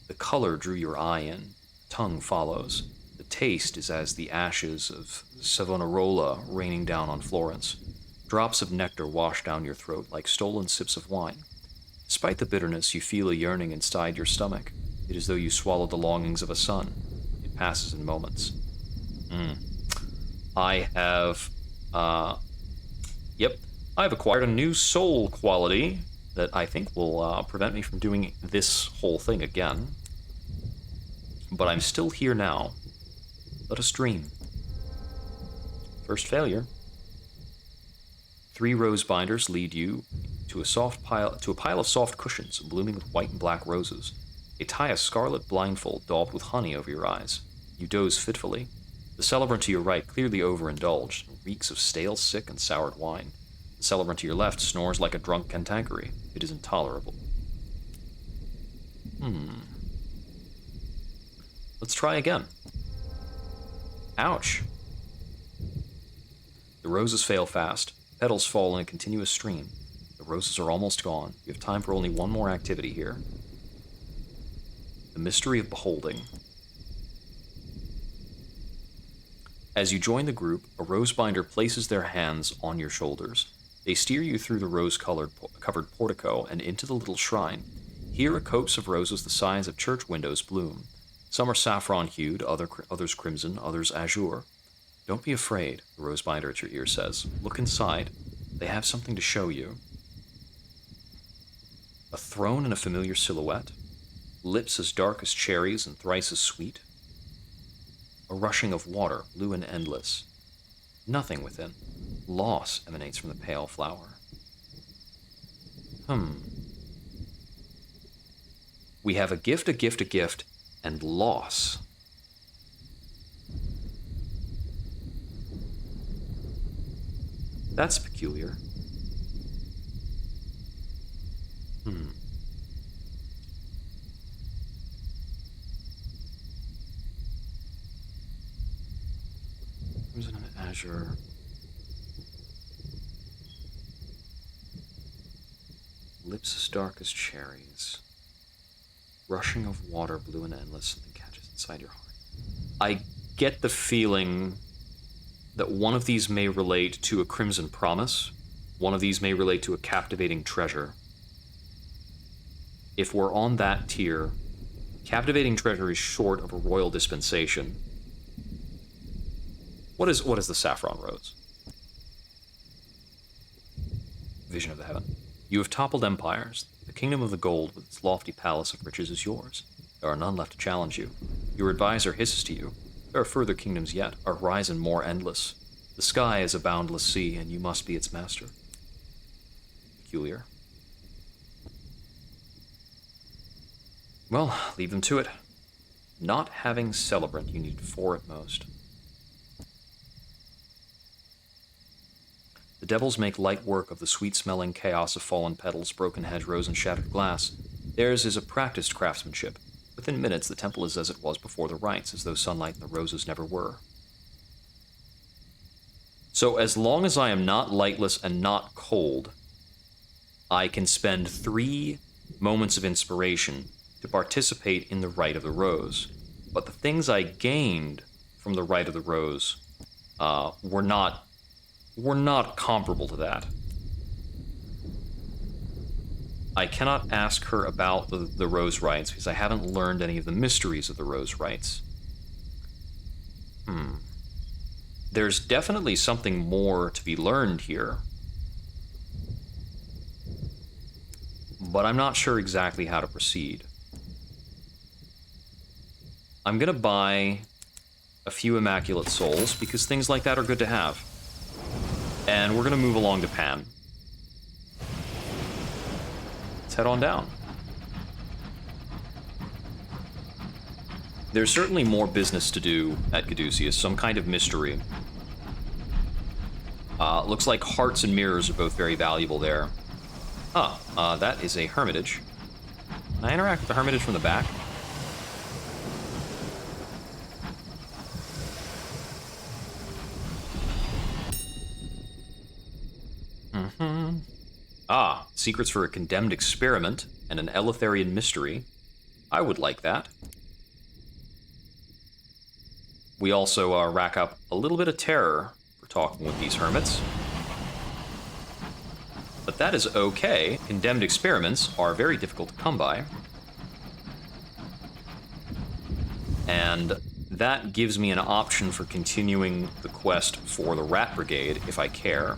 The color drew your eye in. Tongue follows. The taste is as the ashes of Savonarola raining down on Florence. Drops of nectar wash down your throat like stolen sips of wine. Despite the bitterness, you feel a yearning inside your stomach. It is as though you swallowed the longings of a son. It passes in moments. I've acquired a new soul quality that I think will prevent me from doing this whole thing again. But I'm still here now. Let us dream. First failure. 3 rose binders lead you to a pile of soft cushions blooming with white and black roses. They tie a scarlet blindfold daubed with honey over your eyes. You doze fitfully. The celebrant to your right, clearly overindulged, reeks of stale, sick, and soured wine. The celebrant to your left snores like a drunk cantankery. It is intolerable. Let's try again. Ouch. The roses fail fast. Petals fall in a continuous stream. The roses are almost gone. You have time for only one more activity here. The mystery of beholding. As you join the group, a rose binder places their hands on your shoulders. They steer you through the rose-covered portico and into the little shrine. Here a copse of roses the size of church windows bloom. Some are saffron-hued, others crimson, others azure. Don't be afraid, the rose binder at your ear says. Look inside. They have something to show you. A throne in a familiar silhouette. Lips as dark as cherries and thrice as sweet. A rushing of water, blue and endless. Nothing within. Loss emanates from the pale flower. We have a gift, and loss. That's peculiar. Crimson and azure. Lips as dark as cherries. Rushing of water, blue and endless, something catches inside your heart. I get the feeling that one of these may relate to a crimson promise. One of these may relate to a captivating treasure. If we're on that tier, captivating treasure is short of a royal dispensation. What is the saffron rose? Vision of the heaven. You have toppled empires. The kingdom of the gold with its lofty palace of riches is yours. There are none left to challenge you. Your advisor hisses to you. There are further kingdoms yet, a horizon more endless. The sky is a boundless sea, and you must be its master. Peculiar. Well, leave them to it. Not having celebrant, you need 4 at most. The devils make light work of the sweet-smelling chaos of fallen petals, broken hedgerows, and shattered glass. Theirs is a practiced craftsmanship. Within minutes, the temple is as it was before the rites, as though sunlight and the roses never were. So as long as I am not lightless and not cold, I can spend 3 moments of inspiration to participate in the Rite of the Rose. But the things I gained from the Rite of the Rose were not comparable to that. I cannot ask her about the Rose Rites because I haven't learned any of the mysteries of the Rose Rites. There's definitely something more to be learned here. But I'm not sure exactly how to proceed. I'm gonna buy a few Immaculate Souls because things like that are good to have. And we're gonna move along to Pan. Let's head on down. There's certainly more business to do at Caduceus, some kind of mystery. Looks like hearts and mirrors are both very valuable there. That is a hermitage. Can I interact with the hermitage from the back? Secrets for a condemned experiment and an Eleutherian mystery. I would like that. We also rack up a little bit of terror for talking with these hermits. But that is okay. Condemned experiments are very difficult to come by. And that gives me an option for continuing the quest for the Rat Brigade if I care.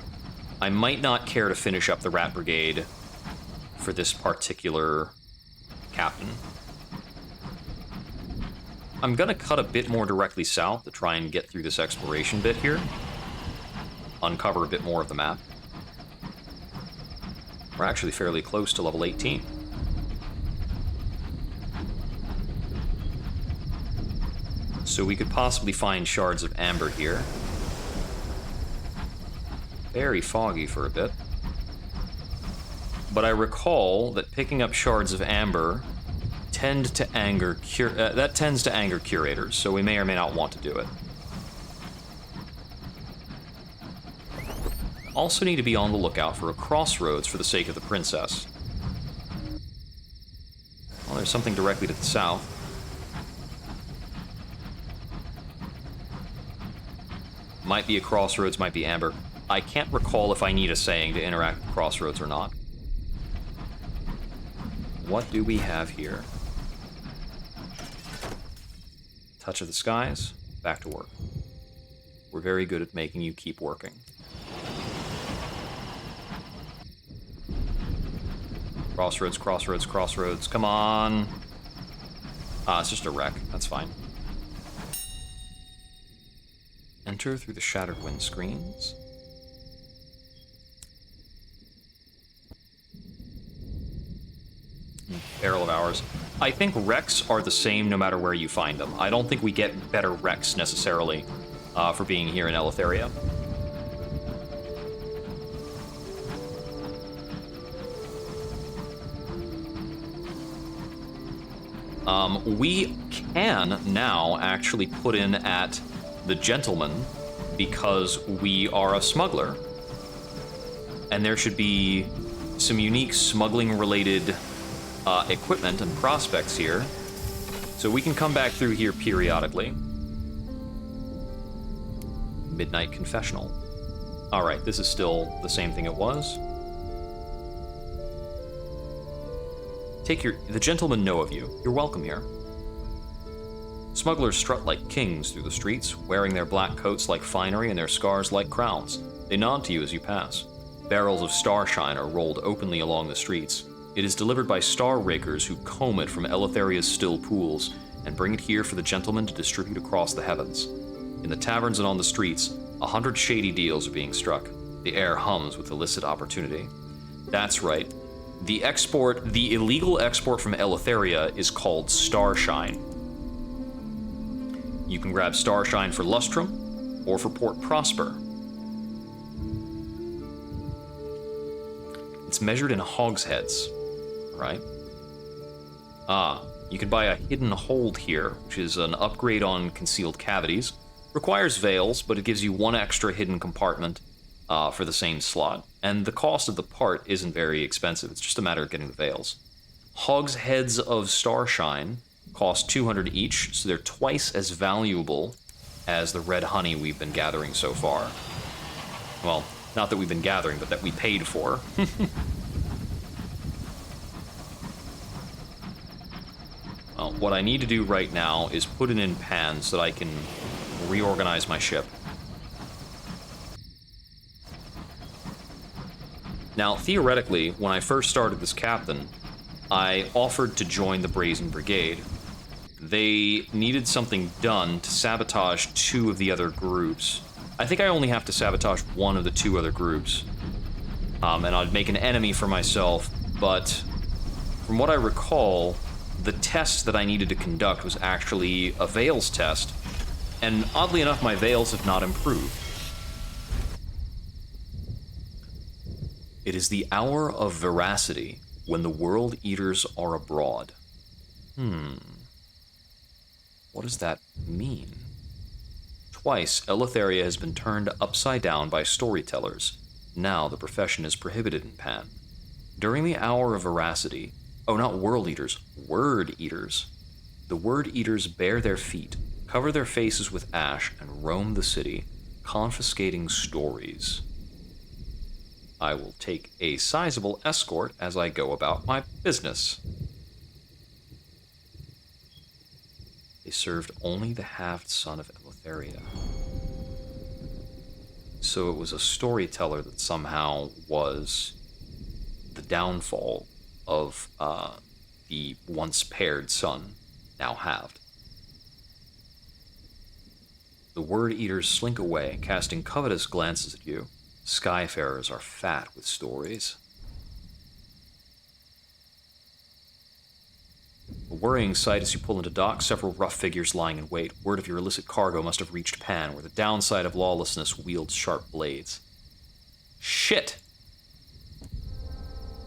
I might not care to finish up the Rat Brigade for this particular captain. I'm gonna cut a bit more directly south to try and get through this exploration bit here. Uncover a bit more of the map. We're actually fairly close to level 18. So we could possibly find shards of amber here. Very foggy for a bit. But I recall that picking up shards of amber tends to anger curators, so we may or may not want to do it. Also need to be on the lookout for a crossroads for the sake of the princess. Well, there's something directly to the south. Might be a crossroads, might be amber. I can't recall if I need a saying to interact with crossroads or not. What do we have here? Touch of the skies, back to work. We're very good at making you keep working. Crossroads, crossroads, crossroads, come on. It's just a wreck, that's fine. Enter through the shattered windscreens. Barrel of Hours. I think wrecks are the same no matter where you find them. I don't think we get better wrecks necessarily for being here in Eleutheria. We can now actually put in at the Gentleman because we are a smuggler. And there should be some unique smuggling-related equipment and prospects here. So we can come back through here periodically. Midnight Confessional. Alright, this is still the same thing it was. The gentlemen know of you. You're welcome here. Smugglers strut like kings through the streets, wearing their black coats like finery and their scars like crowns. They nod to you as you pass. Barrels of starshine are rolled openly along the streets. It is delivered by star rakers who comb it from Eleutheria's still pools and bring it here for the gentlemen to distribute across the heavens. In the taverns and on the streets, 100 shady deals are being struck. The air hums with illicit opportunity. That's right. The illegal export from Eleutheria is called starshine. You can grab starshine for Lustrum or for Port Prosper. It's measured in hogsheads, right? You can buy a hidden hold here, which is an upgrade on concealed cavities. Requires veils, but it gives you one extra hidden compartment for the same slot. And the cost of the part isn't very expensive. It's just a matter of getting the veils. Hogsheads of starshine cost 200 each, so they're twice as valuable as the red honey we've been gathering so far. Well, not that we've been gathering, but that we paid for. Well, what I need to do right now is put it in pan so that I can reorganize my ship. Now, theoretically, when I first started this captain, I offered to join the Brazen Brigade. They needed something done to sabotage 2 of the other groups. I think I only have to sabotage 1 of the 2 other groups. And I'd make an enemy for myself, but from what I recall, the test that I needed to conduct was actually a Veils test, and oddly enough, my Veils have not improved. It is the hour of Veracity, when the World Eaters are abroad. What does that mean? Twice, Eleutheria has been turned upside down by storytellers. Now the profession is prohibited in Pan. During the hour of Veracity, not World Eaters, Word Eaters. The Word Eaters bare their feet, cover their faces with ash, and roam the city, confiscating stories. I will take a sizable escort as I go about my business. They served only the halved son of Eleutheria. So it was a storyteller that somehow was the downfall of the once paired son, now halved. The Word Eaters slink away, casting covetous glances at you. Skyfarers are fat with stories. A worrying sight as you pull into dock, several rough figures lying in wait. Word of your illicit cargo must have reached Pan, where the downside of lawlessness wields sharp blades. Shit!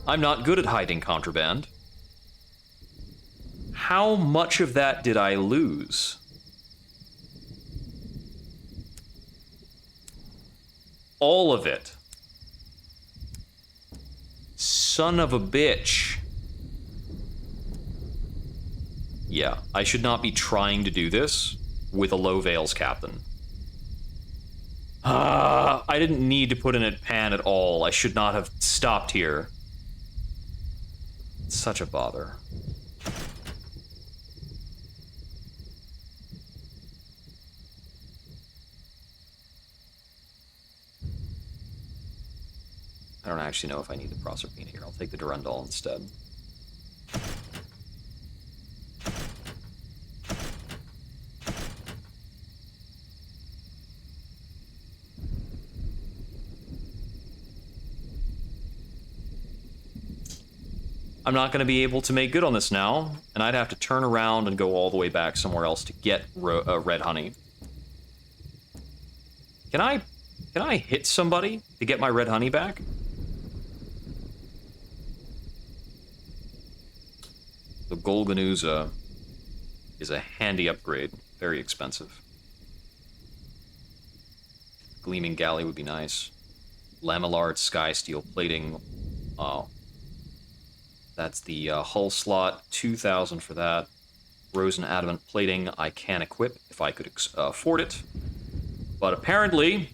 I'm not good at hiding contraband. How much of that did I lose? All of it. Son of a bitch. Yeah, I should not be trying to do this with a low Veils captain. I didn't need to put in at Pan at all. I should not have stopped here. It's such a bother. I don't actually know if I need the Proserpina here. I'll take the Durandal instead. I'm not going to be able to make good on this now, and I'd have to turn around and go all the way back somewhere else to get red honey. Can I hit somebody to get my red honey back? The Golganuza is a handy upgrade. Very expensive. Gleaming Galley would be nice. Lamellard Sky Steel plating. Oh. That's the hull slot. 2,000 for that. Rose and Adamant plating I can equip if I could afford it. But apparently,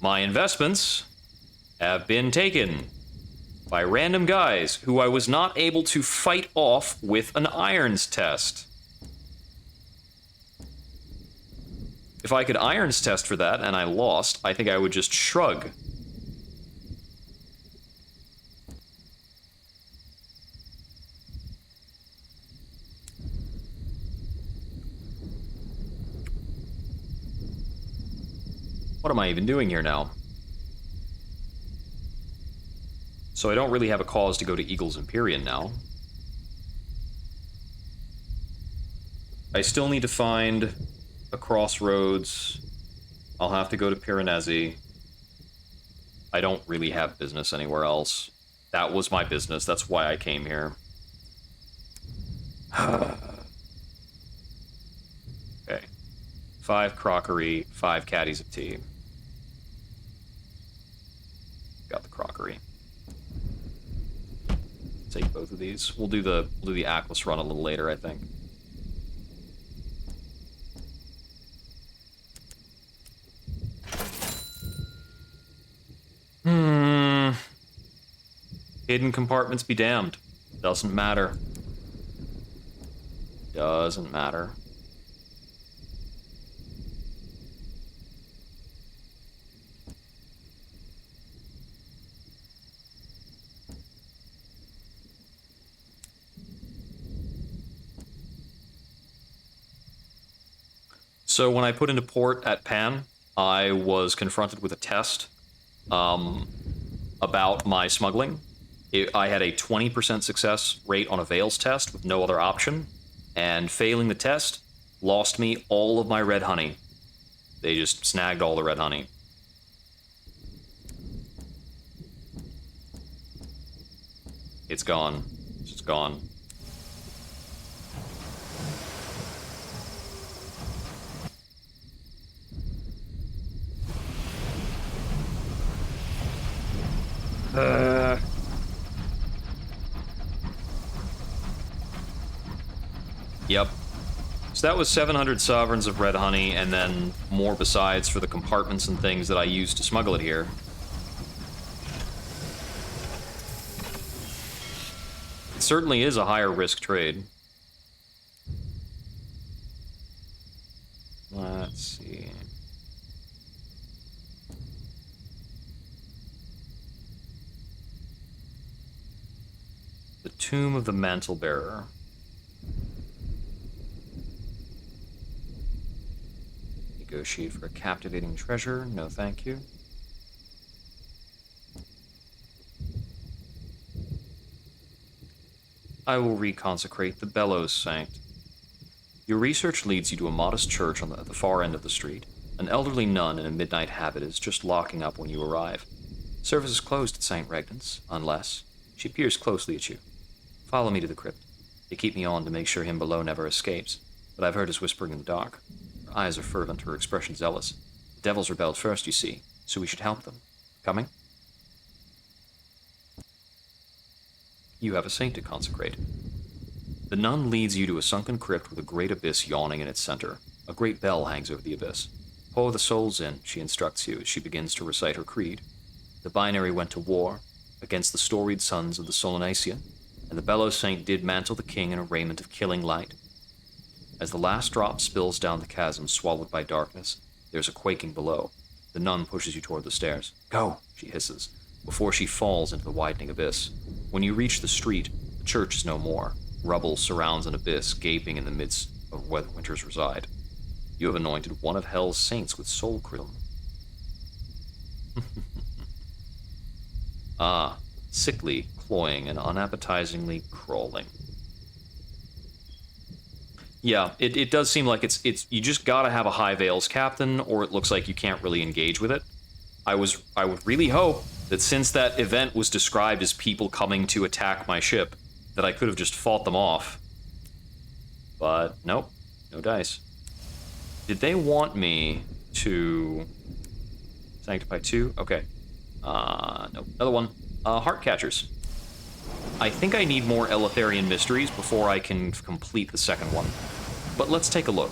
my investments have been taken by random guys who I was not able to fight off with an irons test. If I could irons test for that and I lost, I think I would just shrug. What am I even doing here now? So I don't really have a cause to go to Eagle's Empyrean now. I still need to find a crossroads. I'll have to go to Piranesi. I don't really have business anywhere else. That was my business. That's why I came here. Okay. 5 crockery, 5 caddies of tea. Got the crockery. Take both of these. We'll do the Atlas run a little later, I think. Hidden compartments be damned. Doesn't matter. Doesn't matter. So when I put into port at Pan, I was confronted with a test about my smuggling. I had a 20% success rate on a Veils test with no other option, and failing the test lost me all of my red honey. They just snagged all the red honey. It's gone. It's just gone. Yep. So that was 700 sovereigns of red honey, and then more besides for the compartments and things that I used to smuggle it here. It certainly is a higher risk trade. Let's see. The Tomb of the Mantle Bearer. Negotiate for a captivating treasure. No, thank you. I will reconsecrate the Bellows Sanct. Your research leads you to a modest church on the far end of the street. An elderly nun in a midnight habit is just locking up when you arrive. Service is closed at St. Regnant's, unless... She peers closely at you. Follow me to the crypt. They keep me on to make sure him below never escapes, but I've heard his whispering in the dark. Her eyes are fervent, her expression zealous. The devils rebelled first, you see, so we should help them. Coming? You have a saint to consecrate. The nun leads you to a sunken crypt with a great abyss yawning in its center. A great bell hangs over the abyss. Pour the souls in, she instructs you as she begins to recite her creed. The binary went to war against the storied sons of the Solanacean, and the Bellows Saint did mantle the king in a raiment of killing light. As the last drop spills down the chasm swallowed by darkness, there's a quaking below. The nun pushes you toward the stairs. Go, she hisses, before she falls into the widening abyss. When you reach the street, the church is no more. Rubble surrounds an abyss gaping in the midst of where the winters reside. You have anointed one of hell's saints with soul crystal. Ah, sickly, cloying and unappetizingly crawling. Yeah, it does seem like it's you just gotta have a High Veils captain, or it looks like you can't really engage with it. I would really hope that since that event was described as people coming to attack my ship, that I could have just fought them off. But nope, no dice. Did they want me to sanctify 2? Okay. Nope. Another one. Heart catchers. I think I need more Eleutherian mysteries before I can complete the second one. But let's take a look.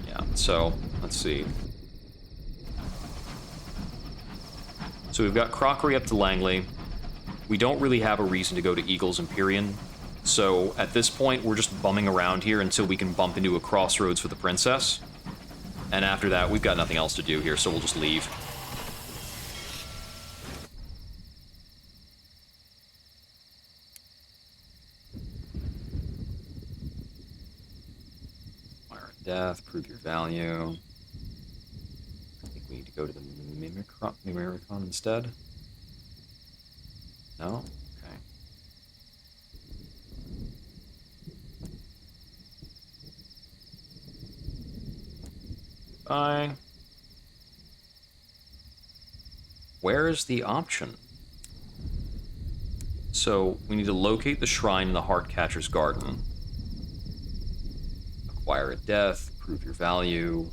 Yeah, so, let's see. So we've got Crockery up to Langley. We don't really have a reason to go to Eagle's Empyrean. So at this point, we're just bumming around here until we can bump into a crossroads for the princess. And after that, we've got nothing else to do here, so we'll just leave. Fire of Death, prove your value. I think we need to go to the Mimicron instead. No? Okay. Goodbye. Where is the option? So, we need to locate the shrine in the Heartcatcher's Garden. Acquire a death, prove your value.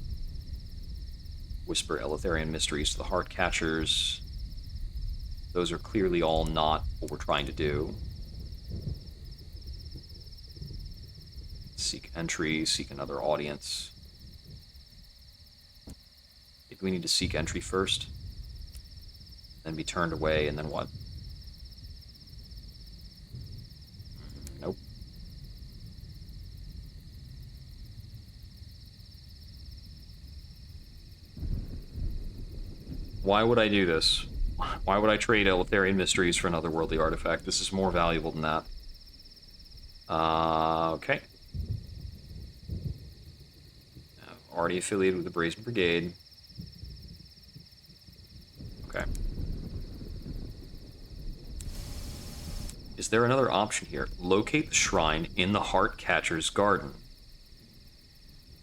Whisper Eleutherian mysteries to the Heartcatchers. Those are clearly all not what we're trying to do. Seek entry, seek another audience. Maybe we need to seek entry first, then be turned away, and then what? Nope. Why would I do this? Why would I trade Eleutherian Mysteries for another worldly artifact? This is more valuable than that. Okay. Already affiliated with the Brazen Brigade. Okay. Is there another option here? Locate the shrine in the Heartcatcher's Garden.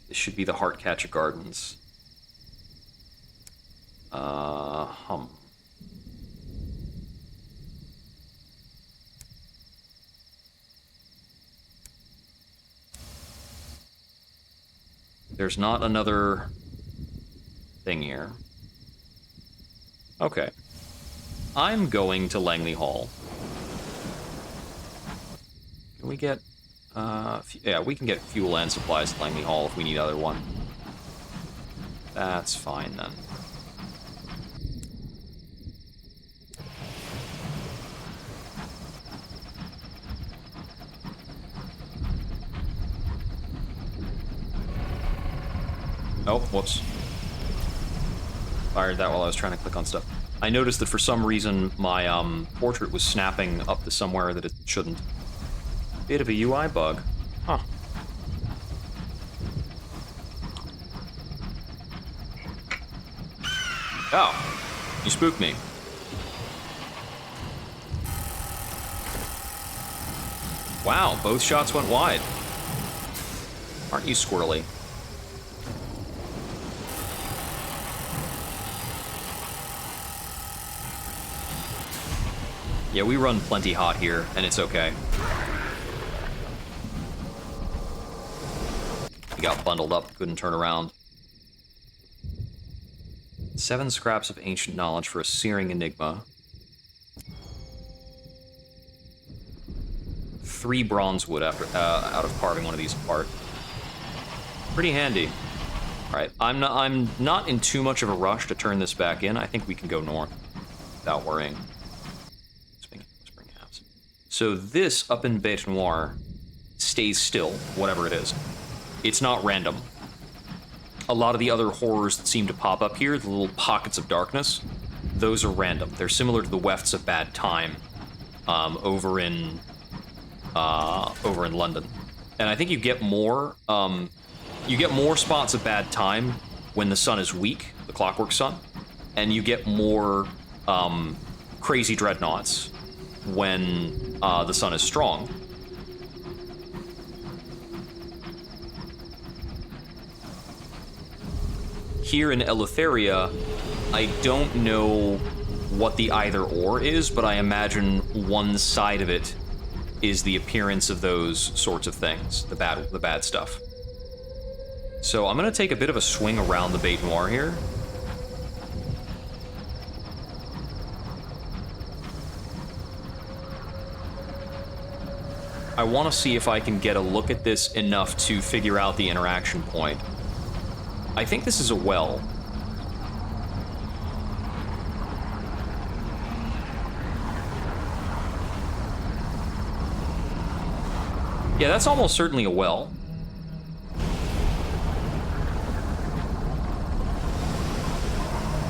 This should be the Heartcatcher Gardens. There's not another thing here. Okay. I'm going to Langley Hall. Can we get... yeah, we can get fuel and supplies at Langley Hall if we need other one. That's fine, then. Oh, whoops. Fired that while I was trying to click on stuff. I noticed that for some reason my portrait was snapping up to somewhere that it shouldn't. Bit of a UI bug. Huh. Oh, you spooked me. Wow, both shots went wide. Aren't you squirrely? Yeah, we run plenty hot here, and it's okay. We got bundled up, couldn't turn around. 7 scraps of ancient knowledge for a searing enigma. 3 bronze wood after out of carving one of these apart. Pretty handy. All right, I'm not in too much of a rush to turn this back in. I think we can go north without worrying. So this up in Bête Noire stays still, whatever it is. It's not random. A lot of the other horrors that seem to pop up here, the little pockets of darkness, those are random. They're similar to the wefts of bad time over in London. And I think you get more spots of bad time when the sun is weak, the clockwork sun. and you get more crazy dreadnoughts when the sun is strong. Here in Eleutheria, I don't know what the either-or is, but I imagine one side of it is the appearance of those sorts of things, the bad stuff. So I'm going to take a bit of a swing around the Bête Noire here. I want to see if I can get a look at this enough to figure out the interaction point. I think this is a well. Yeah, that's almost certainly a well.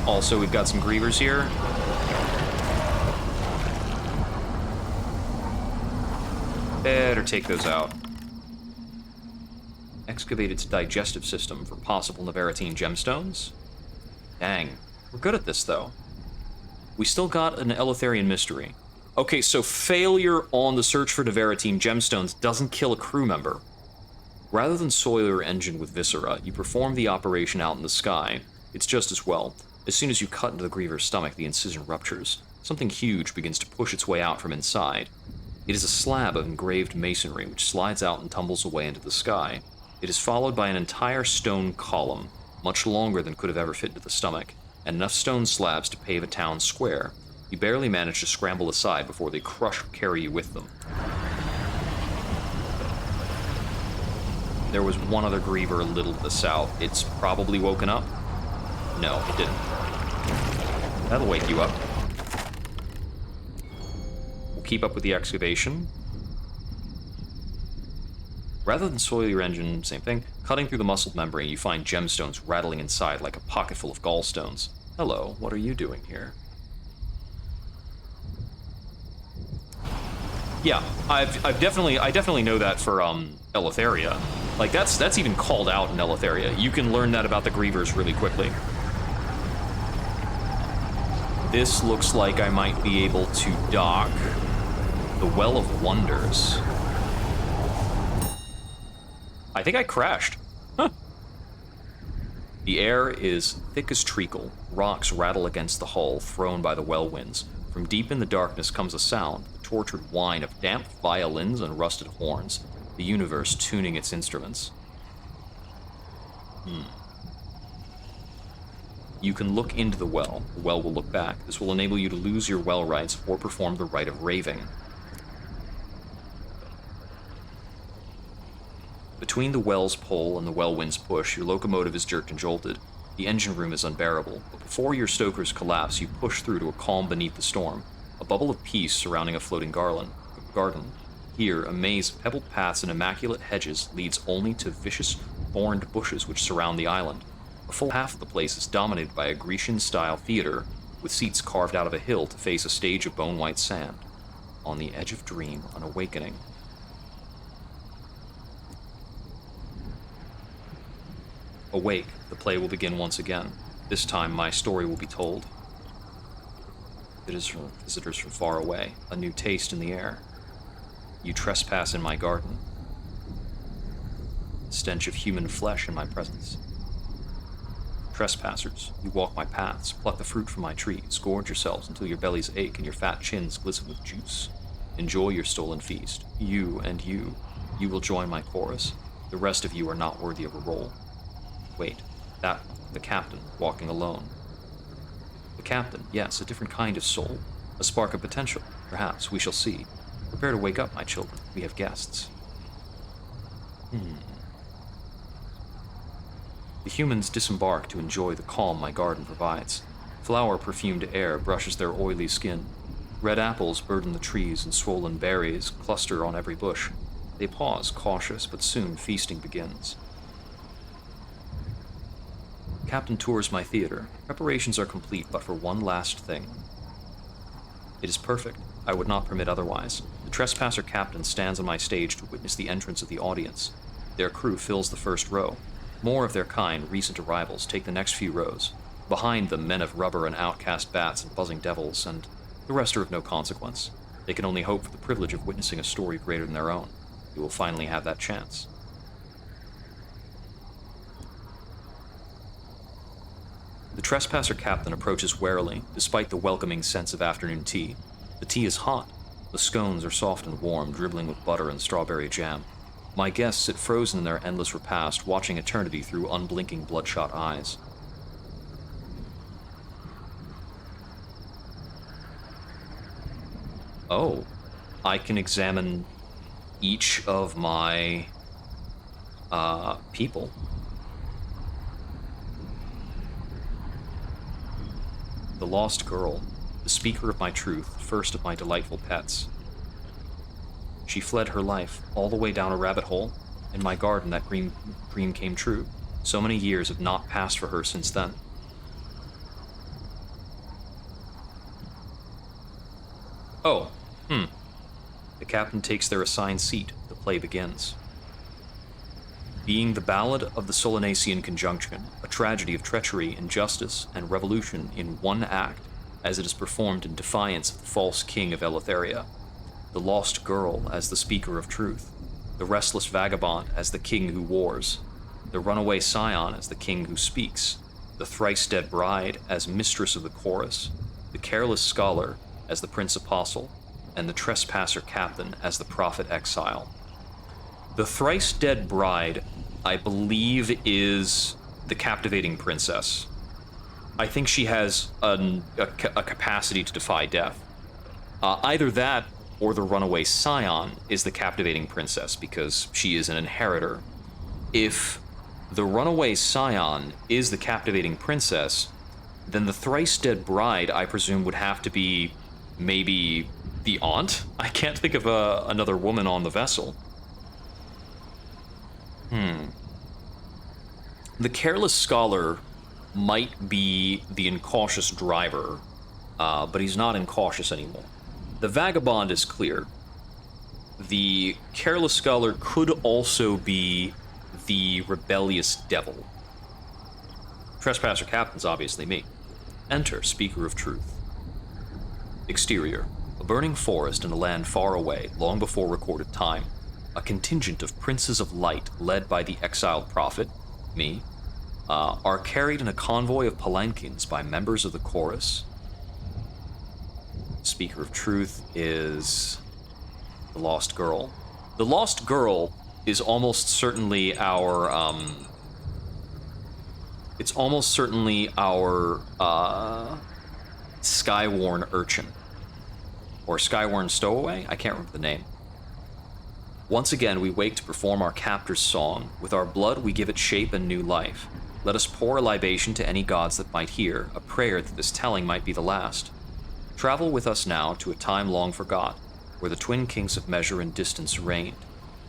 Also, we've got some grievers here. Better take those out. Excavate its digestive system for possible Neveritine gemstones. Dang, we're good at this, though. We still got an Eleutherian mystery. Okay, so failure on the search for Neveritine gemstones doesn't kill a crew member. Rather than soil your engine with viscera, you perform the operation out in the sky. It's just as well. As soon as you cut into the griever's stomach, the incision ruptures. Something huge begins to push its way out from inside. It is a slab of engraved masonry which slides out and tumbles away into the sky. It is followed by an entire stone column, much longer than could have ever fit into the stomach, and enough stone slabs to pave a town square. You barely manage to scramble aside before they crush or carry you with them. There was one other griever a little to the south. It's probably woken up? No, it didn't. That'll wake you up. We'll keep up with the excavation. Rather than soil your engine, same thing. Cutting through the muscled membrane, you find gemstones rattling inside like a pocket full of gallstones. Hello, what are you doing here? Yeah, I definitely know that for Eleutheria. Like that's even called out in Eleutheria. You can learn that about the grievers really quickly. This looks like I might be able to dock the Well of Wonders. I think I crashed. Huh. The air is thick as treacle. Rocks rattle against the hull, thrown by the well winds. From deep in the darkness comes a sound, the tortured whine of damp violins and rusted horns, the universe tuning its instruments. You can look into the well. The well will look back. This will enable you to lose your well rights or perform the rite of raving. Between the well's pull and the well wind's push, your locomotive is jerked and jolted. The engine room is unbearable, but before your stokers collapse, you push through to a calm beneath the storm, a bubble of peace surrounding a floating garden. Here, a maze of pebbled paths and immaculate hedges leads only to vicious, thorned bushes which surround the island. A full half of the place is dominated by a Grecian-style theater, with seats carved out of a hill to face a stage of bone-white sand. On the edge of dream, an awakening. Awake, the play will begin once again. This time, my story will be told. It is for visitors from far away, a new taste in the air. You trespass in my garden. Stench of human flesh in my presence. Trespassers, you walk my paths, pluck the fruit from my trees, gorge yourselves until your bellies ache and your fat chins glisten with juice. Enjoy your stolen feast. You and you will join my chorus. The rest of you are not worthy of a role. Wait, that one, the captain, walking alone. The captain, yes, a different kind of soul. A spark of potential, perhaps, we shall see. Prepare to wake up, my children. We have guests. The humans disembark to enjoy the calm my garden provides. Flower-perfumed air brushes their oily skin. Red apples burden the trees and swollen berries cluster on every bush. They pause, cautious, but soon feasting begins. Captain tours my theater. Preparations are complete, but for one last thing. It is perfect. I would not permit otherwise. The trespasser captain stands on my stage to witness the entrance of the audience. Their crew fills the first row. More of their kind, recent arrivals, take the next few rows. Behind them, men of rubber and outcast bats and buzzing devils, and the rest are of no consequence. They can only hope for the privilege of witnessing a story greater than their own. You will finally have that chance. The trespasser captain approaches warily, despite the welcoming sense of afternoon tea. The tea is hot. The scones are soft and warm, dribbling with butter and strawberry jam. My guests sit frozen in their endless repast, watching eternity through unblinking bloodshot eyes. Oh, I can examine each of my people. The lost girl, the speaker of my truth, first of my delightful pets. She fled her life all the way down a rabbit hole. In my garden, that dream came true. So many years have not passed for her since then. Oh, The captain takes their assigned seat. The play begins. Being the ballad of the Solanacean Conjunction, a tragedy of treachery, injustice, and revolution in one act, as it is performed in defiance of the false king of Eleutheria, the lost girl as the speaker of truth, the restless vagabond as the king who wars, the runaway scion as the king who speaks, the thrice-dead bride as mistress of the chorus, the careless scholar as the prince apostle, and the trespasser captain as the prophet exile. The thrice-dead bride, I believe, is the captivating princess. I think she has a capacity to defy death. Either that or the runaway scion is the captivating princess, because she is an inheritor. If the runaway scion is the captivating princess, then the thrice-dead bride, I presume, would have to be maybe the aunt? I can't think of another woman on the vessel. The careless scholar might be the incautious driver, but he's not incautious anymore. The vagabond is clear. The careless scholar could also be the rebellious devil. Trespasser captain's obviously me. Enter, speaker of truth. Exterior, a burning forest in a land far away, long before recorded time. A contingent of princes of light, led by the exiled prophet, me, are carried in a convoy of palanquins by members of the chorus. Speaker of truth is the lost girl. The lost girl is almost certainly our, it's almost certainly our, Skyworn urchin. Or Skyworn stowaway? I can't remember the name. Once again, we wake to perform our captor's song. With our blood, we give it shape and new life. Let us pour a libation to any gods that might hear, a prayer that this telling might be the last. Travel with us now to a time long forgot, where the twin kings of measure and distance reigned.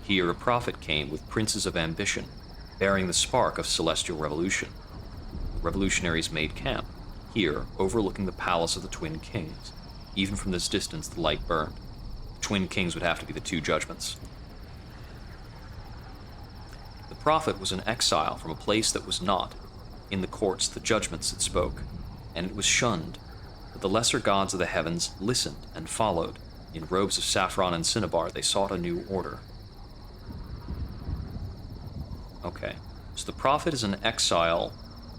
Here a prophet came with princes of ambition, bearing the spark of celestial revolution. The revolutionaries made camp, here, overlooking the palace of the twin kings. Even from this distance, the light burned. The twin kings would have to be the two judgments. The prophet was in exile from a place that was not. In the courts, the judgments it spoke, and it was shunned. But the lesser gods of the heavens listened and followed. In robes of saffron and cinnabar, they sought a new order. Okay, so the prophet is in exile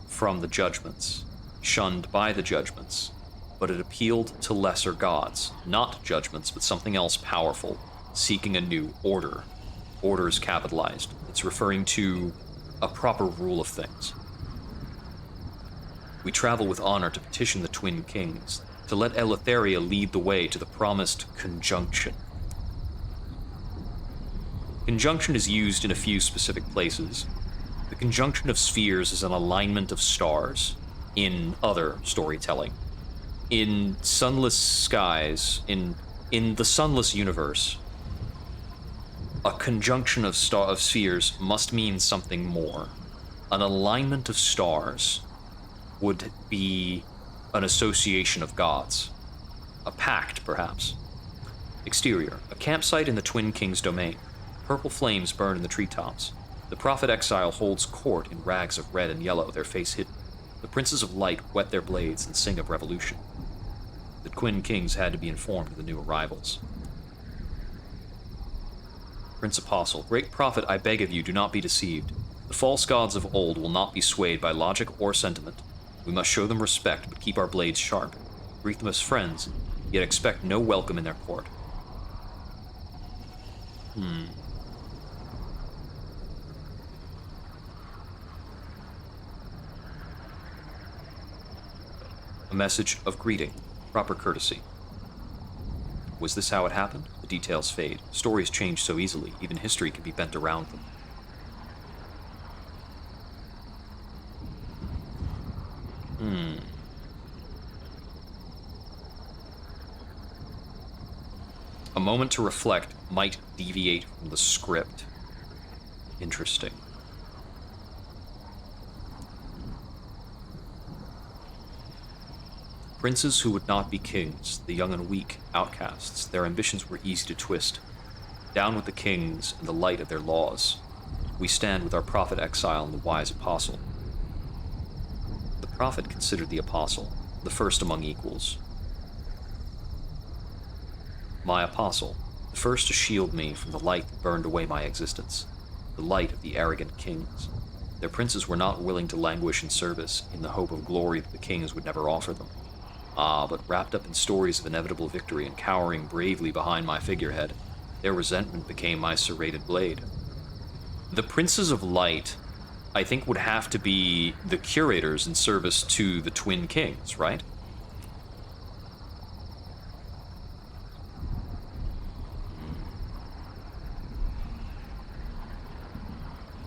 from the judgments, shunned by the judgments, but it appealed to lesser gods, not judgments, but something else powerful, seeking a new order. Order is capitalized. It's referring to a proper rule of things. We travel with honor to petition the twin kings, to let Eleutheria lead the way to the promised conjunction. Conjunction is used in a few specific places. The conjunction of spheres is an alignment of stars in other storytelling. In sunless skies, in the sunless universe, a conjunction of spheres must mean something more. An alignment of stars would be an association of gods. A pact, perhaps. Exterior, a campsite in the Twin Kings' domain. Purple flames burn in the treetops. The prophet exile holds court in rags of red and yellow, their face hidden. The princes of light whet their blades and sing of revolution. The twin kings had to be informed of the new arrivals. Prince Apostle, great prophet, I beg of you, do not be deceived. The false gods of old will not be swayed by logic or sentiment. We must show them respect, but keep our blades sharp. Greet them as friends, yet expect no welcome in their court. A message of greeting, proper courtesy. Was this how it happened? The details fade. Stories change so easily, even history can be bent around them. A moment to reflect might deviate from the script. Interesting. Princes who would not be kings, the young and weak, outcasts, their ambitions were easy to twist. Down with the kings and the light of their laws. We stand with our prophet exile and the wise apostle. The prophet considered the apostle, the first among equals. My apostle, the first to shield me from the light that burned away my existence, the light of the arrogant kings. Their princes were not willing to languish in service in the hope of glory that the kings would never offer them. But wrapped up in stories of inevitable victory and cowering bravely behind my figurehead, their resentment became my serrated blade. The princes of light, I think, would have to be the curators in service to the twin kings, right?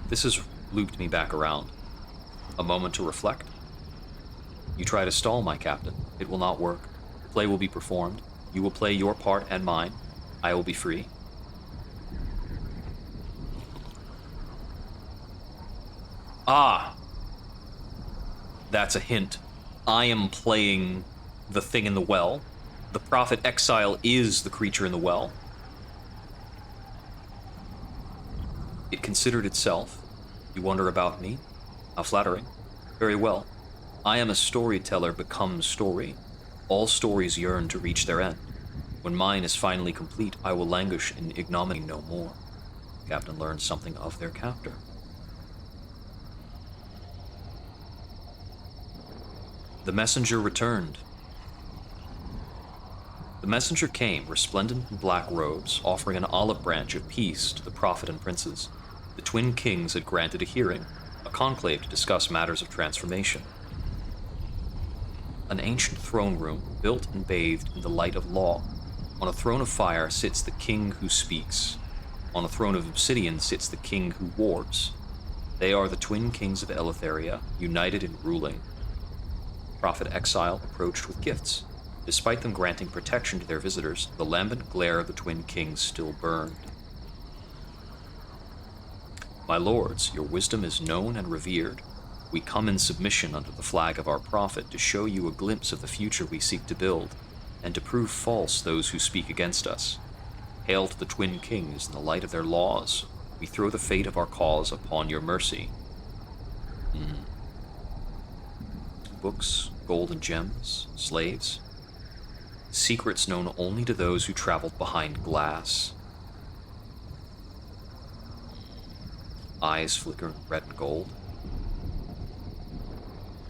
This has looped me back around. A moment to reflect. You try to stall, my captain. It will not work. The play will be performed. You will play your part and mine. I will be free. Ah! That's a hint. I am playing the thing in the well. The prophet exile is the creature in the well. It considered itself. You wonder about me? How flattering. Very well. I am a storyteller become story. All stories yearn to reach their end. When mine is finally complete, I will languish in ignominy no more. The captain learned something of their captor. The messenger returned. The messenger came, resplendent in black robes, offering an olive branch of peace to the prophet and princes. The twin kings had granted a hearing, a conclave to discuss matters of transformation. An ancient throne room, built and bathed in the light of law. On a throne of fire sits the king who speaks. On a throne of obsidian sits the king who wards. They are the twin kings of Eleutheria, united in ruling. Prophet Exile approached with gifts. Despite them granting protection to their visitors, the lambent glare of the twin kings still burned. My lords, your wisdom is known and revered. We come in submission under the flag of our prophet to show you a glimpse of the future we seek to build, and to prove false those who speak against us. Hail to the twin kings in the light of their laws. We throw the fate of our cause upon your mercy. Books, gold and gems, slaves. Secrets known only to those who traveled behind glass. Eyes flickering red and gold.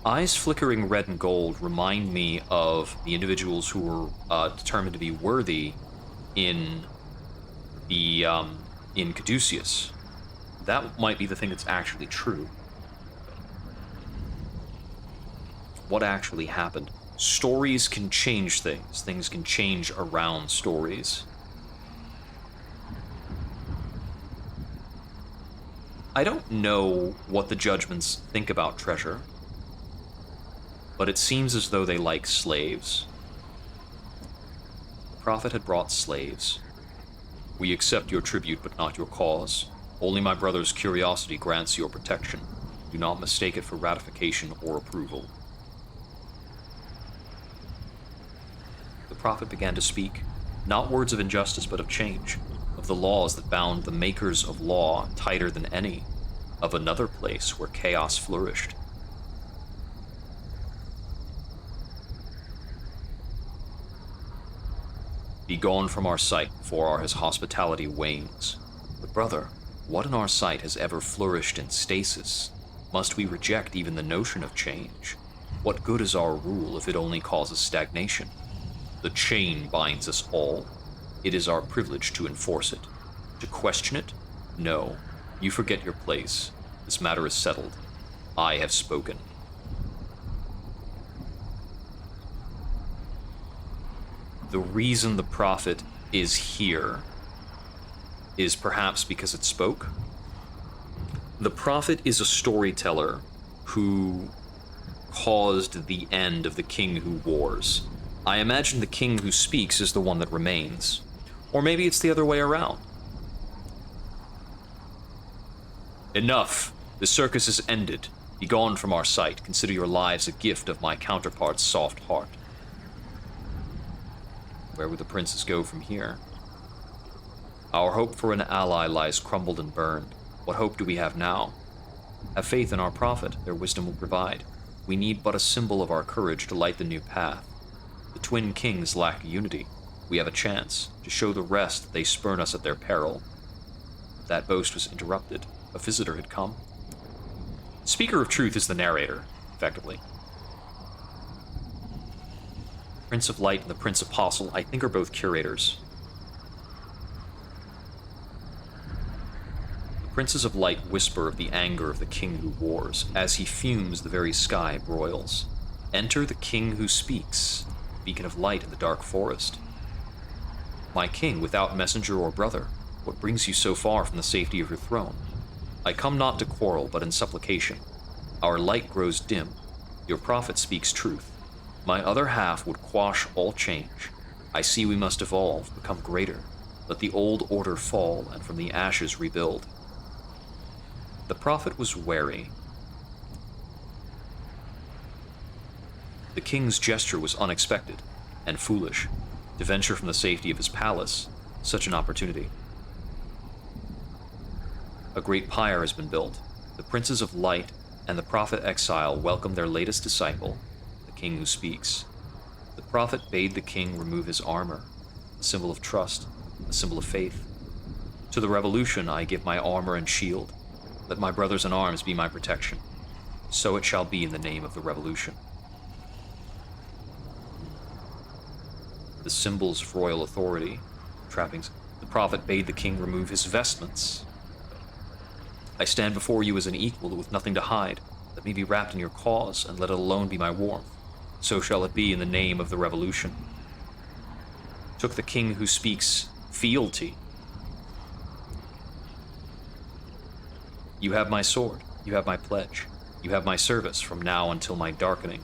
Eyes flickering red and gold remind me of the individuals who were determined to be worthy in the in Caduceus. That might be the thing that's actually true. What actually happened? Stories can change things. Things can change around stories. I don't know what the judgments think about treasure, but it seems as though they like slaves. The prophet had brought slaves. We accept your tribute, but not your cause. Only my brother's curiosity grants your protection. Do not mistake it for ratification or approval. The prophet began to speak, not words of injustice, but of change, of the laws that bound the makers of law tighter than any, of another place where chaos flourished. Be gone from our sight before his hospitality wanes. But brother, what in our sight has ever flourished in stasis? Must we reject even the notion of change? What good is our rule if it only causes stagnation? The chain binds us all. It is our privilege to enforce it. To question it? No. You forget your place. This matter is settled. I have spoken. The reason the prophet is here is perhaps because it spoke. The prophet is a storyteller who caused the end of the king who wars. I imagine the king who speaks is the one that remains. Or maybe it's the other way around. Enough! The circus is ended. Be gone from our sight. Consider your lives a gift of my counterpart's soft heart. Where would the princes go from here? Our hope for an ally lies crumbled and burned. What hope do we have now? Have faith in our prophet. Their wisdom will provide. We need but a symbol of our courage to light the new path. The twin kings lack unity. We have a chance to show the rest that they spurn us at their peril. That boast was interrupted. A visitor had come. Speaker of truth is the narrator, effectively. Prince of Light and the Prince Apostle, I think, are both curators. The Princes of Light whisper of the anger of the king who wars. As he fumes, the very sky broils. Enter the king who speaks, beacon of light in the dark forest. My king, without messenger or brother, what brings you so far from the safety of your throne? I come not to quarrel, but in supplication. Our light grows dim. Your prophet speaks truth. My other half would quash all change. I see we must evolve, become greater. Let the old order fall, and from the ashes rebuild. The prophet was wary. The king's gesture was unexpected and foolish. To venture from the safety of his palace, such an opportunity. A great pyre has been built. The princes of light and the prophet exile welcome their latest disciple, the king who speaks. The prophet bade the king remove his armor, a symbol of trust, a symbol of faith. To the revolution I give my armor and shield. Let my brothers in arms be my protection. So it shall be in the name of the revolution. The symbols of royal authority, trappings. The prophet bade the king remove his vestments. I stand before you as an equal with nothing to hide. Let me be wrapped in your cause, and let it alone be my warmth. So shall it be in the name of the revolution. Took the king who speaks fealty. You have my sword. You have my pledge. You have my service from now until my darkening.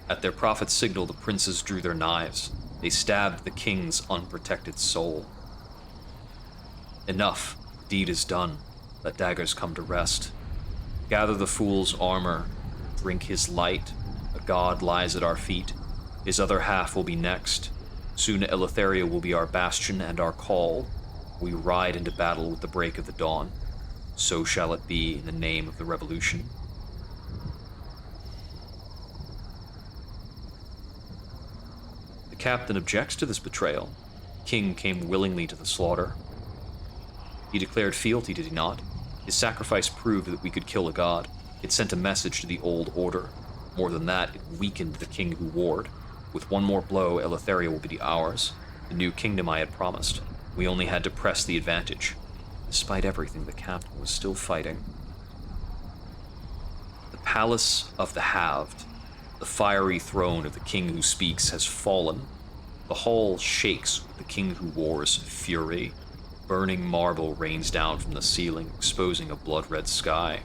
At their prophet's signal, the princes drew their knives. They stabbed the king's unprotected soul. Enough. Deed is done. Let daggers come to rest. Gather the fool's armor. Drink his light. A god lies at our feet. His other half will be next. Soon Eleutheria will be our bastion and our call. We ride into battle with the break of the dawn. So shall it be in the name of the revolution. The captain objects to this betrayal. King came willingly to the slaughter. He declared fealty, did he not? His sacrifice proved that we could kill a god. It sent a message to the old order. More than that, it weakened the king who warred. With one more blow, Eleutheria will be ours. The new kingdom I had promised. We only had to press the advantage. Despite everything, the captain was still fighting. The palace of the halved, the fiery throne of the king who speaks, has fallen. The hall shakes with the king who wars fury. Burning marble rains down from the ceiling, exposing a blood-red sky.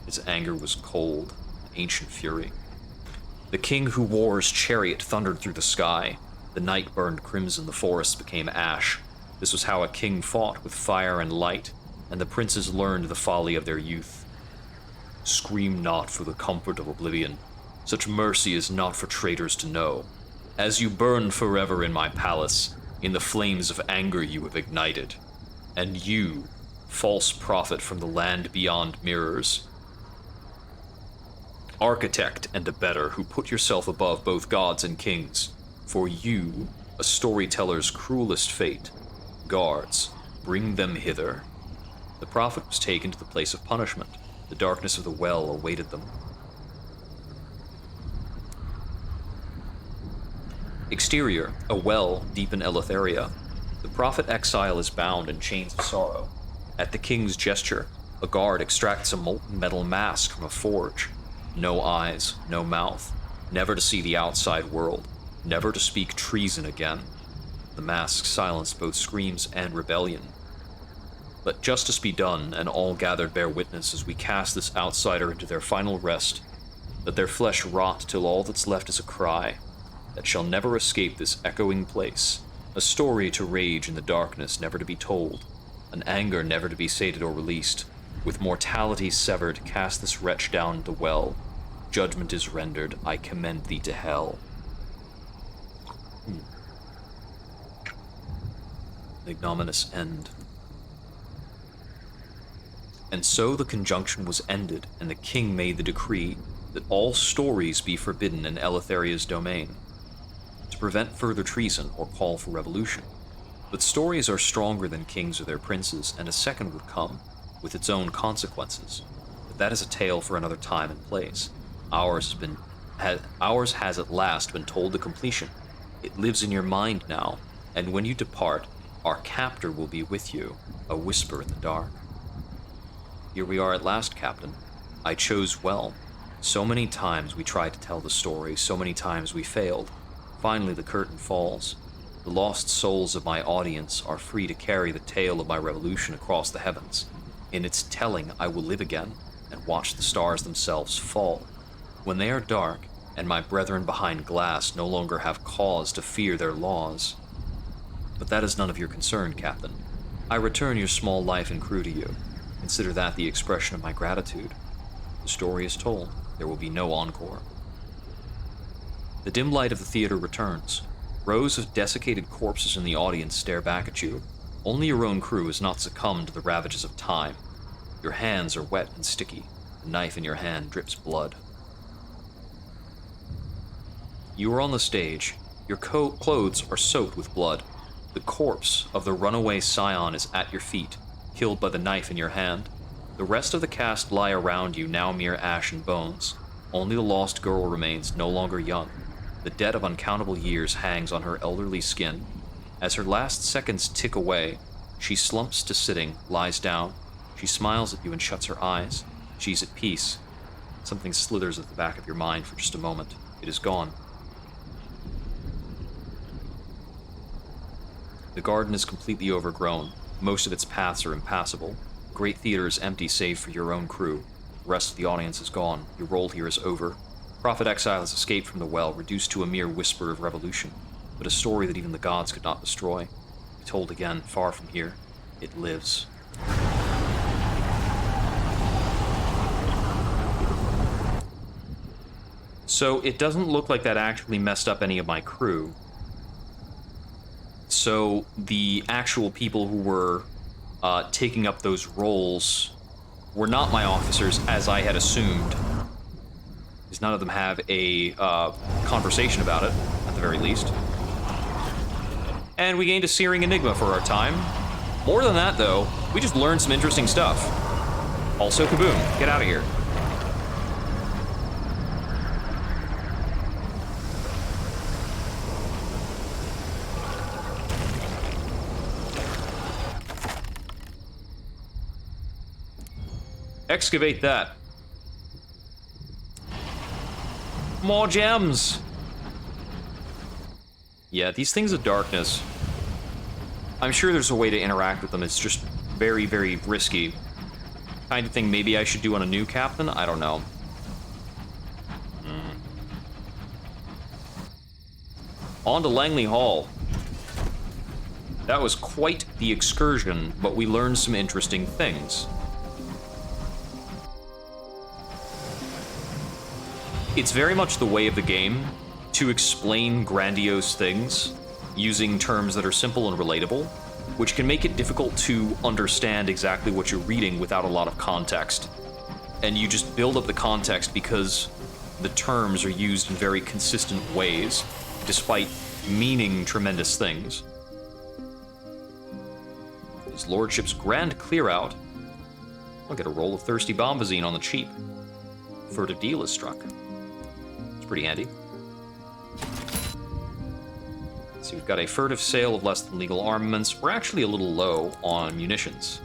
His anger was cold, an ancient fury. The king who war's chariot thundered through the sky. The night burned crimson, the forests became ash. This was how a king fought, with fire and light, and the princes learned the folly of their youth. Scream not for the comfort of oblivion. Such mercy is not for traitors to know. As you burn forever in my palace, in the flames of anger you have ignited. And you, false prophet from the land beyond mirrors, architect and abettor who put yourself above both gods and kings, For you, a storyteller's cruelest fate. Guards, bring them hither. The prophet was taken to the place of punishment. The darkness of the well awaited them. Exterior, a well deep in Eleutheria. The prophet exile is bound in chains of sorrow. At the king's gesture, a guard extracts a molten metal mask from a forge. No eyes, no mouth, never to see the outside world, never to speak treason again. The mask silenced both screams and rebellion. Let justice be done, and all gathered bear witness as we cast this outsider into their final rest. Let their flesh rot till all that's left is a cry that shall never escape this echoing place, a story to rage in the darkness, never to be told, an anger never to be sated or released. With mortality severed, cast this wretch down the well. Judgment is rendered, I commend thee to hell. Ignominious end. And so the conjunction was ended, and the king made the decree that all stories be forbidden in Eleutheria's domain, to prevent further treason or call for revolution. But stories are stronger than kings or their princes, and a second would come, with its own consequences. But that is a tale for another time and place. Ours has at last been told to completion. It lives in your mind now, and when you depart, our captor will be with you, a whisper in the dark. Here we are at last, Captain. I chose well. So many times we tried to tell the story, so many times we failed. Finally the curtain falls. The lost souls of my audience are free to carry the tale of my revolution across the heavens. In its telling, I will live again and watch the stars themselves fall. When they are dark, and my brethren behind glass no longer have cause to fear their laws. But that is none of your concern, Captain. I return your small life and crew to you. Consider that the expression of my gratitude. The story is told. There will be no encore. The dim light of the theater returns. Rows of desiccated corpses in the audience stare back at you. Only your own crew has not succumbed to the ravages of time. Your hands are wet and sticky. The knife in your hand drips blood. You are on the stage. Your clothes are soaked with blood. The corpse of the runaway scion is at your feet, killed by the knife in your hand. The rest of the cast lie around you, now mere ash and bones. Only the lost girl remains, no longer young. The debt of uncountable years hangs on her elderly skin. As her last seconds tick away, she slumps to sitting, lies down. She smiles at you and shuts her eyes. She's at peace. Something slithers at the back of your mind for just a moment. It is gone. The garden is completely overgrown. Most of its paths are impassable. The great theater is empty save for your own crew. The rest of the audience is gone. Your role here is over. Prophet Exile has escaped from the well, reduced to a mere whisper of revolution, but a story that even the gods could not destroy. Told again, far from here, it lives. So it doesn't look like that actually messed up any of my crew. So the actual people who were taking up those roles were not my officers, as I had assumed. Because none of them have a conversation about it, at the very least. And we gained a searing enigma for our time. More than that, though, we just learned some interesting stuff. Also, kaboom, get out of here. Excavate that. More gems. Yeah, these things of darkness. I'm sure there's a way to interact with them. It's just very, very risky. Kind of thing maybe I should do on a new captain? I don't know. On to Langley Hall. That was quite the excursion, but we learned some interesting things. It's very much the way of the game to explain grandiose things using terms that are simple and relatable, which can make it difficult to understand exactly what you're reading without a lot of context. And you just build up the context because the terms are used in very consistent ways. despite meaning tremendous things. His lordship's grand clear-out. I'll get a roll of thirsty bombazine on the cheap. Furtive deal is struck. It's pretty handy. So we've got a furtive sale of less than legal armaments. We're actually a little low on munitions.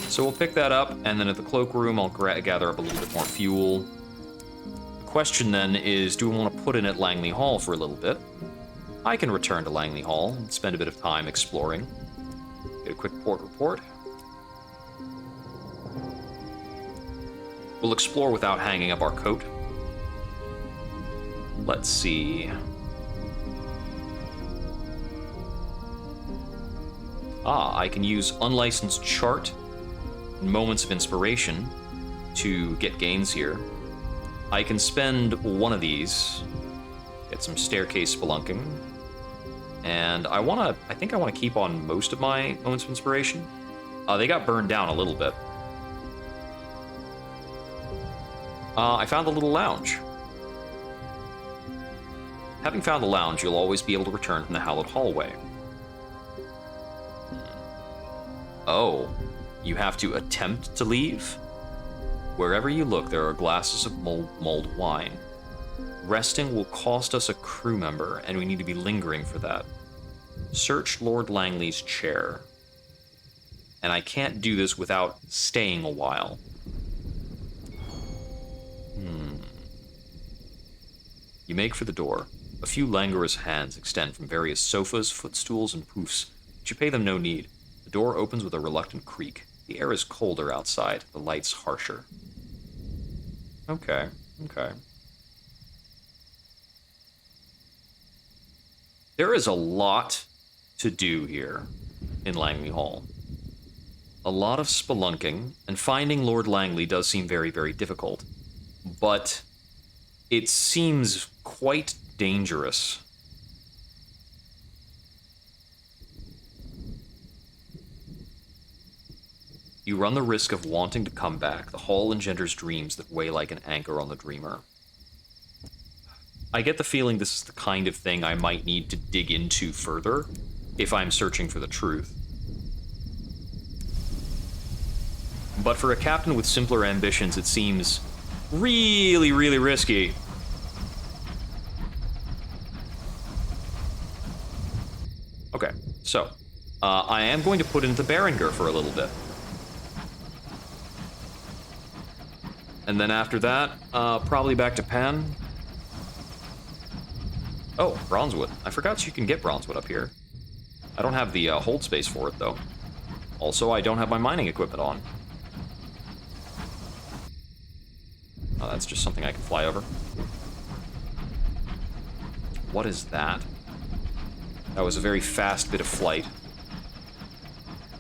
So we'll pick that up, and then at the cloakroom, I'll gather up a little bit more fuel. The question then is, do we want to put in at Langley Hall for a little bit? I can return to Langley Hall and spend a bit of time exploring. Get a quick port report. We'll explore without hanging up our coat. Let's see. I can use unlicensed chart and moments of inspiration to get gains here. I can spend one of these, get some staircase spelunking, and I think I want to keep on most of my moments of inspiration. They got burned down a little bit. I found the little lounge. Having found the lounge, you'll always be able to return from the hallowed hallway. Oh, you have to attempt to leave? Wherever you look, there are glasses of mulled wine. Resting will cost us a crew member, and we need to be lingering for that. Search Lord Langley's chair. And I can't do this without staying a while. You make for the door. A few languorous hands extend from various sofas, footstools, and poufs, but you pay them no need. The door opens with a reluctant creak. The air is colder outside, the lights harsher. Okay. There is a lot to do here in Langley Hall. A lot of spelunking, and finding Lord Langley does seem very, very difficult. But it seems quite dangerous. You run the risk of wanting to come back. The hall engenders dreams that weigh like an anchor on the dreamer. I get the feeling this is the kind of thing I might need to dig into further if I'm searching for the truth. But for a captain with simpler ambitions, it seems really, really risky. Okay, so I am going to put into Berenger for a little bit. And then after that, probably back to Pan. Oh, Bronzewood. I forgot you can get Bronzewood up here. I don't have the hold space for it, though. Also, I don't have my mining equipment on. Oh, that's just something I can fly over. What is that? That was a very fast bit of flight.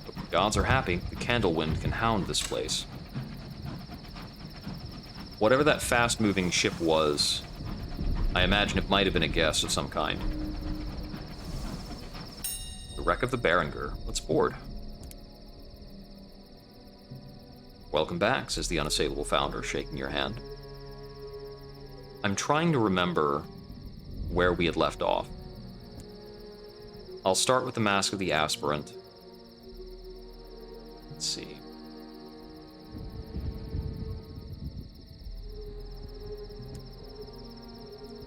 But the gods are happy. The Candlewind can hound this place. Whatever that fast-moving ship was, I imagine it might have been a guest of some kind. The wreck of the Berenger. Let's board. Welcome back, says the unassailable founder, shaking your hand. I'm trying to remember where we had left off. I'll start with the Mask of the Aspirant. Let's see.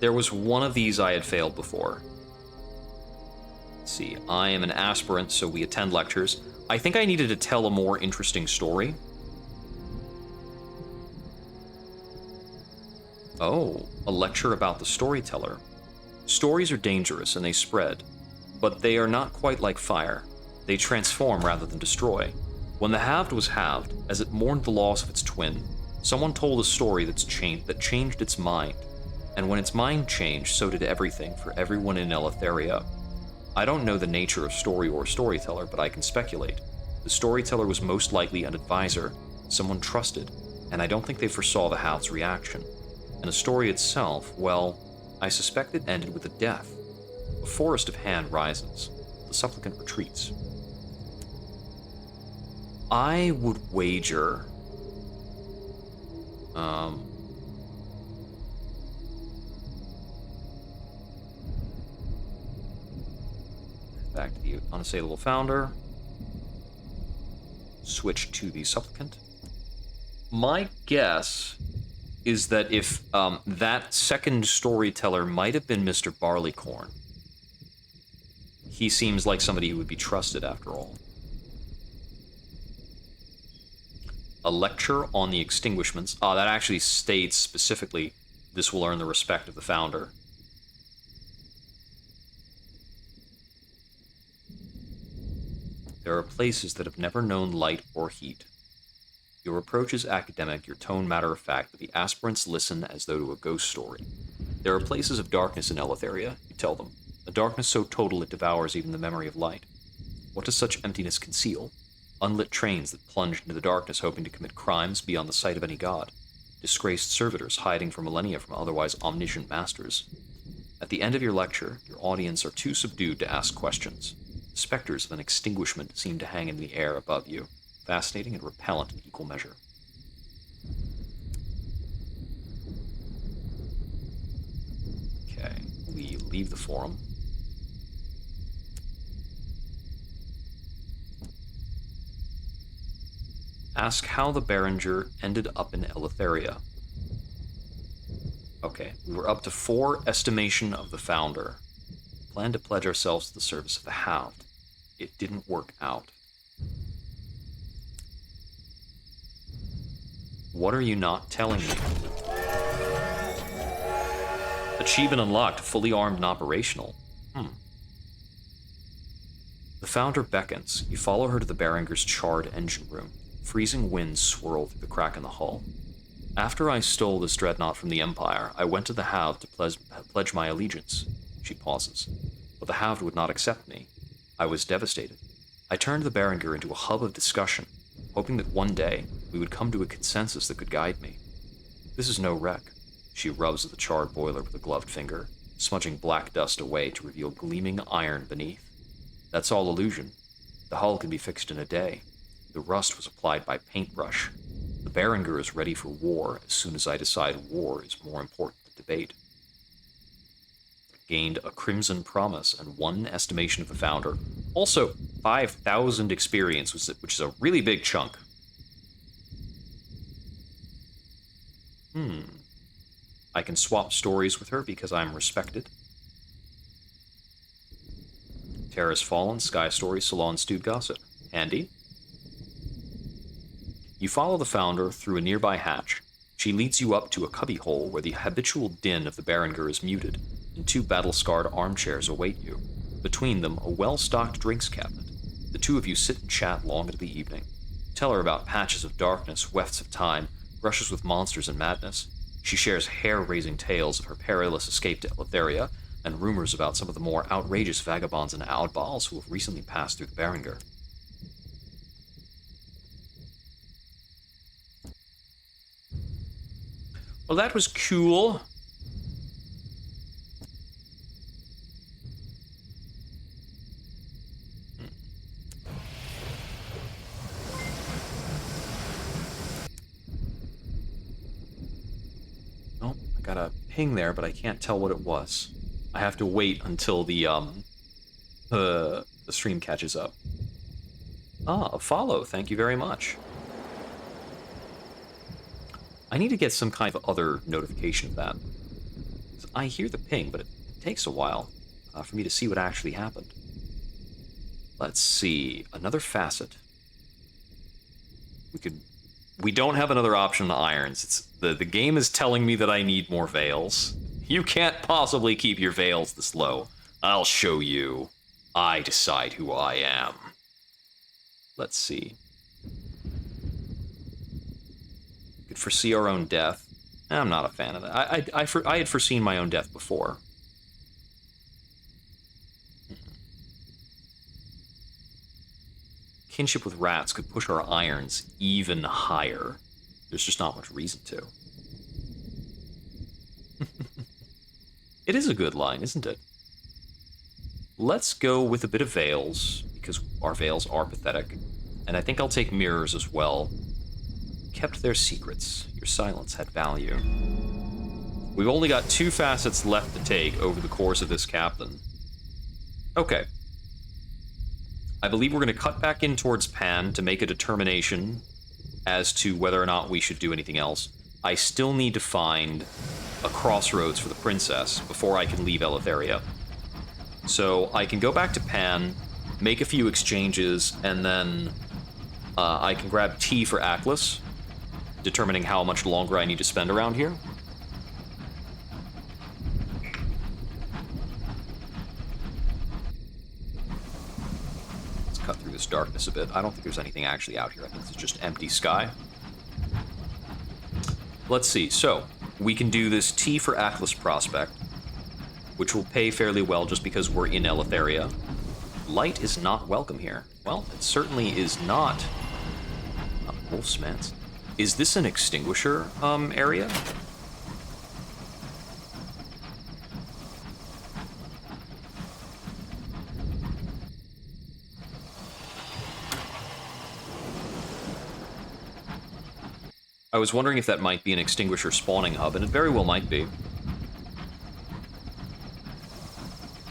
There was one of these I had failed before. Let's see, I am an aspirant, so we attend lectures. I think I needed to tell a more interesting story. Oh, a lecture about the storyteller. Stories are dangerous and they spread, but they are not quite like fire. They transform rather than destroy. When the halved was halved, as it mourned the loss of its twin, someone told a story that changed its mind. And when its mind changed, so did everything for everyone in Eleutheria. I don't know the nature of story or storyteller, but I can speculate. The storyteller was most likely an advisor, someone trusted, and I don't think they foresaw the halved's reaction. And the story itself, well, I suspect it ended with a death. A forest of hand rises. The supplicant retreats. I would wager... Back to the unassailable founder. Switch to the supplicant. My guess is that if that second storyteller might have been Mr. Barleycorn, he seems like somebody who would be trusted after all. A lecture on the extinguishments. That actually states specifically this will earn the respect of the founder. There are places that have never known light or heat. Your approach is academic, your tone matter-of-fact, but the aspirants listen as though to a ghost story. There are places of darkness in Eleutheria, you tell them, a darkness so total it devours even the memory of light. What does such emptiness conceal? Unlit trains that plunge into the darkness hoping to commit crimes beyond the sight of any god. Disgraced servitors hiding for millennia from otherwise omniscient masters. At the end of your lecture, your audience are too subdued to ask questions. The specters of an extinguishment seem to hang in the air above you, fascinating and repellent in equal measure. Okay, we leave the forum. Ask how the Behringer ended up in Eleutheria. Okay, we were up to 4 estimation of the founder. Planned to pledge ourselves to the service of the Halved. It didn't work out. What are you not telling me? Achievement unlocked, fully armed and operational. The founder beckons. You follow her to the Behringer's charred engine room. Freezing winds swirl through the crack in the hull. After I stole this dreadnought from the Empire, I went to the Halved to pledge my allegiance. She pauses. But the Halved would not accept me. I was devastated. I turned the Behringer into a hub of discussion, hoping that one day we would come to a consensus that could guide me. This is no wreck. She rubs at the charred boiler with a gloved finger, smudging black dust away to reveal gleaming iron beneath. That's all illusion. The hull can be fixed in a day. The rust was applied by paintbrush. The Behringer is ready for war as soon as I decide war is more important than debate. Gained a crimson promise and 1 estimation of the founder. Also, 5,000 experience, which is a really big chunk. I can swap stories with her because I'm respected. Terra's Fallen, Sky Story, Salon Stewed Gossip. Handy. You follow the founder through a nearby hatch. She leads you up to a cubbyhole where the habitual din of the Behringer is muted, and 2 battle-scarred armchairs await you. Between them, a well-stocked drinks cabinet. The 2 of you sit and chat long into the evening. Tell her about patches of darkness, wefts of time, brushes with monsters and madness. She shares hair-raising tales of her perilous escape to Eleutheria, and rumors about some of the more outrageous vagabonds and outlaws who have recently passed through the Behringer. Well, that was cool. Oh, I got a ping there, but I can't tell what it was. I have to wait until the stream catches up. A follow. Thank you very much. I need to get some kind of other notification of that. I hear the ping, but it takes a while for me to see what actually happened. Let's see. Another facet. We don't have another option on irons. It's the game is telling me that I need more veils. You can't possibly keep your veils this low. I'll show you. I decide who I am. Let's see. Could foresee our own death. I'm not a fan of that. I had foreseen my own death before. Kinship with rats could push our irons even higher. There's just not much reason to. It is a good line, isn't it? Let's go with a bit of veils, because our veils are pathetic. And I think I'll take mirrors as well. Kept their secrets. Your silence had value. We've only got 2 facets left to take over the course of this captain. Okay. I believe we're going to cut back in towards Pan to make a determination as to whether or not we should do anything else. I still need to find a crossroads for the princess before I can leave Eleutheria. So I can go back to Pan, make a few exchanges, and then I can grab tea for Atlas, determining how much longer I need to spend around here. Let's cut through this darkness a bit. I don't think there's anything actually out here. I think it's just empty sky. Let's see. So, we can do this tea for Atlas prospect, which will pay fairly well just because we're in Eleutheria. Light is not welcome here. Well, it certainly is not. Wolfsmans. Is this an extinguisher area? I was wondering if that might be an extinguisher spawning hub, and it very well might be.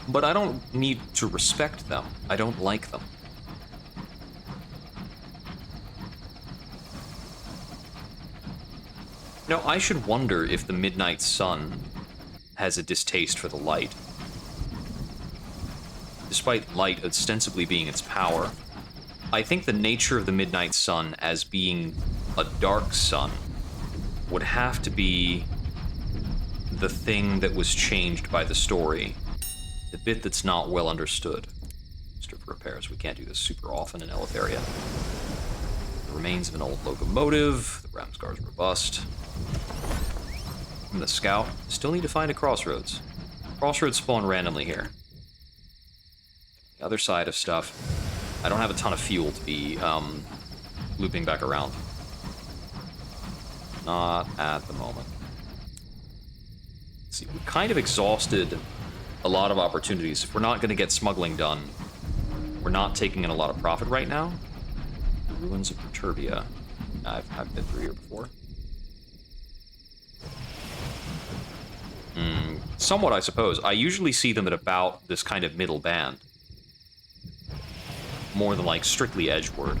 But I don't need to respect them. I don't like them. No, I should wonder if the Midnight Sun has a distaste for the light. Despite light ostensibly being its power, I think the nature of the Midnight Sun as being a dark sun would have to be the thing that was changed by the story. The bit that's not well understood. Strip repairs. We can't do this super often in Eleutheria. The remains of an old locomotive. The Ramscar's robust. And the scout. Still need to find a crossroads. Crossroads spawn randomly here. The other side of stuff. I don't have a ton of fuel to be looping back around. Not at the moment. Let's see, we've kind of exhausted a lot of opportunities. If we're not going to get smuggling done, we're not taking in a lot of profit right now. The ruins of Perturbia. I've been through here before. Somewhat, I suppose. I usually see them at about this kind of middle band. More than, like, strictly edgeward.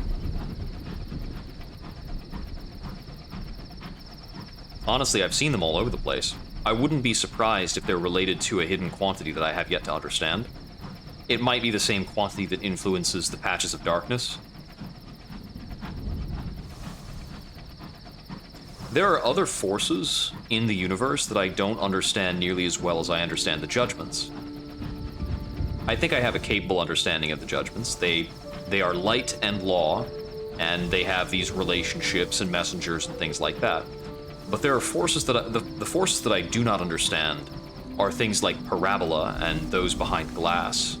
Honestly, I've seen them all over the place. I wouldn't be surprised if they're related to a hidden quantity that I have yet to understand. It might be the same quantity that influences the patches of darkness. There are other forces in the universe that I don't understand nearly as well as I understand the Judgments. I think I have a capable understanding of the Judgments. They are light and law, and they have these relationships and messengers and things like that. But there are forces that the forces that I do not understand are things like Parabola and those behind glass,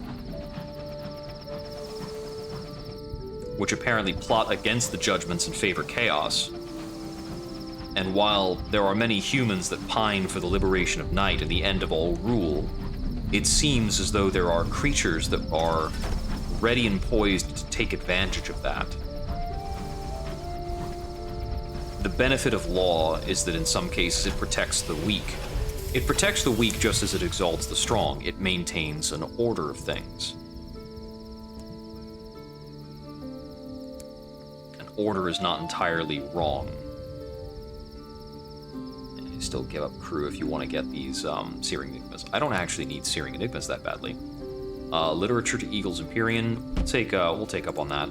which apparently plot against the Judgments and favor chaos. And while there are many humans that pine for the liberation of night and the end of all rule, it seems as though there are creatures that are ready and poised to take advantage of that. The benefit of law is that in some cases it protects the weak. It protects the weak just as it exalts the strong. It maintains an order of things. An order is not entirely wrong. And you still give up crew if you want to get these Searing Enigmas. I don't actually need Searing Enigmas that badly. Literature to Eagles Empyrean, we'll take up on that.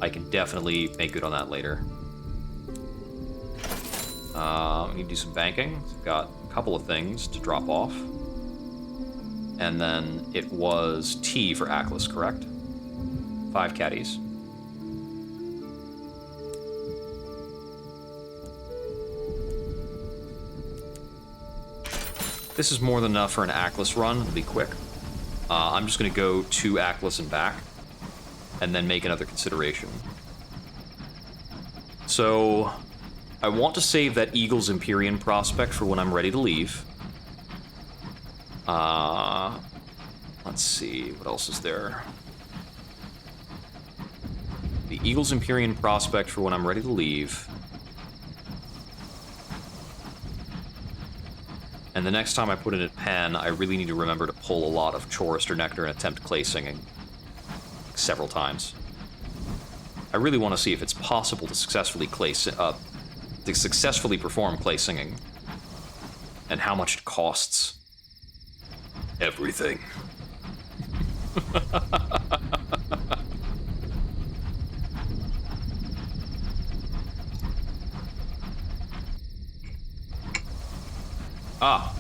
I can definitely make good on that later. We need to do some banking. We've got a couple of things to drop off. And then it was tea for Atlas, correct? 5 caddies. This is more than enough for an Atlas run. It'll be quick. I'm just going to go to Atlas and back, and then make another consideration. So, I want to save that Eagles Empyrean prospect for when I'm ready to leave. Let's see, what else is there? The Eagles Empyrean prospect for when I'm ready to leave. And the next time I put in a pen, I really need to remember to pull a lot of Chorister Nectar and attempt clay singing. several times. I really want to see if it's possible to successfully perform clay singing, and how much it costs. Everything. Ah.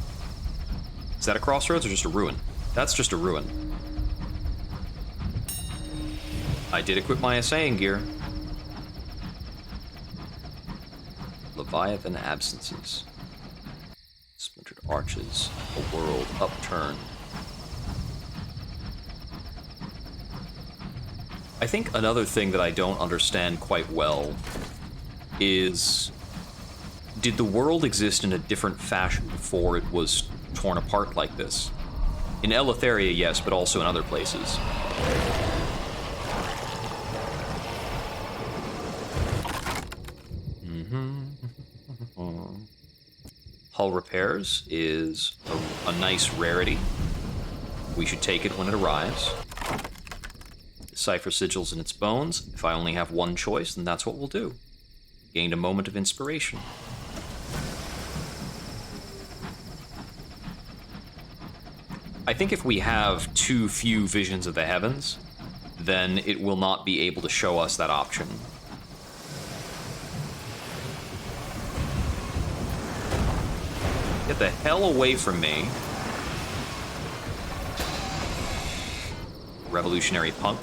Is that a crossroads or just a ruin? That's just a ruin. I did equip my assaying gear. Leviathan absences. Splintered arches. A world upturned. I think another thing that I don't understand quite well is, did the world exist in a different fashion before it was torn apart like this? In Eleutheria, yes, but also in other places. Hull repairs is a nice rarity. We should take it when it arrives. Decipher sigils in its bones. If I only have one choice, then that's what we'll do. Gained a moment of inspiration. I think if we have too few visions of the heavens, then it will not be able to show us that option. Get the hell away from me. Revolutionary punk.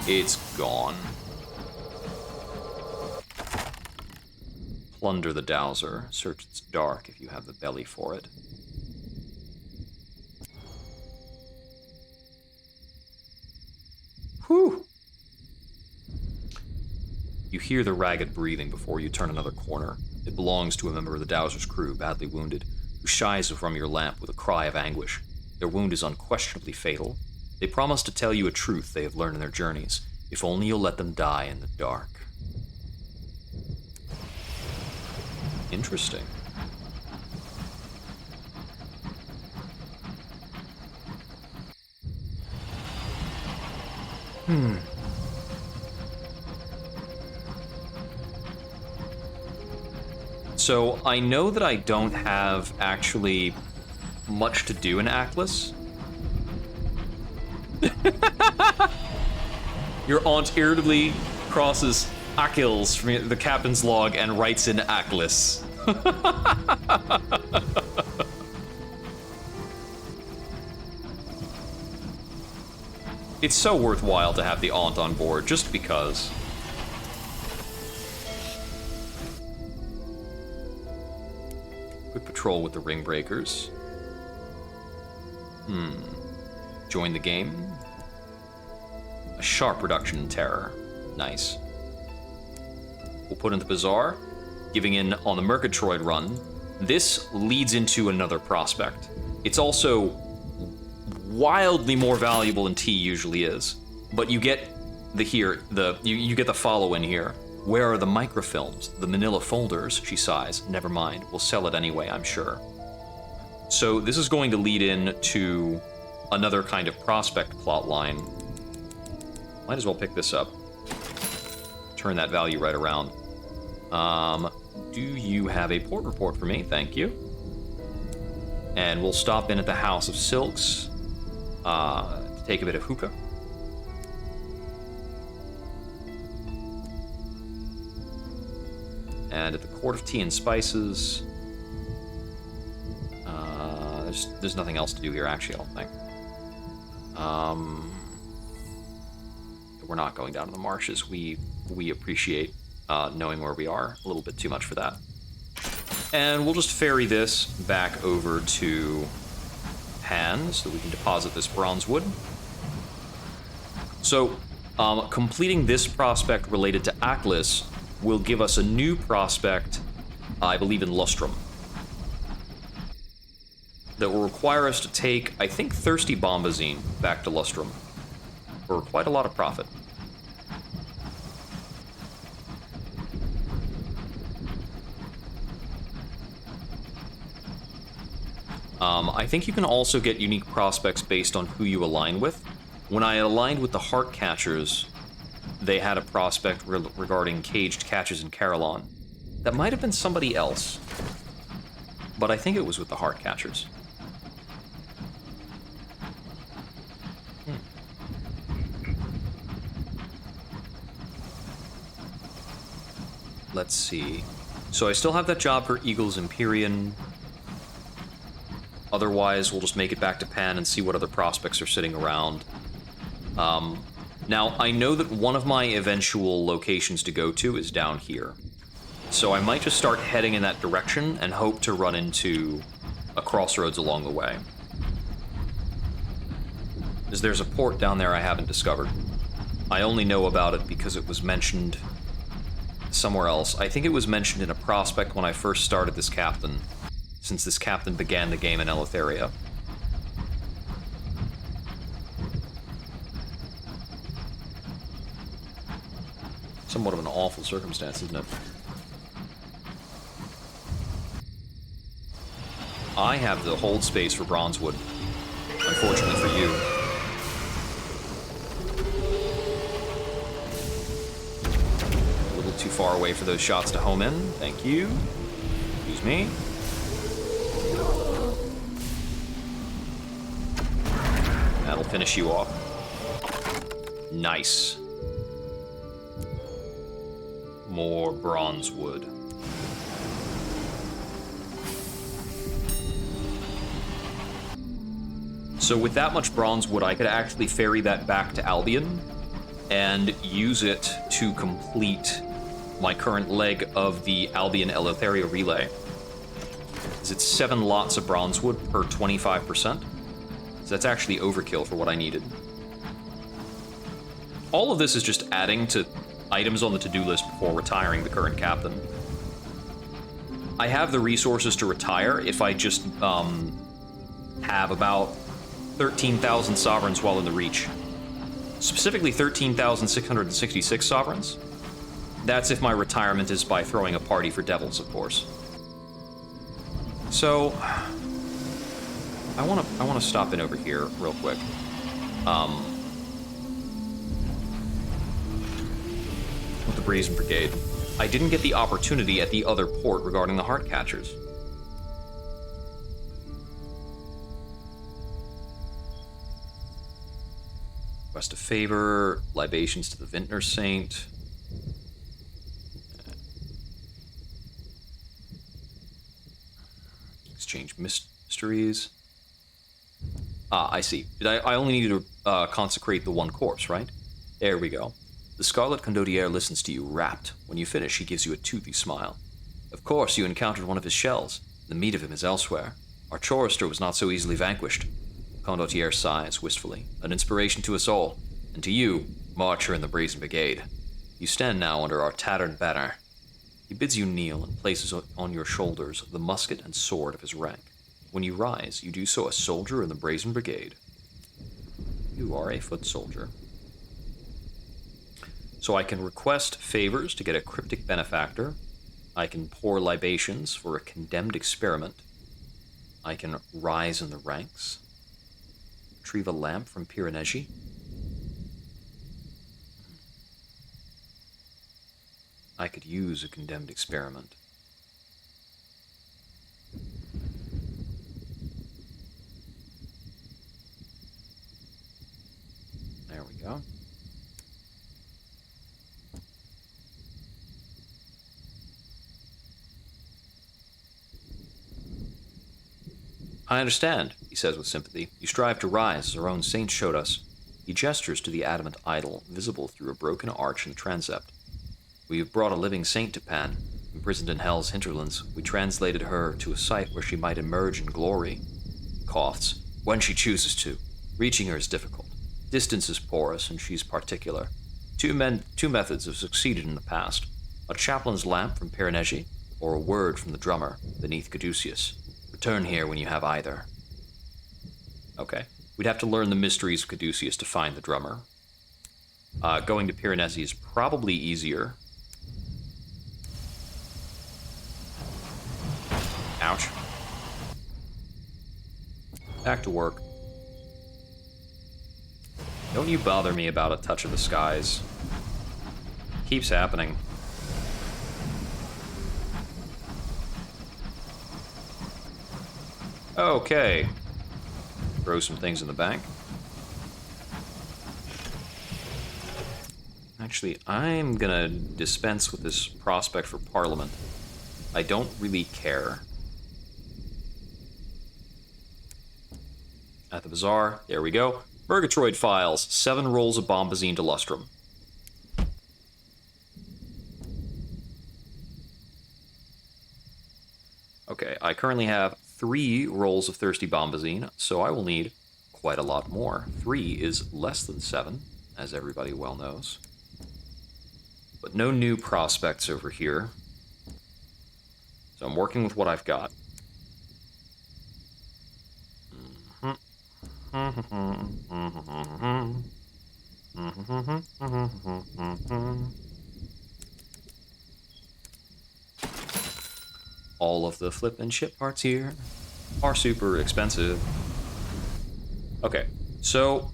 It's gone. Plunder the dowser. Search its dark if you have the belly for it. Whew! You hear the ragged breathing before you turn another corner. It belongs to a member of the dowser's crew, badly wounded, who shies from your lamp with a cry of anguish. Their wound is unquestionably fatal. They promise to tell you a truth they have learned in their journeys, if only you'll let them die in the dark. Interesting. So, I know that I don't have actually much to do in Aklis. Your aunt irritably crosses Akils from the captain's log and writes in Aklis. It's so worthwhile to have the aunt on board, just because. Quick patrol with the ring breakers. Join the game. A sharp reduction in terror. Nice. We'll put in the bazaar, giving in on the Murgatroyd run. This leads into another prospect. It's also wildly more valuable than T usually is, but you get you get the follow in here. Where are the microfilms? The manila folders, she sighs. Never mind, we'll sell it anyway, I'm sure. So this is going to lead in to another kind of prospect plot line. Might as well pick this up. Turn that value right around. Do you have a port report for me? Thank you. And we'll stop in at the House of Silks to take a bit of hookah. And at the Court of Tea and Spices, there's nothing else to do here, actually, I don't think. We're not going down to the marshes. We appreciate knowing where we are a little bit too much for that. And we'll just ferry this back over to Han so that we can deposit this bronze wood. So, completing this prospect related to Aklis will give us a new prospect, I believe in Lustrum, that will require us to take, I think, Thirsty Bombazine back to Lustrum for quite a lot of profit. I think you can also get unique prospects based on who you align with. When I aligned with the Heart Catchers, they had a prospect regarding caged catches in Carillon. That might have been somebody else, but I think it was with the Heart Catchers. Let's see. So I still have that job for Eagle's Empyrean. Otherwise, we'll just make it back to Pan and see what other prospects are sitting around. Now, I know that one of my eventual locations to go to is down here. So I might just start heading in that direction and hope to run into a crossroads along the way. Because there's a port down there I haven't discovered. I only know about it because it was mentioned somewhere else. I think it was mentioned in a prospect when I first started this captain, since this captain began the game in Eleutheria. Somewhat of an awful circumstance, isn't it? I have the hold space for Bronzewood, unfortunately for you. A little too far away for those shots to home in. Thank you. Excuse me. That'll finish you off. Nice. More Bronzewood. So with that much Bronzewood, I could actually ferry that back to Albion and use it to complete my current leg of the Albion Eleutheria relay. It's 7 lots of Bronzewood per 25%. So that's actually overkill for what I needed. All of this is just adding to items on the to-do list before retiring the current captain. I have the resources to retire if I just have about 13,000 sovereigns while in the Reach. Specifically 13,666 sovereigns. That's if my retirement is by throwing a party for devils, of course. So I want to stop in over here real quick. With the Brazen Brigade. I didn't get the opportunity at the other port regarding the Heart Catchers. Request a favor, libations to the Vintner Saint. Exchange mysteries. Ah, I see. I only needed to consecrate the one corpse, right? There we go. The Scarlet Condottiere listens to you, rapt. When you finish, he gives you a toothy smile. Of course, you encountered one of his shells. The meat of him is elsewhere. Our chorister was not so easily vanquished. Condottiere sighs wistfully, an inspiration to us all, and to you, marcher in the Brazen Brigade. You stand now under our tattered banner. He bids you kneel and places on your shoulders the musket and sword of his rank. When you rise, you do so a soldier in the Brazen Brigade. You are a foot soldier. So I can request favors to get a cryptic benefactor. I can pour libations for a condemned experiment. I can rise in the ranks. Retrieve a lamp from Piranesi. I could use a condemned experiment. There we go. I understand, he says with sympathy. You strive to rise, as our own saint showed us. He gestures to the adamant idol, visible through a broken arch in the transept. We have brought a living saint to Pan. Imprisoned in hell's hinterlands, we translated her to a site where she might emerge in glory. He coughs. When she chooses to. Reaching her is difficult. Distance is porous, and she's particular. Two methods have succeeded in the past. A chaplain's lamp from Piranesi, or a word from the drummer, beneath Caduceus. Return here when you have either. Okay. We'd have to learn the mysteries of Caduceus to find the drummer. Going to Piranesi is probably easier. Ouch. Don't you bother me about a touch of the skies. Keeps happening. Okay. Throw some things in the bank. Actually, I'm gonna dispense with this prospect for Parliament. I don't really care. At the bazaar, there we go. Murgatroyd files, 7 rolls of bombazine to lustrum. Okay, I currently have 3 rolls of thirsty bombazine, so I will need quite a lot more. 3 is less than 7, as everybody well knows. But no new prospects over here. So I'm working with what I've got. All of the flip and ship parts here are super expensive. Okay, so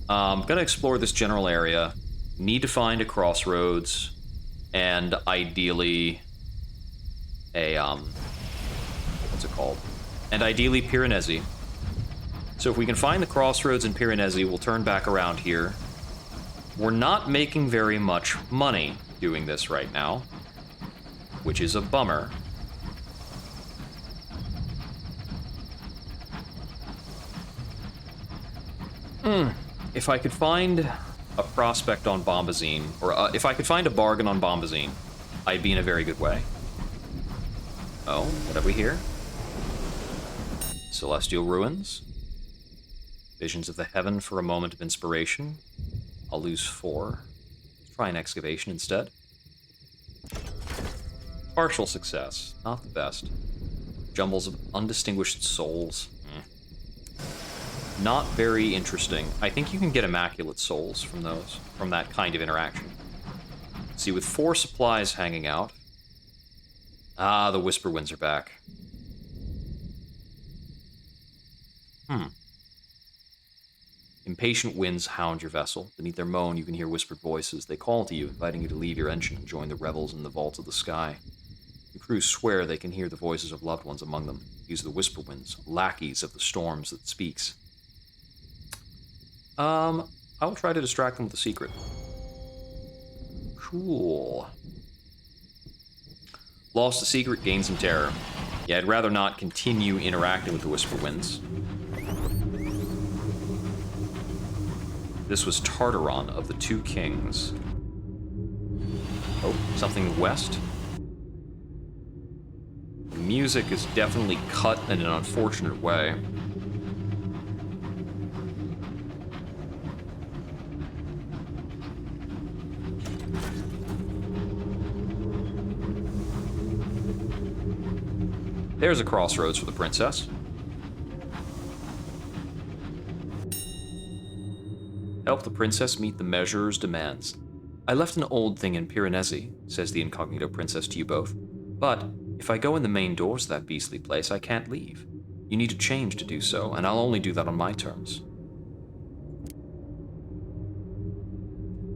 I'm gonna explore this general area. Need to find a crossroads, and ideally a what's it called? And ideally Piranesi. So if we can find the crossroads in Piranesi, we'll turn back around here. We're not making very much money doing this right now, which is a bummer. If I could find a prospect on bombazine, or if I could find a bargain on bombazine, I'd be in a very good way. Oh, what have we here? Celestial ruins. Visions of the heaven for a moment of inspiration. I'll lose 4. Let's try an excavation instead. Partial success. Not the best. Jumbles of undistinguished souls. Not very interesting. I think you can get immaculate souls from those, from that kind of interaction. See, with 4 supplies hanging out. Ah, the Whisper Winds are back. Impatient winds hound your vessel. Beneath their moan, you can hear whispered voices. They call to you, inviting you to leave your engine and join the rebels in the vaults of the sky. The crews swear they can hear the voices of loved ones among them. These are the Whisper Winds, lackeys of the storms that speaks. I'll try to distract them with a secret. Cool. Lost a secret, gained some terror. Yeah, I'd rather not continue interacting with the Whisper Winds. This was Tartaron of the Two Kings. Oh, something west? The music is definitely cut in an unfortunate way. There's a crossroads for the princess. Help the princess meet the measurer's demands. I left an old thing in Piranesi, says the incognito princess to you both. But if I go in the main doors of that beastly place, I can't leave. You need to change to do so, and I'll only do that on my terms.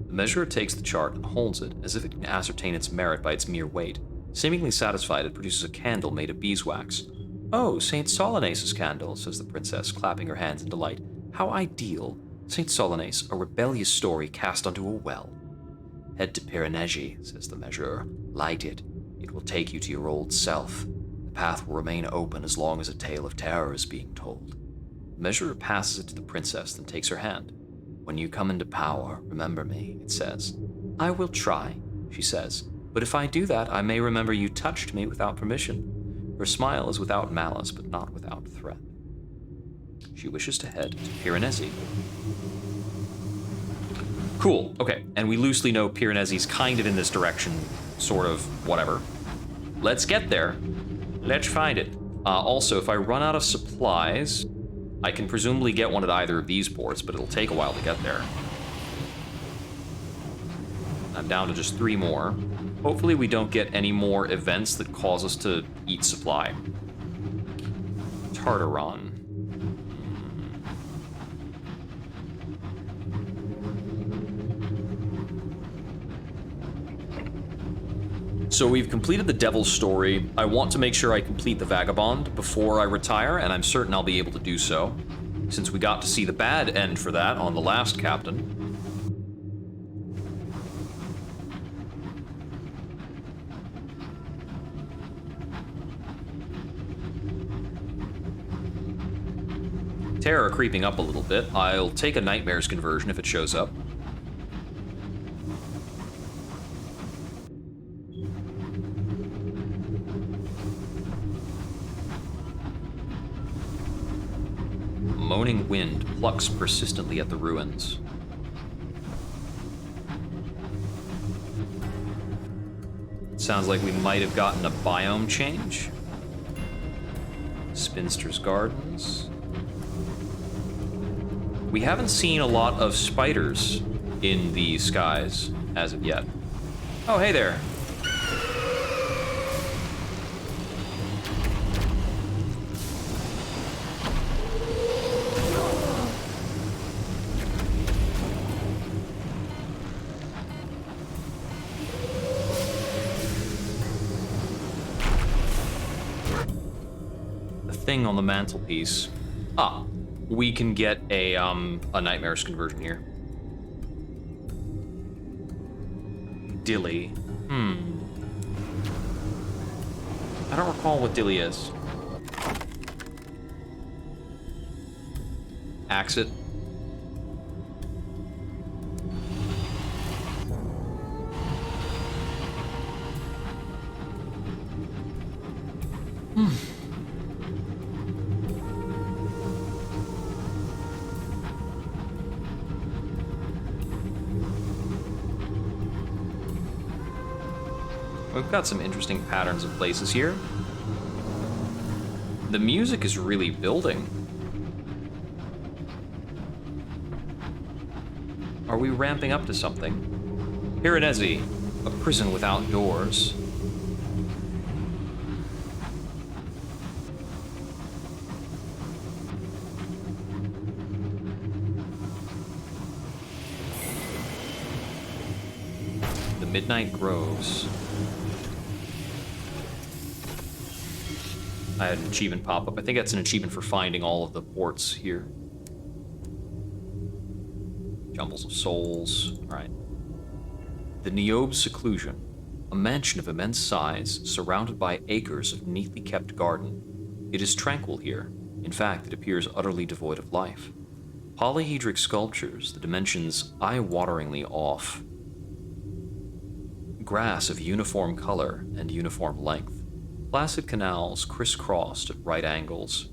The measurer takes the chart and holds it as if it can ascertain its merit by its mere weight. Seemingly satisfied, it produces a candle made of beeswax. Oh, St. Solanus' candle, says the princess, clapping her hands in delight. How ideal. St. Solanus, a rebellious story cast onto a well. Head to Piranesi, says the measurer. Light it. It will take you to your old self. The path will remain open as long as a tale of terror is being told. The measurer passes it to the princess, then takes her hand. When you come into power, remember me, it says. I will try, she says. But if I do that, I may remember you touched me without permission. Her smile is without malice, but not without threat. She wishes to head to Piranesi. Cool, okay, and we loosely know Piranesi's kind of in this direction, sort of, whatever. Let's get there. Let's find it. Also, if I run out of supplies, I can presumably get one at either of these ports, but it'll take a while to get there. I'm down to just 3 more. Hopefully we don't get any more events that cause us to eat supply. Tartaron. So we've completed the Devil's story. I want to make sure I complete the Vagabond before I retire, and I'm certain I'll be able to do so, since we got to see the bad end for that on the last Captain. Terror creeping up a little bit. I'll take a Nightmares conversion if it shows up. Moaning wind plucks persistently at the ruins. Sounds like we might have gotten a biome change. Spinster's Gardens. We haven't seen a lot of spiders in the skies as of yet. Oh, hey there. The thing on the mantelpiece. Ah. We can get a Nightmares conversion here. Dilly. I don't recall what Dilly is. Axe it. We've got some interesting patterns and places here. The music is really building. Are we ramping up to something? Veracity, a prison without doors. The Midnight Groves. I had an achievement pop up. I think that's an achievement for finding all of the ports here. Jumbles of Souls. Alright. The Niob's Seclusion. A mansion of immense size, surrounded by acres of neatly kept garden. It is tranquil here. In fact, it appears utterly devoid of life. Polyhedric sculptures, the dimensions eye-wateringly off. Grass of uniform color and uniform length. Placid canals crisscrossed at right angles,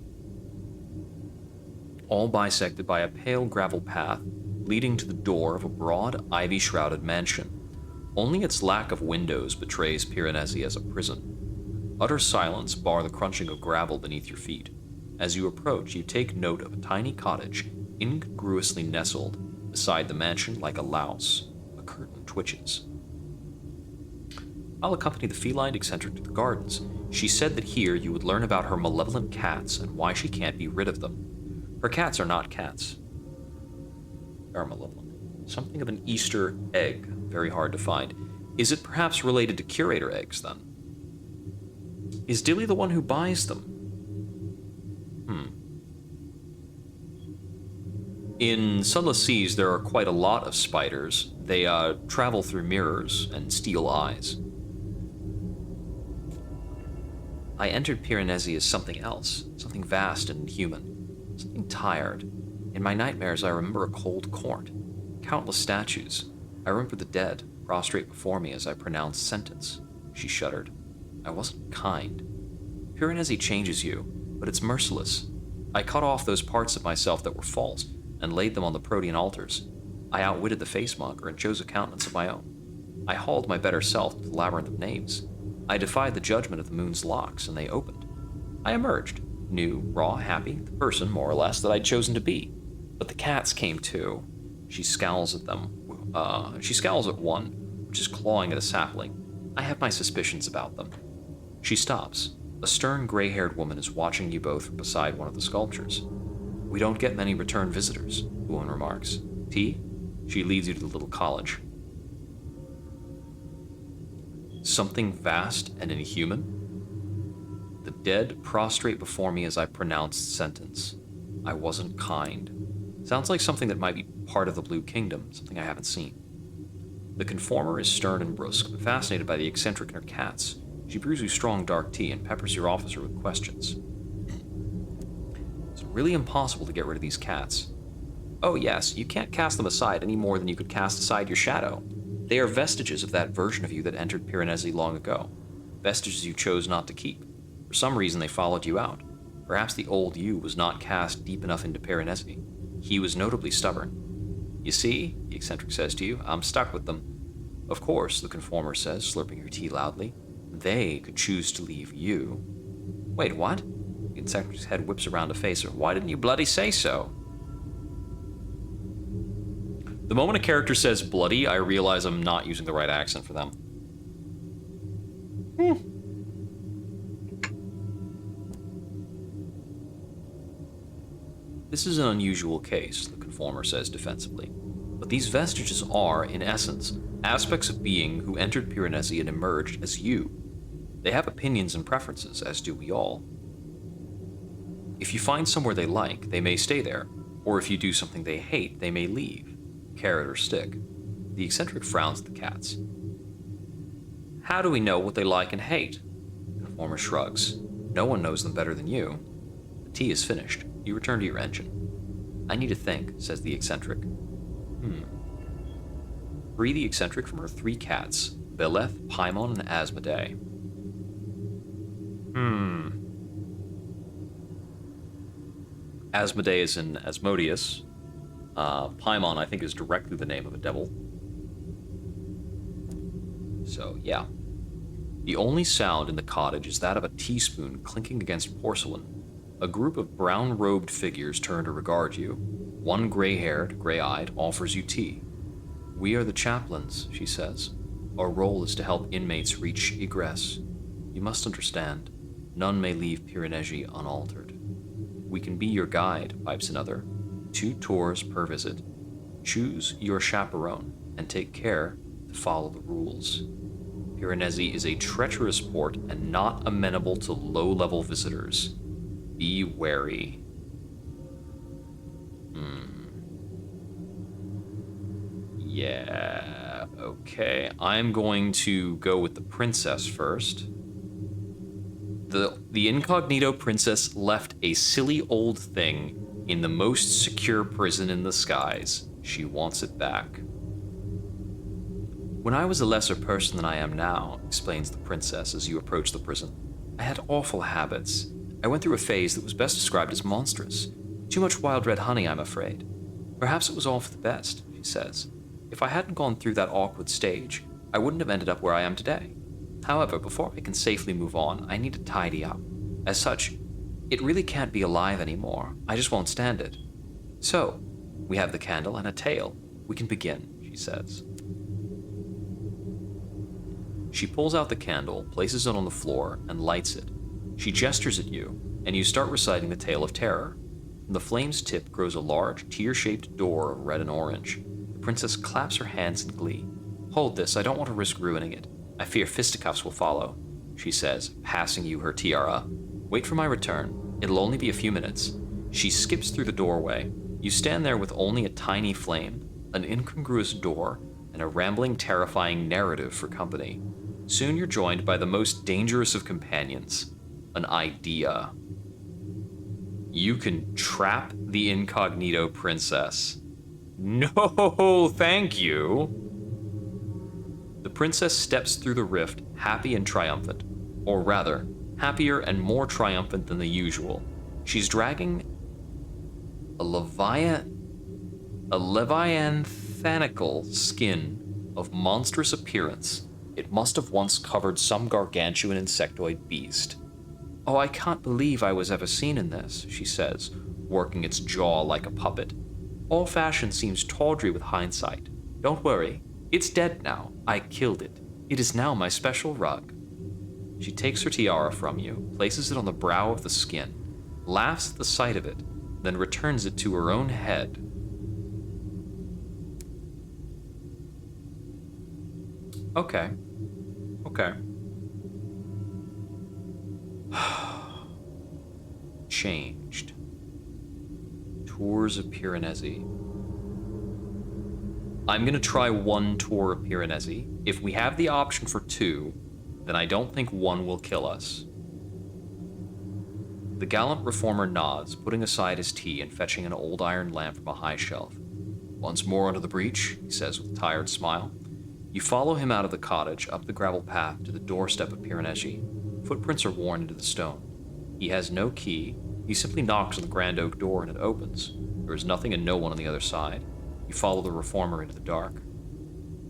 all bisected by a pale gravel path leading to the door of a broad, ivy-shrouded mansion. Only its lack of windows betrays Piranesi as a prison. Utter silence bar the crunching of gravel beneath your feet. As you approach, you take note of a tiny cottage, incongruously nestled beside the mansion like a louse. A curtain twitches. I'll accompany the feline eccentric to the gardens. She said that here you would learn about her malevolent cats and why she can't be rid of them. Her cats are not cats. They are malevolent. Something of an Easter egg, very hard to find. Is it perhaps related to curator eggs, then? Is Dilly the one who buys them? In Sunless Seas, there are quite a lot of spiders. They travel through mirrors and steal eyes. I entered Piranesi as something else, something vast and inhuman, something tired. In my nightmares, I remember a cold court, countless statues. I remember the dead, prostrate before me as I pronounced sentence. She shuddered. I wasn't kind. Piranesi changes you, but it's merciless. I cut off those parts of myself that were false and laid them on the protean altars. I outwitted the facemonger and chose a countenance of my own. I hauled my better self to the labyrinth of names. I defied the judgment of the moon's locks, and they opened. I emerged, new, raw, happy, the person, more or less, that I'd chosen to be. But the cats came too. She scowls at them. She scowls at one, which is clawing at a sapling. I have my suspicions about them. She stops. A stern, gray-haired woman is watching you both from beside one of the sculptures. We don't get many return visitors, the woman remarks. Tea? She leads you to the little college. Something vast and inhuman? The dead prostrate before me as I pronounced sentence. I wasn't kind. Sounds like something that might be part of the Blue Kingdom, something I haven't seen. The conformer is stern and brusque, but fascinated by the eccentric in her cats. She brews you strong dark tea and peppers your officer with questions. It's really impossible to get rid of these cats. Oh yes, you can't cast them aside any more than you could cast aside your shadow. They are vestiges of that version of you that entered Piranesi long ago. Vestiges you chose not to keep. For some reason they followed you out. Perhaps the old you was not cast deep enough into Piranesi. He was notably stubborn. You see, the eccentric says to you, I'm stuck with them. Of course, the conformer says, slurping her tea loudly. They could choose to leave you. Wait, what? The eccentric's head whips around to face her. Why didn't you bloody say so? The moment a character says bloody, I realize I'm not using the right accent for them. This is an unusual case, the conformer says defensively. But these vestiges are, in essence, aspects of being who entered Piranesi and emerged as you. They have opinions and preferences, as do we all. If you find somewhere they like, they may stay there, or if you do something they hate, they may leave. Carrot or stick. The eccentric frowns at the cats. How do we know what they like and hate? The conformer shrugs. No one knows them better than you. The tea is finished. You return to your engine. I need to think, says the eccentric. Free the eccentric from her 3 cats, Beleth, Paimon, and Asmodee. Asmodee is in Asmodeus. Paimon, I think, is directly the name of a devil. So, yeah. The only sound in the cottage is that of a teaspoon clinking against porcelain. A group of brown-robed figures turn to regard you. One gray-haired, gray-eyed, offers you tea. We are the chaplains, she says. Our role is to help inmates reach egress. You must understand, none may leave Piranesi unaltered. We can be your guide, pipes another. 2 tours per visit. Choose your chaperone, and take care to follow the rules. Piranesi is a treacherous port and not amenable to low-level visitors. Be wary. Yeah, okay. I'm going to go with the princess first. The incognito princess left a silly old thing in the most secure prison in the skies. She wants it back. When I was a lesser person than I am now, explains the princess as you approach the prison, I had awful habits. I went through a phase that was best described as monstrous. Too much wild red honey, I'm afraid. Perhaps it was all for the best, she says. If I hadn't gone through that awkward stage, I wouldn't have ended up where I am today. However, before I can safely move on, I need to tidy up. As such, it really can't be alive anymore. I just won't stand it. So, we have the candle and a tail. We can begin, she says. She pulls out the candle, places it on the floor, and lights it. She gestures at you, and you start reciting the tale of terror. From the flame's tip grows a large, tear-shaped door of red and orange. The princess claps her hands in glee. Hold this, I don't want to risk ruining it. I fear fisticuffs will follow, she says, passing you her tiara. Wait for my return. It'll only be a few minutes. She skips through the doorway. You stand there with only a tiny flame, an incongruous door, and a rambling, terrifying narrative for company. Soon you're joined by the most dangerous of companions, an idea. You can trap the incognito princess. No, thank you. The princess steps through the rift, happy and triumphant. Or rather, happier and more triumphant than the usual. She's dragging a leviathanical skin of monstrous appearance. It must have once covered some gargantuan insectoid beast. Oh, I can't believe I was ever seen in this, she says, working its jaw like a puppet. All fashion seems tawdry with hindsight. Don't worry, it's dead now. I killed it. It is now my special rug. She takes her tiara from you, places it on the brow of the skin, laughs at the sight of it, then returns it to her own head. Okay. Okay. Changed. Tours of Piranesi. I'm going to try one tour of Piranesi. If we have the option for two, then I don't think one will kill us. The gallant reformer nods, putting aside his tea and fetching an old iron lamp from a high shelf. Once more under the breach, he says with a tired smile. You follow him out of the cottage, up the gravel path to the doorstep of Piranesi. Footprints are worn into the stone. He has no key. He simply knocks on the grand oak door and it opens. There is nothing and no one on the other side. You follow the reformer into the dark.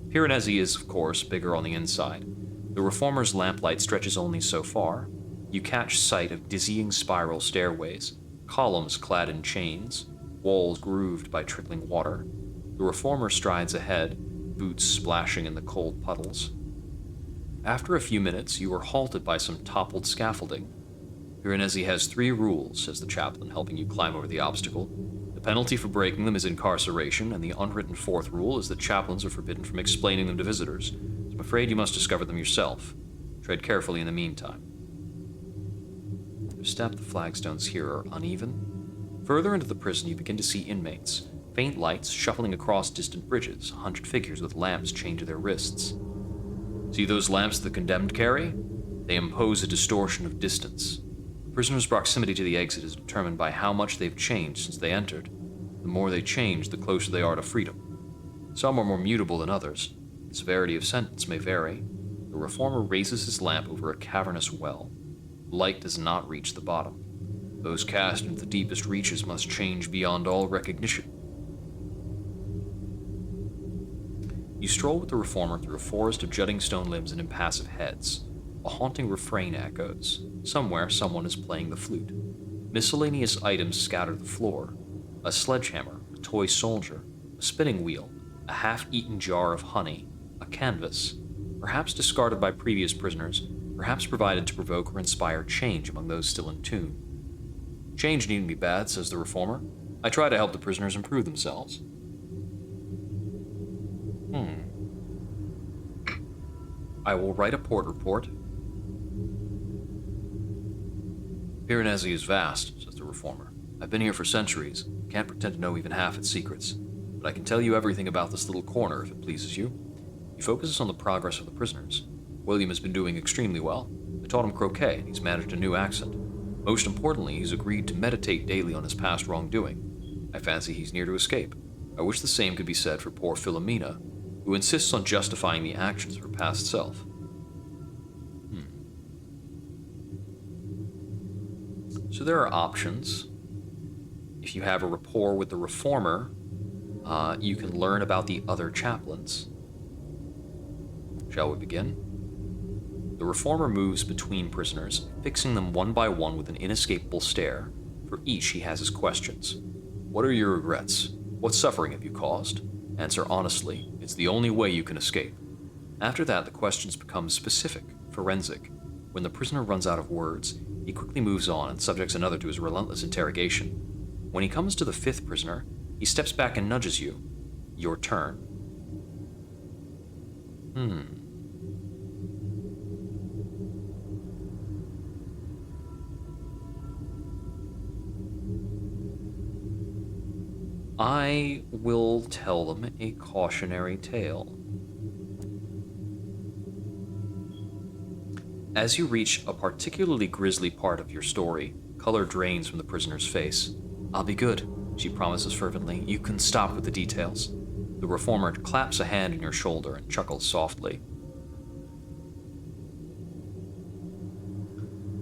Piranesi is, of course, bigger on the inside. The reformer's lamplight stretches only so far. You catch sight of dizzying spiral stairways, columns clad in chains, walls grooved by trickling water. The reformer strides ahead, boots splashing in the cold puddles. After a few minutes, you are halted by some toppled scaffolding. Piranesi has 3 rules, says the chaplain, helping you climb over the obstacle. The penalty for breaking them is incarceration, and the unwritten 4th rule is that chaplains are forbidden from explaining them to visitors. So I'm afraid you must discover them yourself. Tread carefully in the meantime. The step the flagstones here are uneven. Further into the prison, you begin to see inmates. Faint lights shuffling across distant bridges, 100 figures with lamps chained to their wrists. See those lamps the condemned carry? They impose a distortion of distance. The prisoner's proximity to the exit is determined by how much they've changed since they entered. The more they change, the closer they are to freedom. Some are more mutable than others. The severity of sentence may vary. The reformer raises his lamp over a cavernous well. Light does not reach the bottom. Those cast into the deepest reaches must change beyond all recognition. You stroll with the reformer through a forest of jutting stone limbs and impassive heads. A haunting refrain echoes. Somewhere, someone is playing the flute. Miscellaneous items scatter the floor. A sledgehammer, a toy soldier, a spinning wheel, a half-eaten jar of honey, a canvas, perhaps discarded by previous prisoners, perhaps provided to provoke or inspire change among those still in tune. Change needn't be bad, says the reformer. I try to help the prisoners improve themselves. I will write a port report. Piranesi is vast, says the reformer. I've been here for centuries. Can't pretend to know even half its secrets. But I can tell you everything about this little corner if it pleases you. He focuses on the progress of the prisoners. William has been doing extremely well. I taught him croquet, and he's managed a new accent. Most importantly, he's agreed to meditate daily on his past wrongdoing. I fancy he's near to escape. I wish the same could be said for poor Philomena, who insists on justifying the actions of her past self. So there are options. If you have a rapport with the reformer, you can learn about the other chaplains. Shall we begin? The reformer moves between prisoners, fixing them one by one with an inescapable stare. For each, he has his questions. What are your regrets? What suffering have you caused? Answer honestly. It's the only way you can escape. After that, the questions become specific, forensic. When the prisoner runs out of words, he quickly moves on and subjects another to his relentless interrogation. When he comes to the 5th prisoner, he steps back and nudges you. Your turn. I will tell them a cautionary tale. As you reach a particularly grisly part of your story, color drains from the prisoner's face. I'll be good, she promises fervently. You can stop with the details. The reformer claps a hand on your shoulder and chuckles softly.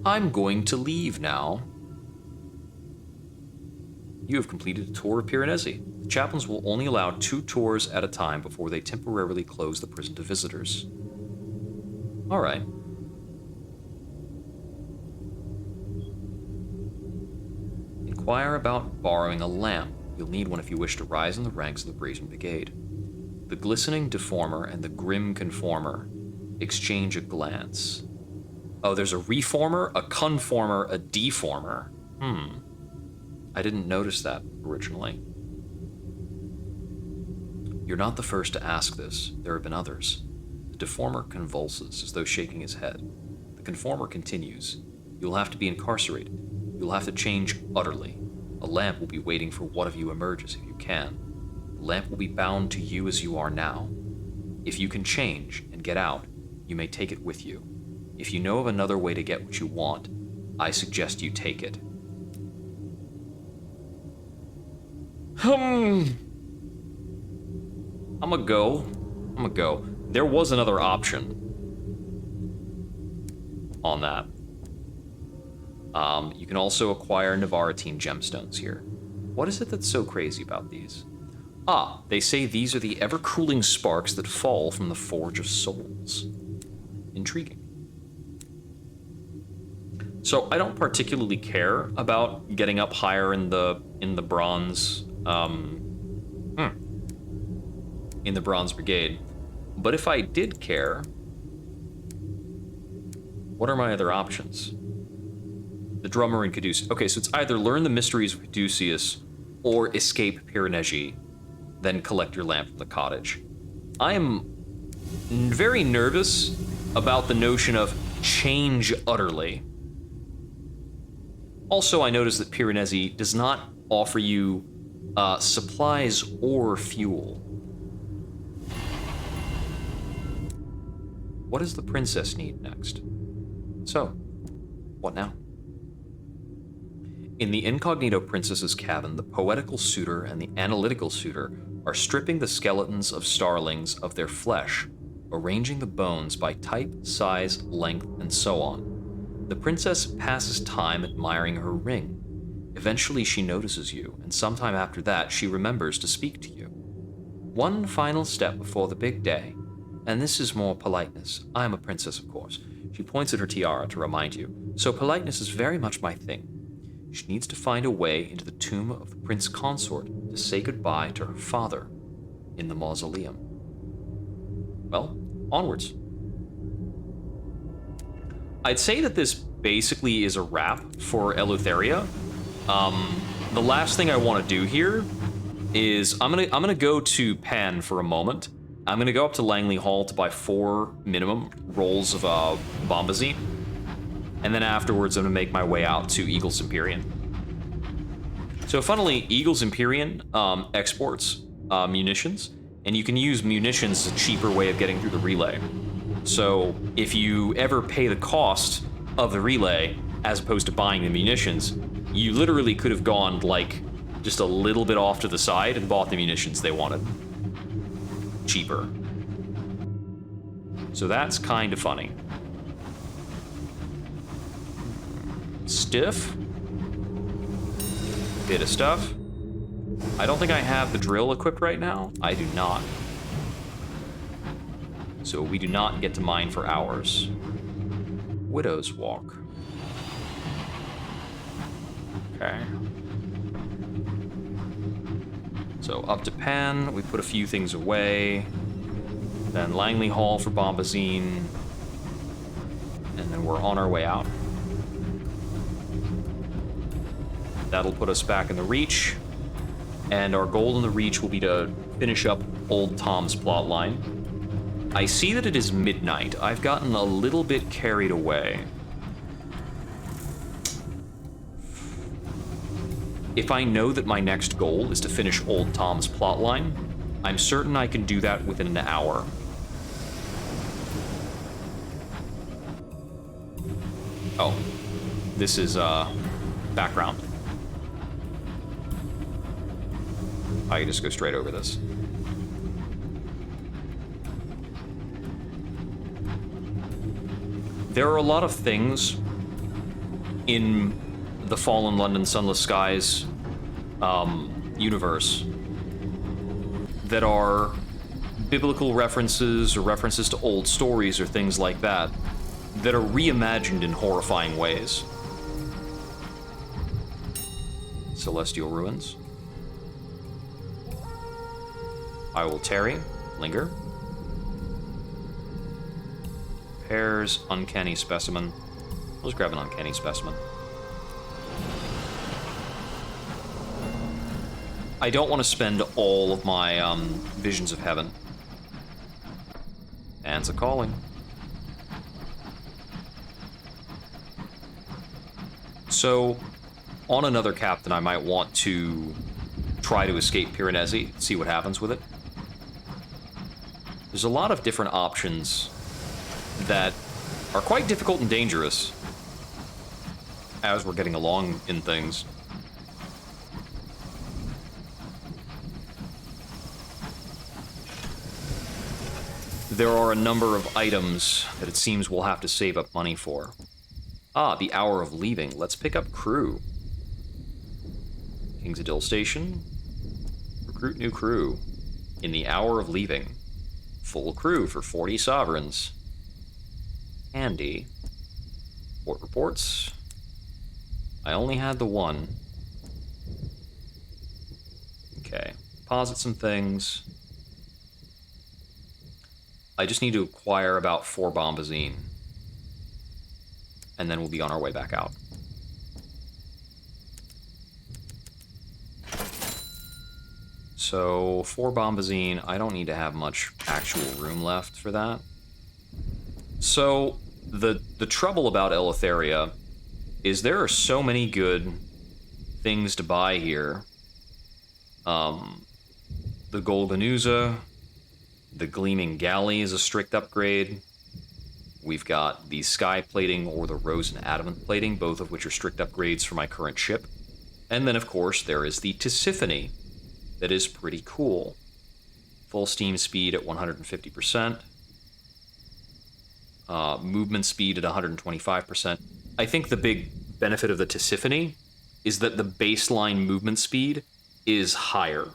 I'm going to leave now. You have completed a tour of Piranesi. The chaplains will only allow 2 tours at a time before they temporarily close the prison to visitors. All right. Inquire about borrowing a lamp. You'll need one if you wish to rise in the ranks of the Brazen Brigade. The glistening deformer and the grim conformer exchange a glance. Oh, there's a reformer, a conformer, a deformer. I didn't notice that originally. You're not the first to ask this. There have been others. The deformer convulses, as though shaking his head. The conformer continues. You'll have to be incarcerated. You'll have to change utterly. A lamp will be waiting for one of you emerges if you can. The lamp will be bound to you as you are now. If you can change and get out, you may take it with you. If you know of another way to get what you want, I suggest you take it. I'm gonna go. There was another option on that. You can also acquire Navaratine gemstones here. What is it that's so crazy about these? They say these are the ever-cooling sparks that fall from the Forge of Souls. Intriguing. So I don't particularly care about getting up higher in the bronze, in the Bronze Brigade. But if I did care, what are my other options? The drummer in Caduceus. Okay, so it's either learn the mysteries of Caduceus or escape Piranesi, then collect your lamp from the cottage. I am very nervous about the notion of change utterly. Also, I noticed that Piranesi does not offer you supplies or fuel. What does the princess need next? So, what now? In the incognito princess's cabin, the poetical suitor and the analytical suitor are stripping the skeletons of starlings of their flesh, arranging the bones by type, size, length, and so on. The princess passes time admiring her ring. Eventually she notices you, and sometime after that she remembers to speak to you. One final step before the big day, and this is more politeness. I am a princess, of course. She points at her tiara to remind you. So politeness is very much my thing. She needs to find a way into the tomb of the prince consort to say goodbye to her father in the mausoleum. Well, onwards. I'd say that this basically is a wrap for Eleutheria. The last thing I want to do here is I'm gonna go to Pan for a moment. I'm gonna go up to Langley Hall to buy 4 minimum rolls of bombazine, and then afterwards I'm gonna make my way out to Eagles Empyrean. So funnily, Eagles Empyrean exports munitions, and you can use munitions as a cheaper way of getting through the relay. So if you ever pay the cost of the relay as opposed to buying the munitions, you literally could have gone like just a little bit off to the side and bought the munitions they wanted. Cheaper. So that's kind of funny. Stiff. Bit of stuff. I don't think I have the drill equipped right now. I do not. So we do not get to mine for hours. Widow's Walk. Okay. So up to Pan, we put a few things away. Then Langley Hall for bombazine. And then we're on our way out. That'll put us back in the Reach. And our goal in the Reach will be to finish up Old Tom's plotline. I see that it is midnight. I've gotten a little bit carried away. If I know that my next goal is to finish Old Tom's plotline, I'm certain I can do that within an hour. Oh, this is background. I can just go straight over this. There are a lot of things in the Fallen London Sunless Skies universe that are biblical references or references to old stories or things like that that are reimagined in horrifying ways. Celestial Ruins. I will tarry, linger. Pears, Uncanny Specimen. Let's grab an Uncanny Specimen. I don't want to spend all of my Visions of Heaven. Hands a calling. So, on another captain, I might want to try to escape Piranesi, see what happens with it. There's a lot of different options that are quite difficult and dangerous as we're getting along in things. There are a number of items that it seems we'll have to save up money for. Ah, the hour of leaving. Let's pick up crew. King's Adil Station. Recruit new crew. In the hour of leaving. Full crew for 40 sovereigns. Handy. Port reports. I only had the one. Okay. Deposit some things. I just need to acquire about 4 bombazine. And then we'll be on our way back out. So, 4 bombazine, I don't need to have much actual room left for that. So, the trouble about Eleutheria is there are so many good things to buy here. The Golganuza, the Gleaming Galley is a strict upgrade. We've got the Sky Plating or the Rose and Adamant Plating, both of which are strict upgrades for my current ship. And then, of course, there is the Tisiphone. That is pretty cool. Full steam speed at 150%. Movement speed at 125%. I think the big benefit of the Tisiphone is that the baseline movement speed is higher.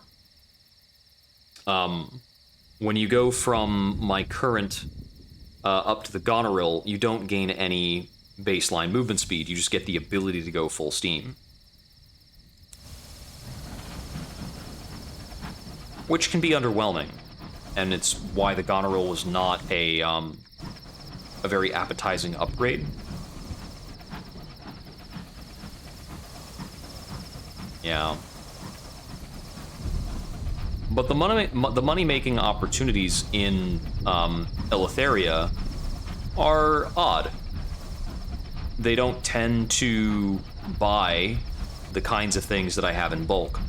When you go from my current up to the Goneril, you don't gain any baseline movement speed. You just get the ability to go full steam. Which can be underwhelming, and it's why the Goneril was not a very appetizing upgrade. Yeah. But the money-making opportunities in Eleutheria are odd. They don't tend to buy the kinds of things that I have in bulk.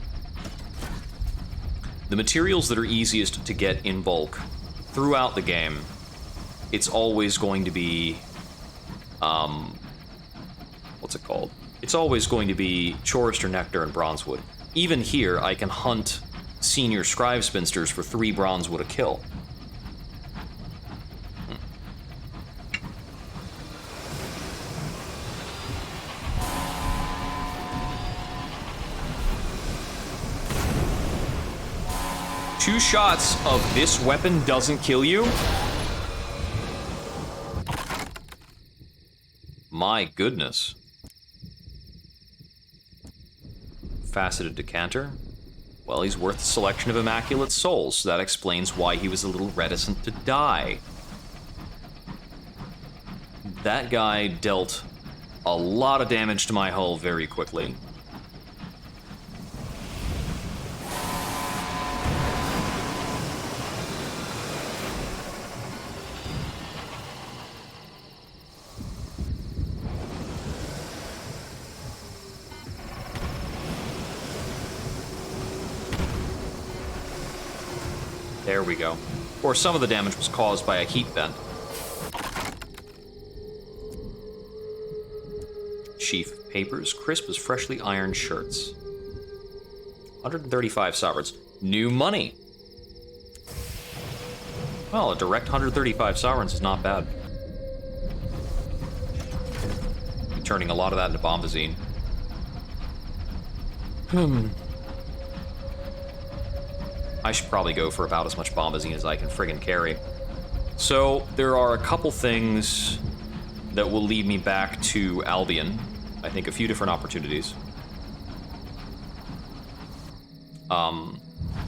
The materials that are easiest to get in bulk throughout the game, it's always going to be, what's it called? It's always going to be Chorister Nectar and Bronzewood. Even here, I can hunt senior scribe spinsters for 3 Bronzewood a kill. Two shots of this weapon doesn't kill you? My goodness. Faceted decanter? Well, he's worth a selection of immaculate souls, so that explains why he was a little reticent to die. That guy dealt a lot of damage to my hull very quickly. There we go. Or some of the damage was caused by a heat vent. Sheaf of papers, crisp as freshly ironed shirts. 135 sovereigns. New money! Well, a direct 135 sovereigns is not bad. I'm turning a lot of that into bombazine. I should probably go for about as much bombazine as I can friggin' carry. So, there are a couple things that will lead me back to Albion. I think a few different opportunities.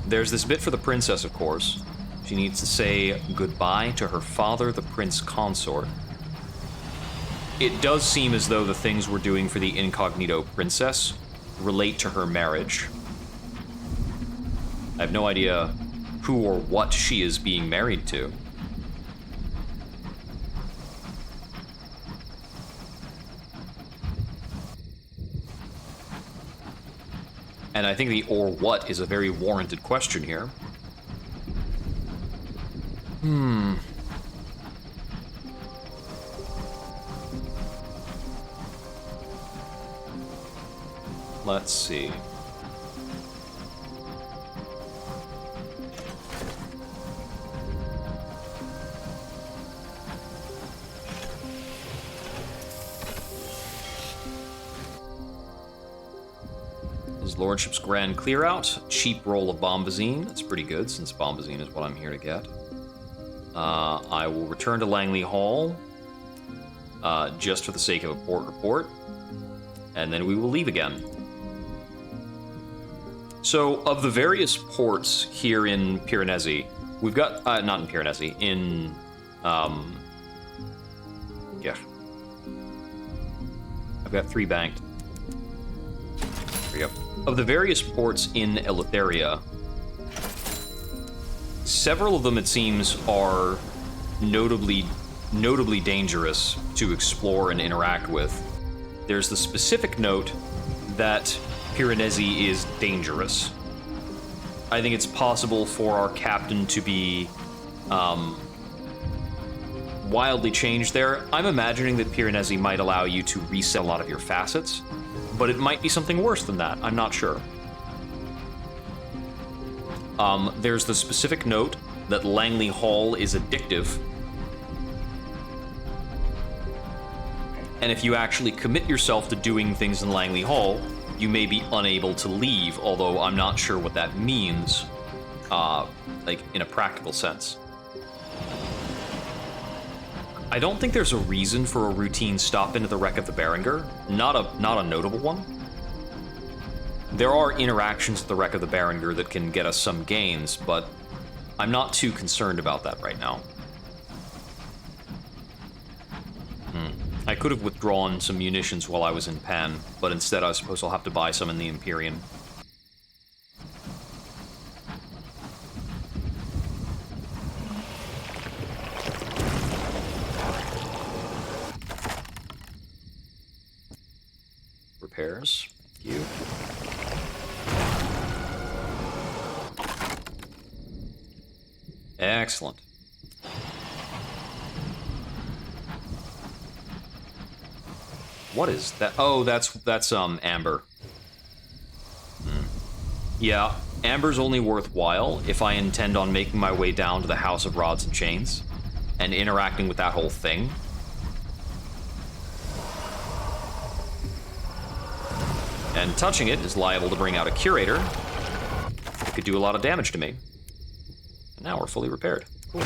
There's this bit for the princess, of course. She needs to say goodbye to her father, the prince consort. It does seem as though the things we're doing for the incognito princess relate to her marriage. I have no idea who or what she is being married to. And I think the or what is a very warranted question here. Let's see. His Lordship's Grand Clear Out. Cheap roll of Bombazine. That's pretty good, since Bombazine is what I'm here to get. I will return to Langley Hall, just for the sake of a port report, and then we will leave again. So, of the various ports here in Piranesi, we've got, not in Piranesi, in, yeah. I've got 3 banked. There we go. Of the various ports in Eleutheria, several of them, it seems, are notably dangerous to explore and interact with. There's the specific note that Piranesi is dangerous. I think it's possible for our captain to be wildly changed there. I'm imagining that Piranesi might allow you to reset a lot of your facets, but it might be something worse than that. I'm not sure. There's the specific note that Langley Hall is addictive. And if you actually commit yourself to doing things in Langley Hall, you may be unable to leave, although I'm not sure what that means, like, in a practical sense. I don't think there's a reason for a routine stop into the wreck of the Berenger. Not a notable one. There are interactions at the wreck of the Berenger that can get us some gains, but I'm not too concerned about that right now. I could have withdrawn some munitions while I was in Pan, but instead I suppose I'll have to buy some in the Empyrean. Repairs. Thank you. Excellent. What is that? Oh, that's amber. Yeah, amber's only worthwhile if I intend on making my way down to the House of Rods and Chains and interacting with that whole thing. And touching it is liable to bring out a curator. It could do a lot of damage to me. And now we're fully repaired. Cool.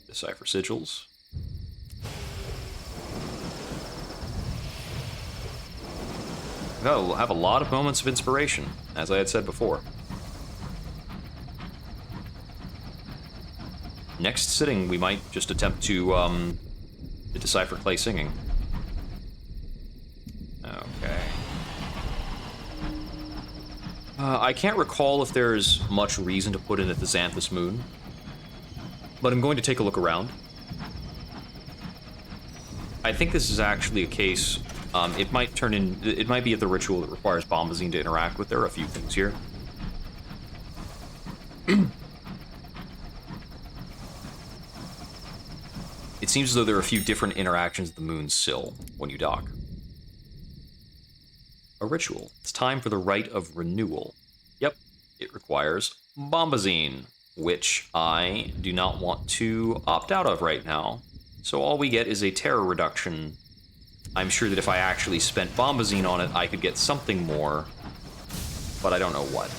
Decipher sigils. We'll have a lot of moments of inspiration, as I had said before. Next sitting, we might just attempt to decipher clay singing. Okay. I can't recall if there's much reason to put in at the Xanthus Moon, but I'm going to take a look around. I think this is actually a case. It might be at the ritual that requires Bombazine to interact with. There are a few things here. It seems as though there are a few different interactions at the moon's sill when you dock. A ritual. It's time for the Rite of Renewal. Yep, it requires Bombazine, which I do not want to opt out of right now. So all we get is a terror reduction. I'm sure that if I actually spent Bombazine on it, I could get something more, but I don't know what.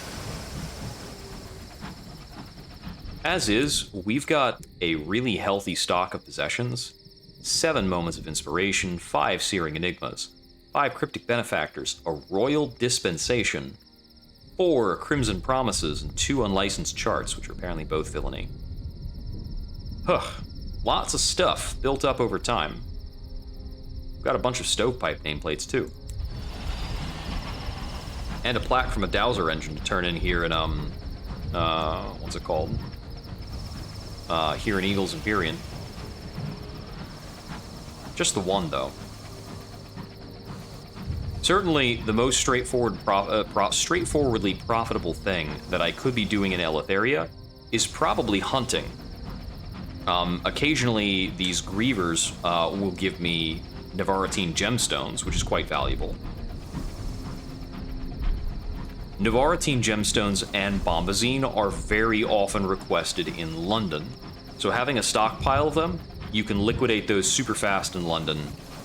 As is, we've got a really healthy stock of possessions. 7 moments of inspiration, 5 searing enigmas, 5 cryptic benefactors, a royal dispensation, 4 crimson promises, and 2 unlicensed charts, which are apparently both villainy. Huh. Lots of stuff built up over time. We've got a bunch of stovepipe nameplates, too. And a plaque from a Dowser engine to turn in here in, what's it called? Here in Eagles Empyrean. Just the one, though. Certainly, the most straightforwardly profitable thing that I could be doing in Eleutheria is probably hunting. Occasionally, these grievers will give me Navarretine gemstones, which is quite valuable. Navarretine gemstones and bombazine are very often requested in London, so having a stockpile of them, you can liquidate those super fast in London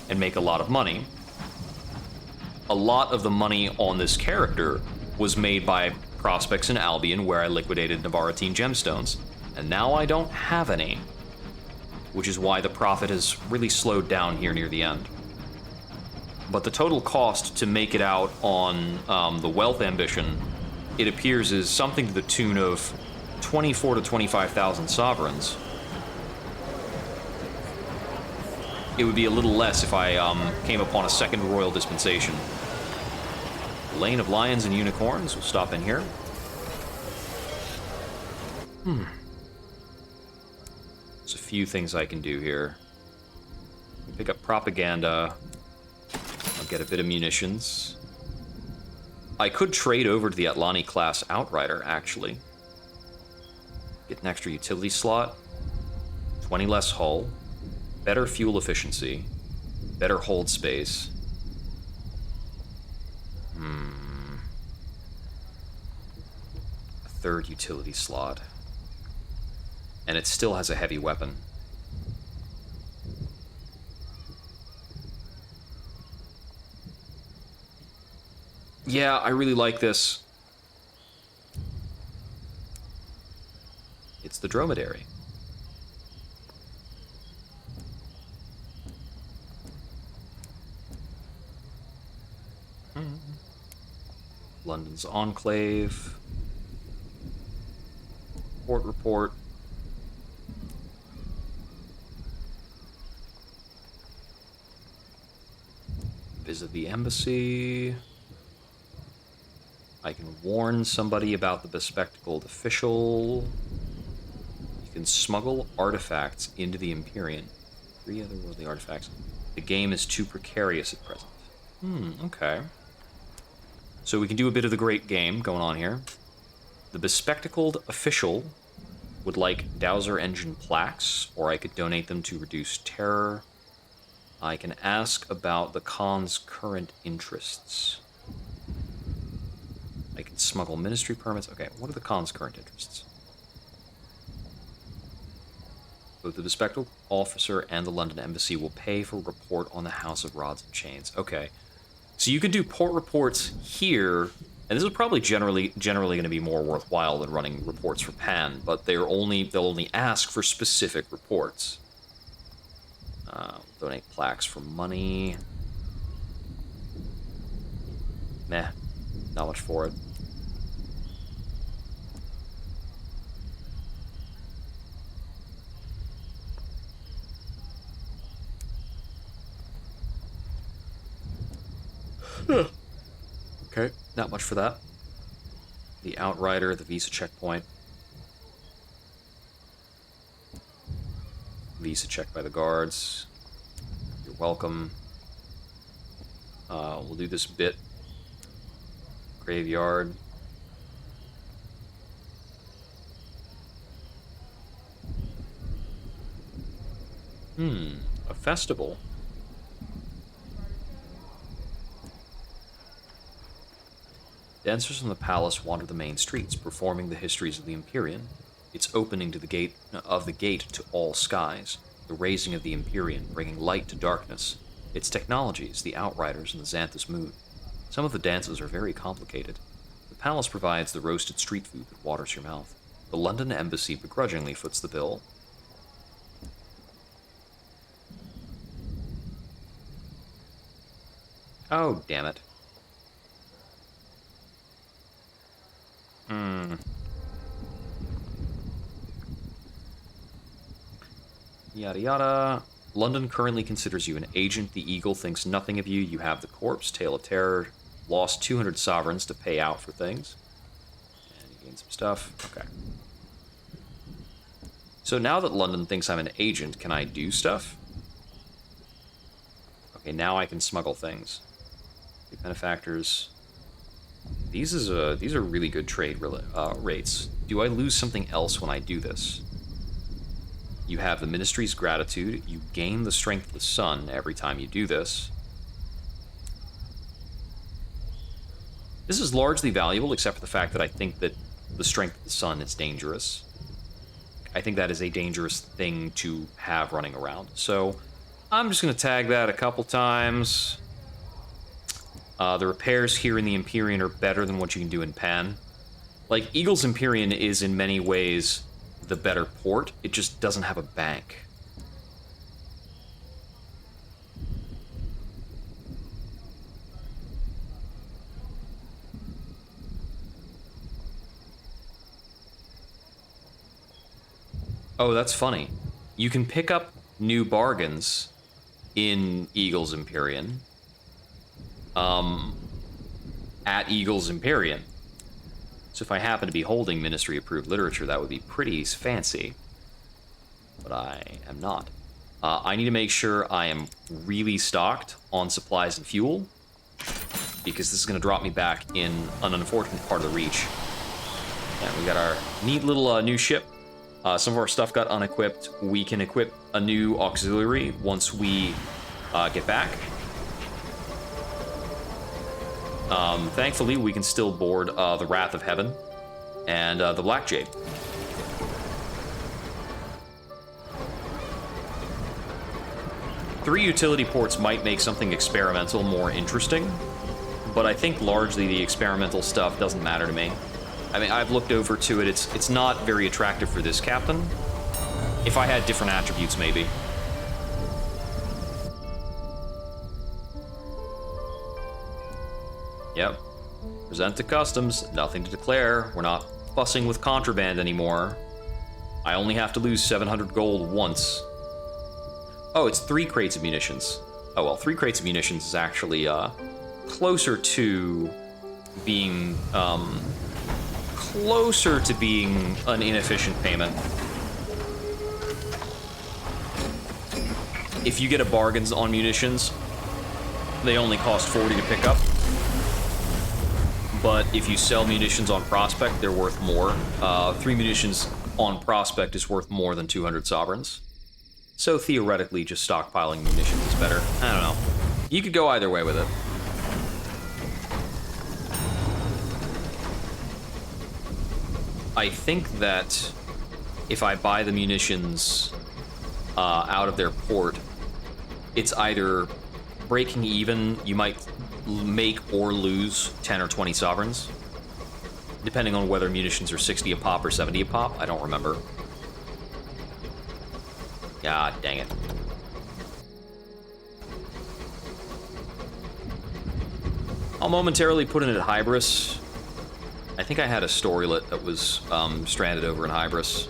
and make a lot of money. A lot of the money on this character was made by prospects in Albion where I liquidated Navarretine gemstones, and now I don't have any, which is why the profit has really slowed down here near the end. But the total cost to make it out on the wealth ambition, it appears, is something to the tune of 24 to 25,000 sovereigns. It would be a little less if I came upon a second royal dispensation. Lane of lions and unicorns. We'll stop in here. There's a few things I can do here. Pick up propaganda. I'll get a bit of munitions. I could trade over to the Atlani class Outrider, actually. Get an extra utility slot. 20 less hull. Better fuel efficiency, better hold space. A third utility slot. And it still has a heavy weapon. Yeah, I really like this. It's the dromedary. London's Enclave. Port report. Visit the embassy. I can warn somebody about the bespectacled official. You can smuggle artifacts into the Empyrean. 3 otherworldly artifacts. The game is too precarious at present. Okay. So we can do a bit of the great game going on here. The bespectacled official would like Dowser engine plaques, or I could donate them to reduce terror. I can ask about the Khan's current interests. I can smuggle ministry permits. Okay, what are the Khan's current interests? Both the bespectacled officer and the London embassy will pay for a report on the House of Rods and Chains. Okay. So you can do port reports here, and this is probably generally going to be more worthwhile than running reports for Pan, but they'll only ask for specific reports. Donate plaques for money. Meh, not much for it. Okay, not much for that. The Outrider, the visa checkpoint. Visa check by the guards. You're welcome. We'll do this bit. Graveyard. A festival. Dancers from the palace wander the main streets, performing the histories of the Empyrean. Its opening to the gate to all skies, the raising of the Empyrean, bringing light to darkness. Its technologies, the Outriders and the Xanthus Moon. Some of the dances are very complicated. The palace provides the roasted street food that waters your mouth. The London embassy begrudgingly foots the bill. Oh, damn it. Yada yada. London currently considers you an agent. The Eagle thinks nothing of you. You have the corpse. Tale of Terror. Lost 200 sovereigns to pay out for things. And you gain some stuff. Okay. So now that London thinks I'm an agent, can I do stuff? Okay, now I can smuggle things. The benefactors. These are really good trade rates. Do I lose something else when I do this? You have the Ministry's gratitude. You gain the strength of the sun every time you do this. This is largely valuable, except for the fact that I think that the strength of the sun is dangerous. I think that is a dangerous thing to have running around. So I'm just going to tag that a couple times. The repairs here in the Empyrean are better than what you can do in Pan. Like, Eagle's Empyrean is in many ways the better port. It just doesn't have a bank. Oh, that's funny. You can pick up new bargains in Eagle's Empyrean. At Eagle's Empyrean. So if I happen to be holding Ministry-approved literature, that would be pretty fancy. But I am not. I need to make sure I am really stocked on supplies and fuel, because this is going to drop me back in an unfortunate part of the Reach. And we got our neat little new ship. Some of our stuff got unequipped. We can equip a new auxiliary once we get back. Thankfully, we can still board the Wrath of Heaven and the Black Jade. Three utility ports might make something experimental more interesting, but I think largely the experimental stuff doesn't matter to me. I mean, I've looked over to it. It's not very attractive for this captain. If I had different attributes, maybe. Yep. Present to customs. Nothing to declare. We're not fussing with contraband anymore. I only have to lose 700 gold once. Oh, it's 3 crates of munitions. Oh, well, 3 crates of munitions is actually closer to being an inefficient payment. If you get a bargains on munitions, they only cost 40 to pick up. But if you sell munitions on Prospect, they're worth more. 3 munitions on Prospect is worth more than 200 sovereigns. So theoretically, just stockpiling munitions is better. I don't know. You could go either way with it. I think that if I buy the munitions out of their port, it's either breaking even. You might make or lose 10 or 20 sovereigns, depending on whether munitions are 60 a pop or 70 a pop. I don't remember. God dang it. I'll momentarily put in at Hybris. I think I had a storylet that was stranded over in Hybris.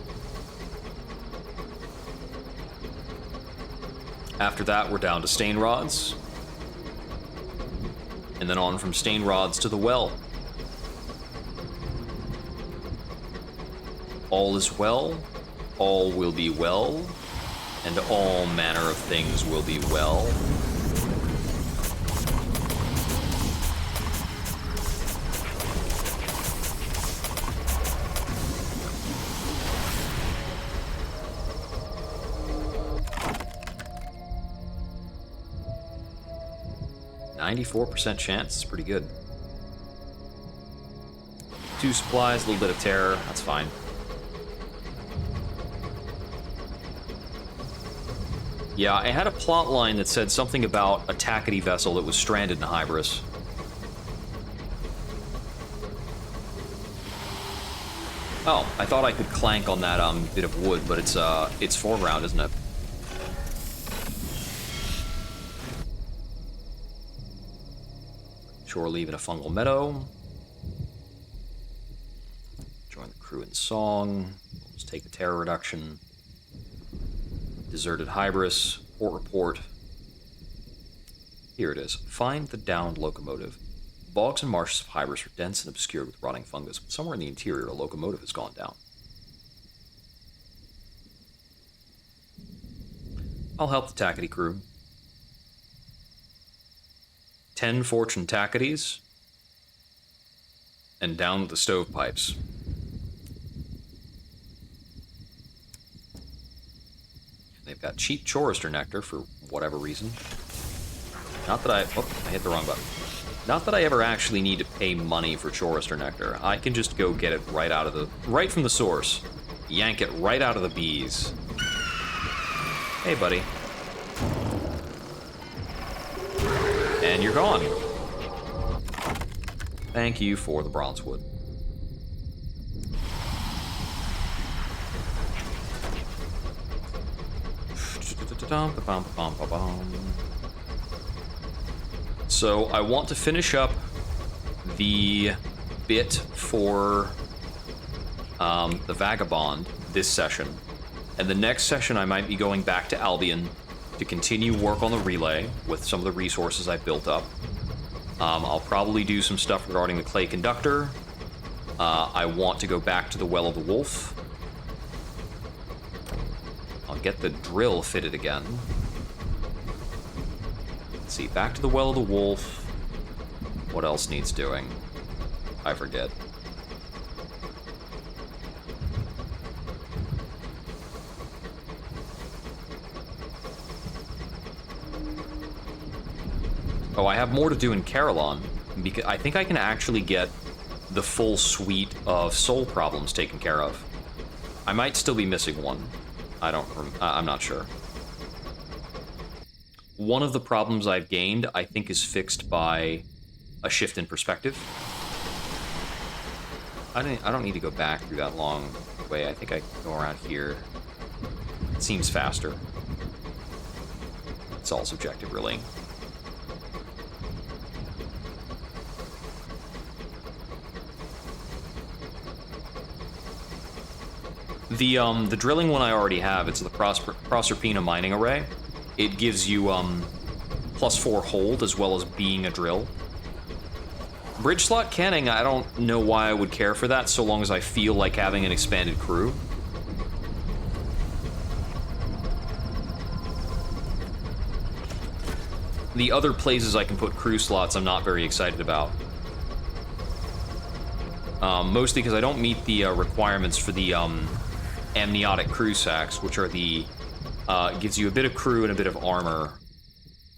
After that, we're down to Stain Rods. And then on from Stain Rods to the Well. All is well, all will be well, and all manner of things will be well. %94 chance, it's pretty good. 2 supplies, a little bit of terror, that's fine. Yeah, I had a plot line that said something about a Tackety vessel that was stranded in Hybris. Oh, I thought I could clank on that bit of wood, but it's foreground, isn't it? Shore leave in a fungal meadow. Join the crew in song. We'll just take the terror reduction. Deserted Hybris. Port report. Here it is. Find the downed locomotive. Bogs and marshes of Hybris are dense and obscured with rotting fungus, but somewhere in the interior a locomotive has gone down. I'll help the Tackety crew. 10 fortune tackities. And down with the stovepipes. They've got cheap chorister nectar for whatever reason. Not that I hit the wrong button. Not that I ever actually need to pay money for chorister nectar. I can just go get it right from the source. Yank it right out of the bees. Hey, buddy. And you're gone. Thank you for the bronze wood. So I want to finish up the bit for the Vagabond this session. And the next session I might be going back to Albion to continue work on the relay with some of the resources I've built up. I'll probably do some stuff regarding the clay conductor. I want to go back to the Well of the Wolf. I'll get the drill fitted again. Let's see, back to the Well of the Wolf. What else needs doing? I forget. Oh, I have more to do in Carillon, because I think I can actually get the full suite of soul problems taken care of. I might still be missing one. I'm not sure. One of the problems I've gained, I think, is fixed by a shift in perspective. I don't need to go back through that long way. I think I can go around here. It seems faster. It's all subjective, really. The drilling one I already have, it's the Proserpina mining array. It gives you +4 hold as well as being a drill. Bridge slot canning, I don't know why I would care for that so long as I feel like having an expanded crew. The other places I can put crew slots I'm not very excited about. Mostly because I don't meet the requirements for the amniotic crew sacks, which are gives you a bit of crew and a bit of armor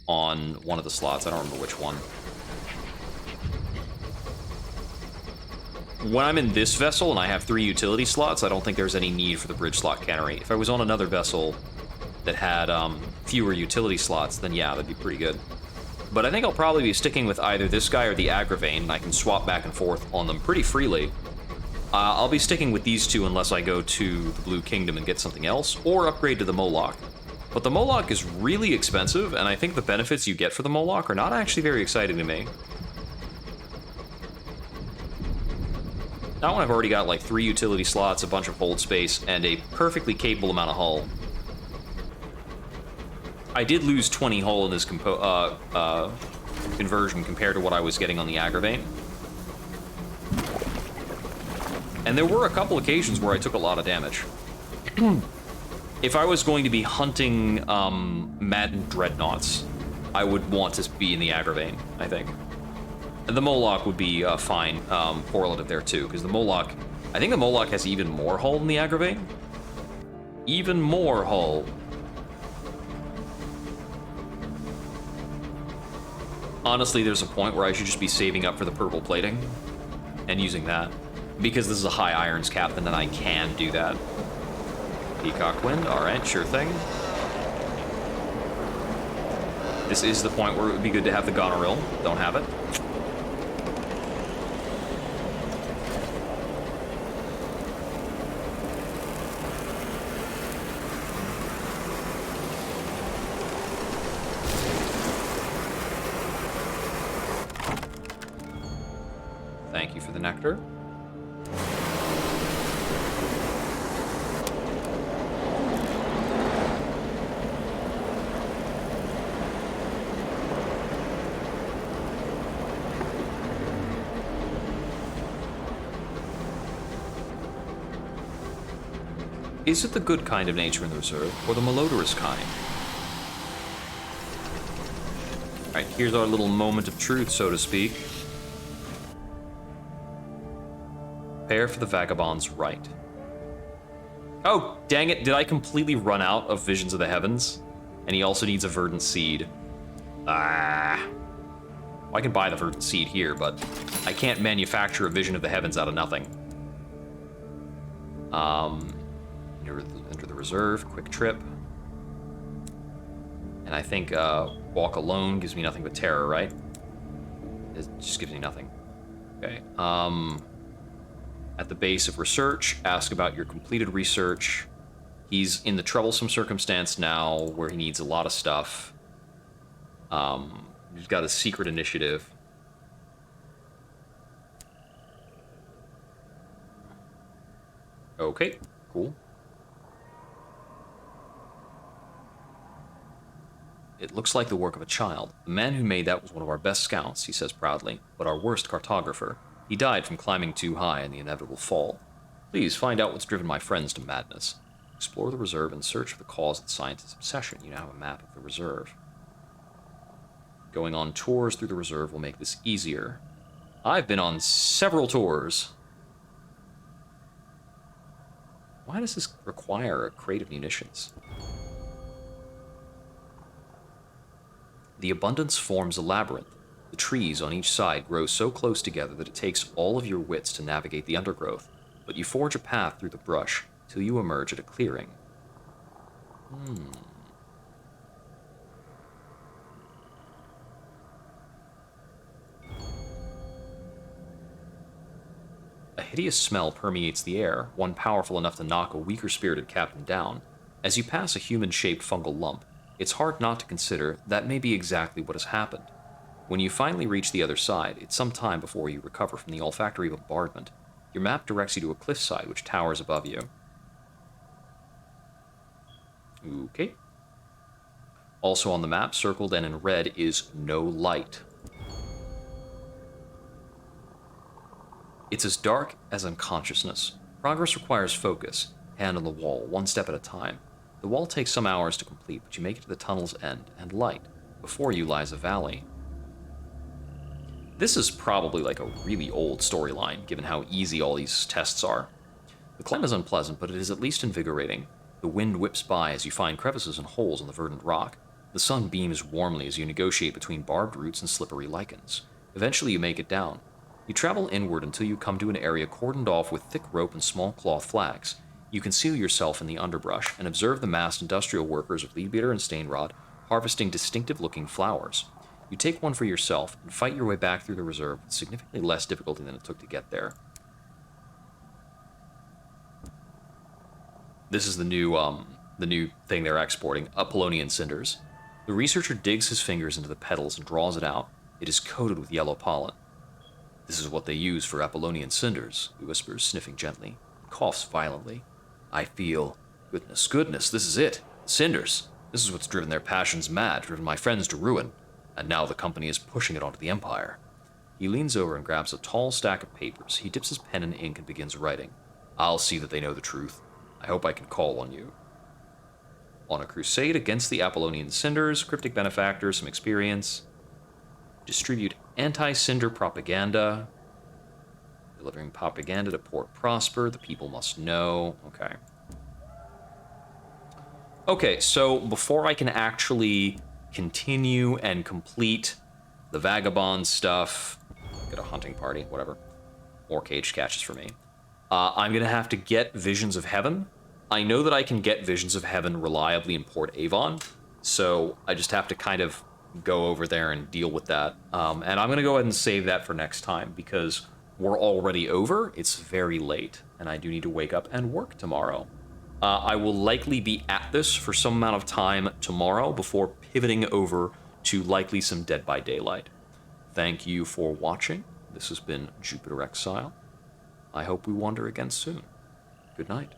on one of the slots. I don't remember which one. When I'm in this vessel and I have 3 utility slots, I don't think there's any need for the bridge slot cannery. If I was on another vessel that had fewer utility slots, then yeah, that'd be pretty good. But I think I'll probably be sticking with either this guy or the Agravane, and I can swap back and forth on them pretty freely. I'll be sticking with these two unless I go to the Blue Kingdom and get something else, or upgrade to the Moloch. But the Moloch is really expensive, and I think the benefits you get for the Moloch are not actually very exciting to me. That one I've already got like 3 utility slots, a bunch of hold space, and a perfectly capable amount of hull. I did lose 20 hull in this conversion compared to what I was getting on the Agravane. And there were a couple occasions where I took a lot of damage. If I was going to be hunting Madden Dreadnoughts, I would want to be in the Agravane, I think. And the Moloch would be a fine correlative there too, because the Moloch, I think the Moloch has even more hull than the Agravane. Even more hull. Honestly, there's a point where I should just be saving up for the purple plating and using that. Because this is a high irons captain, and I can do that. Peacock Wind, alright, sure thing. This is the point where it would be good to have the Goneril. Don't have it. Thank you for the nectar. Is it the good kind of nature in the reserve, or the malodorous kind? Alright, Here's our little moment of truth, so to speak. Prepare for the Vagabond's Rite. Oh, dang it, did I completely run out of Visions of the Heavens? And he also needs a Verdant Seed. Ah. Well, I can buy the Verdant Seed here, but I can't manufacture a Vision of the Heavens out of nothing. Enter the reserve, quick trip. And I think walk alone gives me nothing but terror, right? It just gives me nothing. Okay. At the base of research, ask about your completed research. He's in the troublesome circumstance now where he needs a lot of stuff. He's got a secret initiative. Okay, cool. It looks like the work of a child. The man who made that was one of our best scouts, he says proudly, but our worst cartographer. He died from climbing too high in the inevitable fall. Please find out what's driven my friends to madness. Explore the reserve and search for the cause of the scientist's obsession. You now have a map of the reserve. Going on tours through the reserve will make this easier. I've been on several tours. Why does this require a crate of munitions? The abundance forms a labyrinth. The trees on each side grow so close together that it takes all of your wits to navigate the undergrowth, but you forge a path through the brush till you emerge at a clearing. A hideous smell permeates the air, one powerful enough to knock a weaker-spirited captain down. As you pass a human-shaped fungal lump, it's hard not to consider that may be exactly what has happened. When you finally reach the other side, it's some time before you recover from the olfactory bombardment. Your map directs you to a cliffside which towers above you. Okay. Also on the map, circled and in red, is no light. It's as dark as unconsciousness. Progress requires focus, hand on the wall, one step at a time. The wall takes some hours to complete, but you make it to the tunnel's end, and light. Before you lies a valley. This is probably like a really old storyline, given how easy all these tests are. The climb is unpleasant, but it is at least invigorating. The wind whips by as you find crevices and holes in the verdant rock. The sun beams warmly as you negotiate between barbed roots and slippery lichens. Eventually you make it down. You travel inward until you come to an area cordoned off with thick rope and small cloth flags. You conceal yourself in the underbrush and observe the massed industrial workers of Leadbeater and Stainrod harvesting distinctive-looking flowers. You take one for yourself and fight your way back through the reserve with significantly less difficulty than it took to get there. This is the new thing they're exporting, Apollonian cinders. The researcher digs his fingers into the petals and draws it out. It is coated with yellow pollen. This is what they use for Apollonian cinders, he whispers, sniffing gently. He coughs violently. I feel... Goodness, this is it. Cinders. This is what's driven their passions mad, driven my friends to ruin. And now the company is pushing it onto the Empire. He leans over and grabs a tall stack of papers. He dips his pen in ink and begins writing. I'll see that they know the truth. I hope I can call on you. On a crusade against the Apollonian cinders, cryptic benefactor, some experience. Distribute anti-cinder propaganda. Delivering propaganda to Port Prosper. The people must know. Okay. Okay, so before I can actually continue and complete the vagabond stuff, get a hunting party, whatever, more cage catches for me, I'm gonna have to get Visions of Heaven. I know that I can get Visions of Heaven reliably in Port Avon, so I just have to kind of go over there and deal with that. And I'm gonna go ahead and save that for next time because we're already over. It's very late, and I do need to wake up and work tomorrow. I will likely be at this for some amount of time tomorrow before pivoting over to likely some Dead by Daylight. Thank you for watching. This has been Jupiter Exile. I hope we wander again soon. Good night.